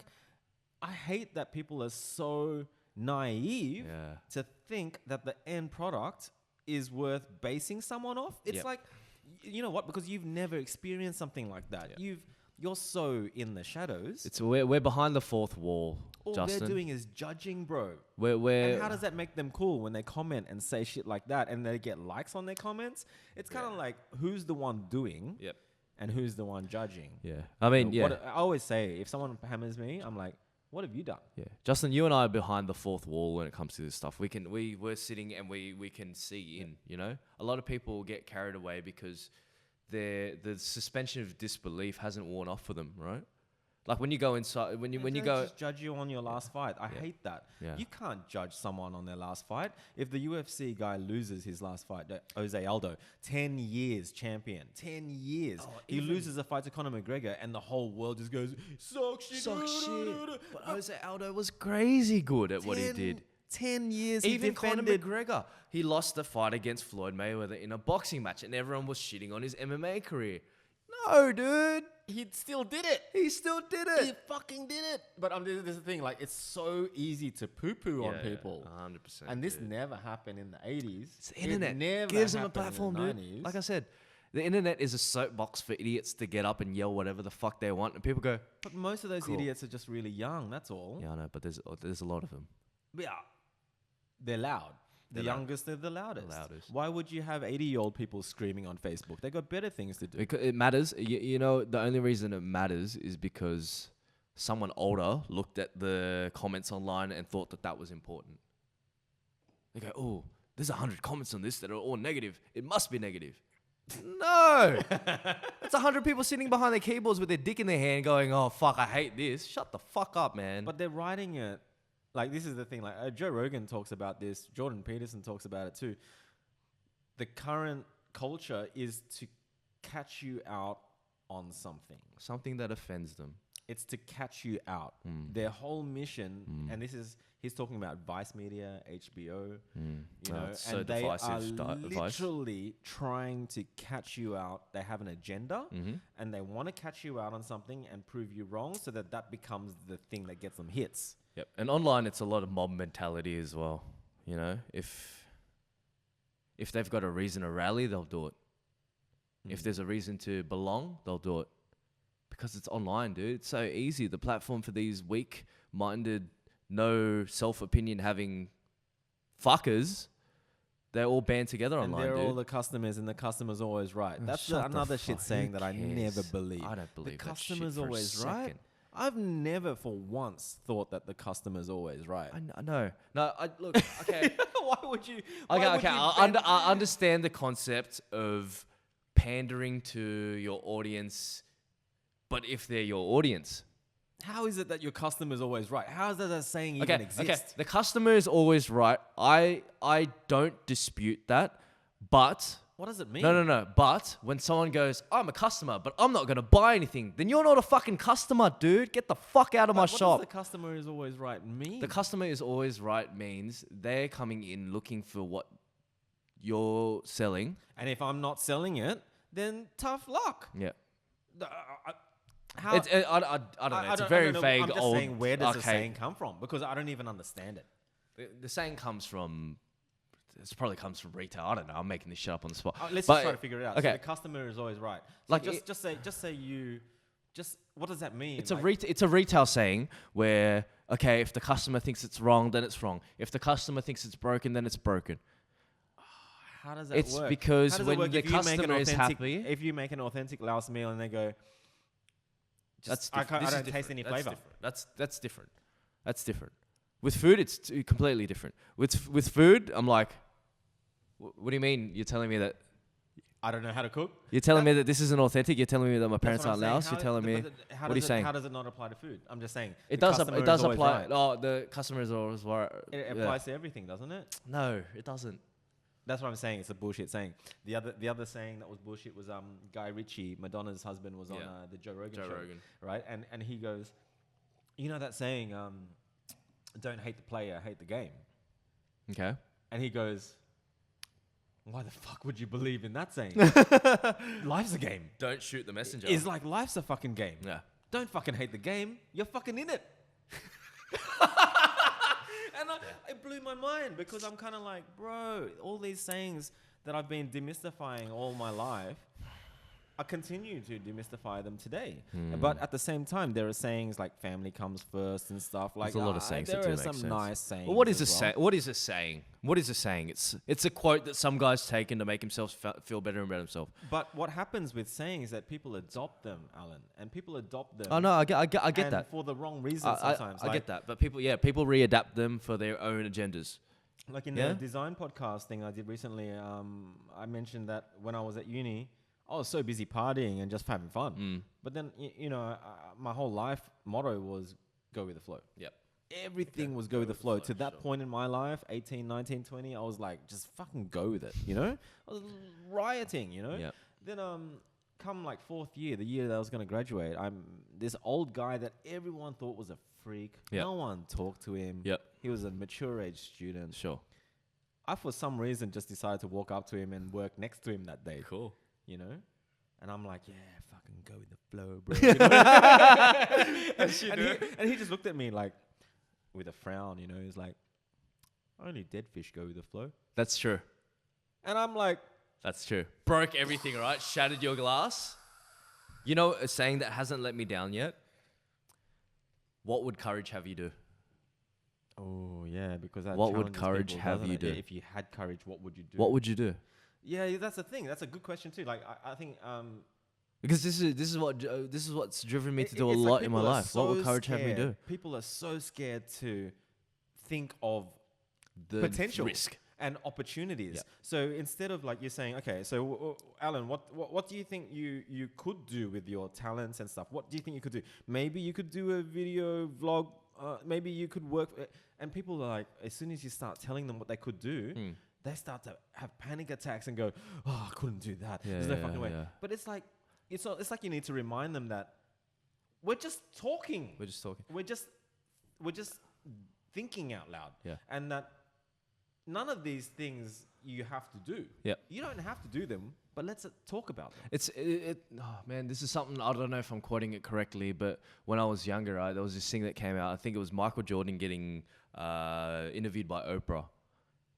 I hate that people are so naive Yeah. to think that the end product is worth basing someone off. It's Yep. like, you know what? Because you've never experienced something like that. Yeah. You're so in the shadows. We're behind the fourth wall, All Justin. they're doing is judging, bro. We're And how does that make them cool when they comment and say shit like that and they get likes on their comments? It's kind of like, who's the one doing Yep. and who's the one judging? Yeah. I mean, yeah. I always say, if someone hammers me, I'm like, what have you done? Yeah. Justin, you and I are behind the fourth wall when it comes to this stuff. We're sitting and we can see in, you know? A lot of people get carried away because the suspension of disbelief hasn't worn off for them, right? Like when you go inside, when you They go, just judge you on your last fight. I hate that. Yeah. You can't judge someone on their last fight. If the UFC guy loses his last fight, Jose Aldo, 10 years champion, 10 years. He loses a fight to Conor McGregor and the whole world just goes, suck shit. But Jose Aldo was crazy good at what he did. 10 years Even he Conor defended. McGregor, he lost the fight against Floyd Mayweather in a boxing match, and everyone was shitting on his MMA career. No, dude, He still did it. he still did He it. fucking did it. But this is the thing, like, it's so easy to poo-poo on people. 100%. And this never happened in the 80s. It's the internet. never Gives them a happened in platform, the dude. 90s. Like I said, the internet is a soapbox for idiots to get up and yell whatever the fuck they want, and people go, But most of those Cool. idiots are just really young, that's all. "Yeah, I know," but there's a lot of them. Yeah. They're loud. The They're loud. youngest are the loudest. The loudest. Why would you have 80-year-old people screaming on Facebook? They got better things to do. Because it matters. You know, the only reason it matters is because someone older looked at the comments online and thought that was important. They go, "Oh, there's 100 comments on this that are all negative. It must be negative." No! It's 100 people sitting behind their keyboards with their dick in their hand going, "Oh, fuck, I hate this." Shut the fuck up, man. But they're writing it. Like, this is the thing. Like, Joe Rogan talks about this. Jordan Peterson talks about it too. The current culture is to catch you out on something. Something that offends them. It's to catch you out. Their whole mission, and he's talking about Vice Media, HBO, you know, it's so and they divisive, are Vice. literally trying to catch you out. They have an agenda, and they want to catch you out on something and prove you wrong, so that becomes the thing that gets them hits. Yep. And online, it's a lot of mob mentality as well. You know, if they've got a reason to rally, they'll do it. If there's a reason to belong, they'll do it. Because it's online, dude. It's so easy. The platform for these weak-minded, no self-opinion having fuckers, they're all band together And online, they're dude. all the customers, and the customer's always right. That's shut the another fuck- shit saying who that I never cares? believe. I don't believe the that shit customer's for a always right. second. I've never for once thought that the customer's always right. I know. No, look, okay. Why would you? Okay. I understand the concept of pandering to your audience, but if they're your audience, How is it that your customer's always right? How is that a saying even exist? okay, the customer is always right. I don't dispute that, but What does it mean? no. But when someone goes, "I'm a customer, but I'm not gonna buy anything," then you're not a fucking customer, dude. Get the fuck out of my What shop. does the customer is always right mean? The customer is always right means they're coming in looking for what you're selling. and if I'm not selling it, then tough luck. Yeah. How? I don't know. It's a very vague I'm just old. saying, where does the okay. saying come from? Because I don't even understand it. The saying comes from. This probably comes from retail. I don't know. I'm making this shit up on the spot. Let's But- just try to figure it out. Okay. So the customer is always right. So Like just say you. Just what does that mean? It's a retail saying where, okay, if the customer thinks it's wrong, then it's wrong. If the customer thinks it's broken, then it's broken. How does that It's work? because How does it when work the if you make an customer is authentic- happy- If you make an authentic Laos meal and they go, That's I different. don't taste any flavor. That's different. That's different. With food, it's completely different. With food, I'm like, what do you mean? You're telling me that? I don't know how to cook. You're telling me that this isn't authentic? You're telling me that my parents That's aren't what I'm saying. Laos? You're telling me. How What are you does it- saying? How does it not apply to food? I'm just saying. It the does. customer It is does always apply. right. Oh, the customer is always right. It Yeah. applies to everything, doesn't it? No, it doesn't. That's what I'm saying. It's a bullshit saying. The other saying that was bullshit was Guy Ritchie, Madonna's husband, was on Yeah. the Joe Rogan Joe show, Rogan. right? And he goes, you know that saying, don't hate the player, hate the game. Okay. And he goes, why the fuck would you believe in that saying? Life's a game. Don't shoot the messenger. It's like life's a fucking game. Yeah. Don't fucking hate the game. You're fucking in it. And it blew my mind because I'm kind of like, bro, all these sayings that I've been demystifying all my life, I continue to demystify them today. But at the same time, there are sayings like family comes first and stuff. Like There's a lot of sayings that there do are make some sense. nice sayings. Well, what is a as well. What is a saying? What is a saying? It's a quote that some guys taken to make themselves feel better about themselves. But what happens with sayings is that people adopt them, Alan, and people adopt them. Oh no, I get and that. for the wrong reasons sometimes. I get that. But people readapt them for their own agendas. Like in the design podcast thing I did recently, I mentioned that when I was at uni, I was so busy partying and just having fun. But then, my whole life motto was go with the flow. Yep. Everything was go with the flow. To that point in my life, 18, 19, 20, I was like, just fucking go with it, I was rioting, Yep. Then come like fourth year, the year that I was going to graduate, I'm this old guy that everyone thought was a freak. Yep. No one talked to him. Yep. He was a mature age student. Sure. I, for some reason, just decided to walk up to him and work next to him that day. Cool. And I'm like, yeah, fucking go with the flow, bro. And he just looked at me like, with a frown, he's like, only dead fish go with the flow. That's true. And I'm like, That's true. Broke everything, right? Shattered your glass. You know a saying that hasn't let me down yet? What would courage have you do? oh yeah, because that What would challenges courage people, have doesn't you it? do? Yeah, if you had courage, what would you do? What would you do? Yeah, that's the thing. That's a good question too. Like I think Because this is what's driven me to do a it's like lot in my people are life. What would so courage have me do? scared. People are so scared to think of The potential risk. and opportunities. Yeah. So instead of like you're saying, okay, so Alan, what do you think you could do with your talents and stuff? What do you think you could do? Maybe you could do a video vlog. Maybe you could work. And people are like, as soon as you start telling them what they could do, they start to have panic attacks and go, oh, I couldn't do that. Yeah, There's no yeah, fucking way. yeah. But it's like you need to remind them that we're just talking. We're just talking. We're just thinking out loud. Yeah. And that none of these things you have to do. Yeah. You don't have to do them, but let's talk about them. Oh man, this is something, I don't know if I'm quoting it correctly, but when I was younger, right, there was this thing that came out. I think it was Michael Jordan getting interviewed by Oprah.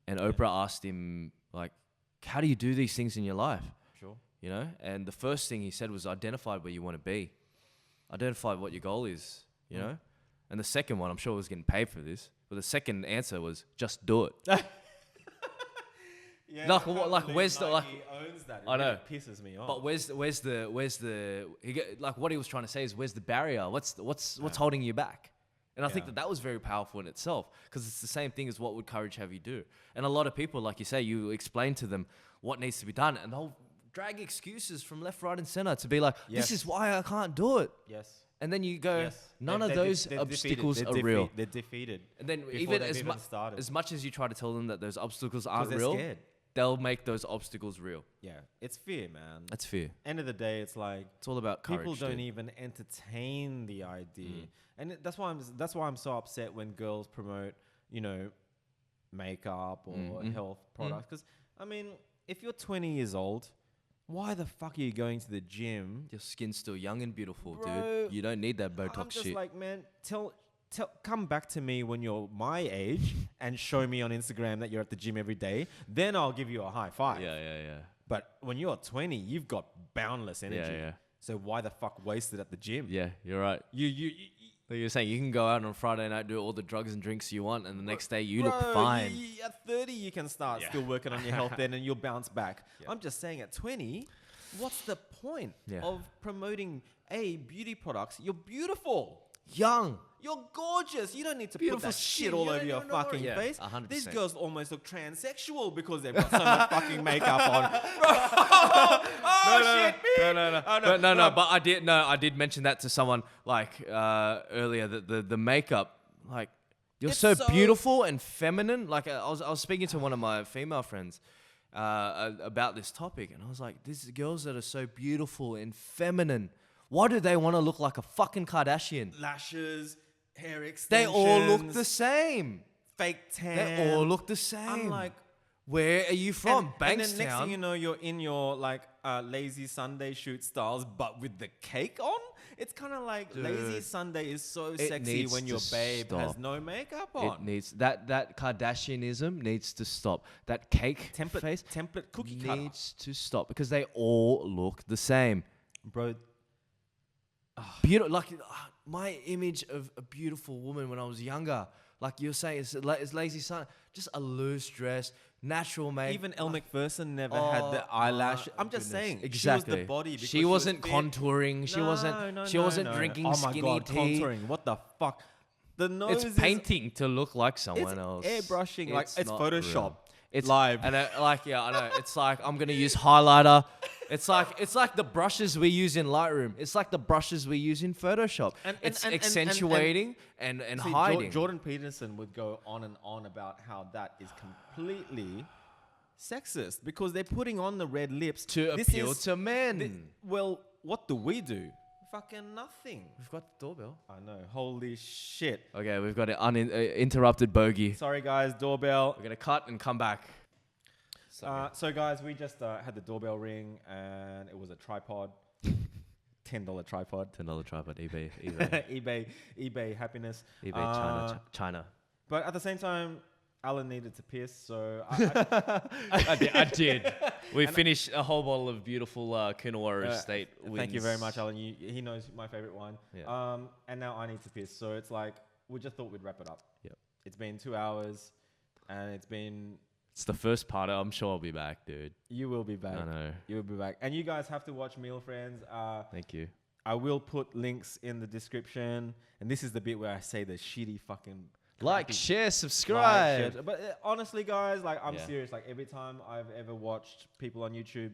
And Oprah asked him, like, how do you do these things in your life? Sure. And the first thing he said was identify where you want to be. Identify what your goal is, you know? And the second one, I'm sure he was getting paid for this, but the second answer was just do it. Yeah, where's the he owns that. It I know. really pisses me off. But where's the what he was trying to say is where's the barrier? What's holding you back? And I think that was very powerful in itself because it's the same thing as what would courage have you do. And a lot of people, like you say, you explain to them what needs to be done, and they'll drag excuses from left, right, and center to be like, this is why I can't do it. Yes. And then you go, Yes. none of those obstacles are real. They're defeated. And then before even they've started. as much as you try to tell them that those obstacles aren't they're real, scared. they'll make those obstacles real. Yeah, it's fear, man. That's fear. End of the day, it's like It's all about courage. people don't dude. even entertain the idea, and that's why I'm so upset when girls promote, makeup or health products. Because I mean, if you're 20 years old, why the fuck are you going to the gym? Your skin's still young and beautiful, Bro, dude. You don't need that Botox I'm just shit. like, man, come back to me when you're my age and show me on Instagram that you're at the gym every day. Then I'll give you a high five. Yeah. But when you're 20, you've got boundless energy. Yeah. So why the fuck waste it at the gym? Yeah, you're right. Like you're saying, you can go out on Friday night, do all the drugs and drinks you want, and the next day you look fine. At 30, you can start still working on your health then and you'll bounce back. Yeah. I'm just saying at 20, what's the point Yeah. of promoting beauty products? You're beautiful. Young. You're gorgeous. You don't need to Beautiful put that shit skin. all You over don't your even know fucking what- face. 100%. These girls almost look transsexual because they've got so much fucking makeup on. No. But I did mention that to someone like earlier that the makeup, like you're It's so so- beautiful and feminine. Like I was speaking to one of my female friends about this topic, and I was like, these girls that are so beautiful and feminine, why do they want to look like a fucking Kardashian? Lashes, hair They extensions. all look the same. Fake tan. They all look the same. I'm like, Where are you from? And then next thing Bankstown. you know, you're in your like lazy Sunday shoot styles, but with the cake on. It's kind of like lazy Dude, Sunday is so it sexy needs when to your babe has stop. no makeup on. It needs that Kardashianism needs to stop. That cake face template cookie cutter. needs to stop because they all look the same. Bro, Beautiful, like my image of a beautiful woman when I was younger. Like you're saying, it's lazy Sun. Just a loose dress, natural makeup. even Elle Macpherson never had the eyelash. I'm just saying, Exactly. she was the body. Because She wasn't was fit. contouring. She wasn't drinking Oh my skinny God, tea. contouring. What the fuck? The nose It's is painting to look like someone it's else. airbrushing. Like it's not Photoshop. real. It's live. And I know. It's like I'm gonna use highlighter. It's like the brushes we use in Lightroom. It's like the brushes we use in Photoshop. It's accentuating and See, hiding. Jordan Peterson would go on and on about how that is completely sexist because they're putting on the red lips to This appeal is- to men. Well, what do we do? Fucking nothing. We've got the doorbell. I know. Holy shit. Okay, we've got an uninterrupted bogey. Sorry, guys. Doorbell. We're gonna cut and come back. So guys, we just had the doorbell ring, and it was a tripod, $10 tripod, $10 tripod, eBay, eBay happiness, eBay, China. But at the same time, Alan needed to piss, so I did. We finished a whole bottle of beautiful Coonawarra Estate. Thank you very much, Alan. He knows my favorite wine. Yeah. And now I need to piss, so it's like we just thought we'd wrap it up. Yep. It's been 2 hours, and it's been. It's the first part. I'm sure I'll be back, dude. You will be back. I know. You will be back, and you guys have to watch Meal Friends. Thank you. I will put links in the description, and this is the bit where I say the shitty fucking Like, crappy share, subscribe. shit. But honestly, guys, like I'm Yeah. serious. Like every time I've ever watched people on YouTube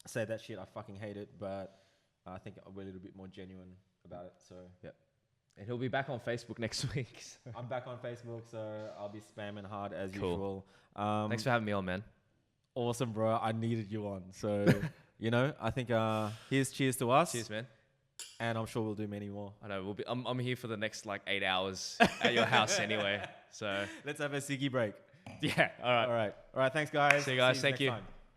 say that shit, I fucking hate it. But I think we're a little bit more genuine about it. So Yep. And he'll be back on Facebook next week. So. I'm back on Facebook, so I'll be spamming hard as Cool. usual. Thanks for having me on, man. Awesome, bro. I needed you on. So I think here's cheers to us. Cheers, man. And I'm sure we'll do many more. I know. I'm here for the next like 8 hours at your house anyway. So Let's have a ciggy break. yeah. All right. All right. Thanks, guys. See you guys. next Thank you. time.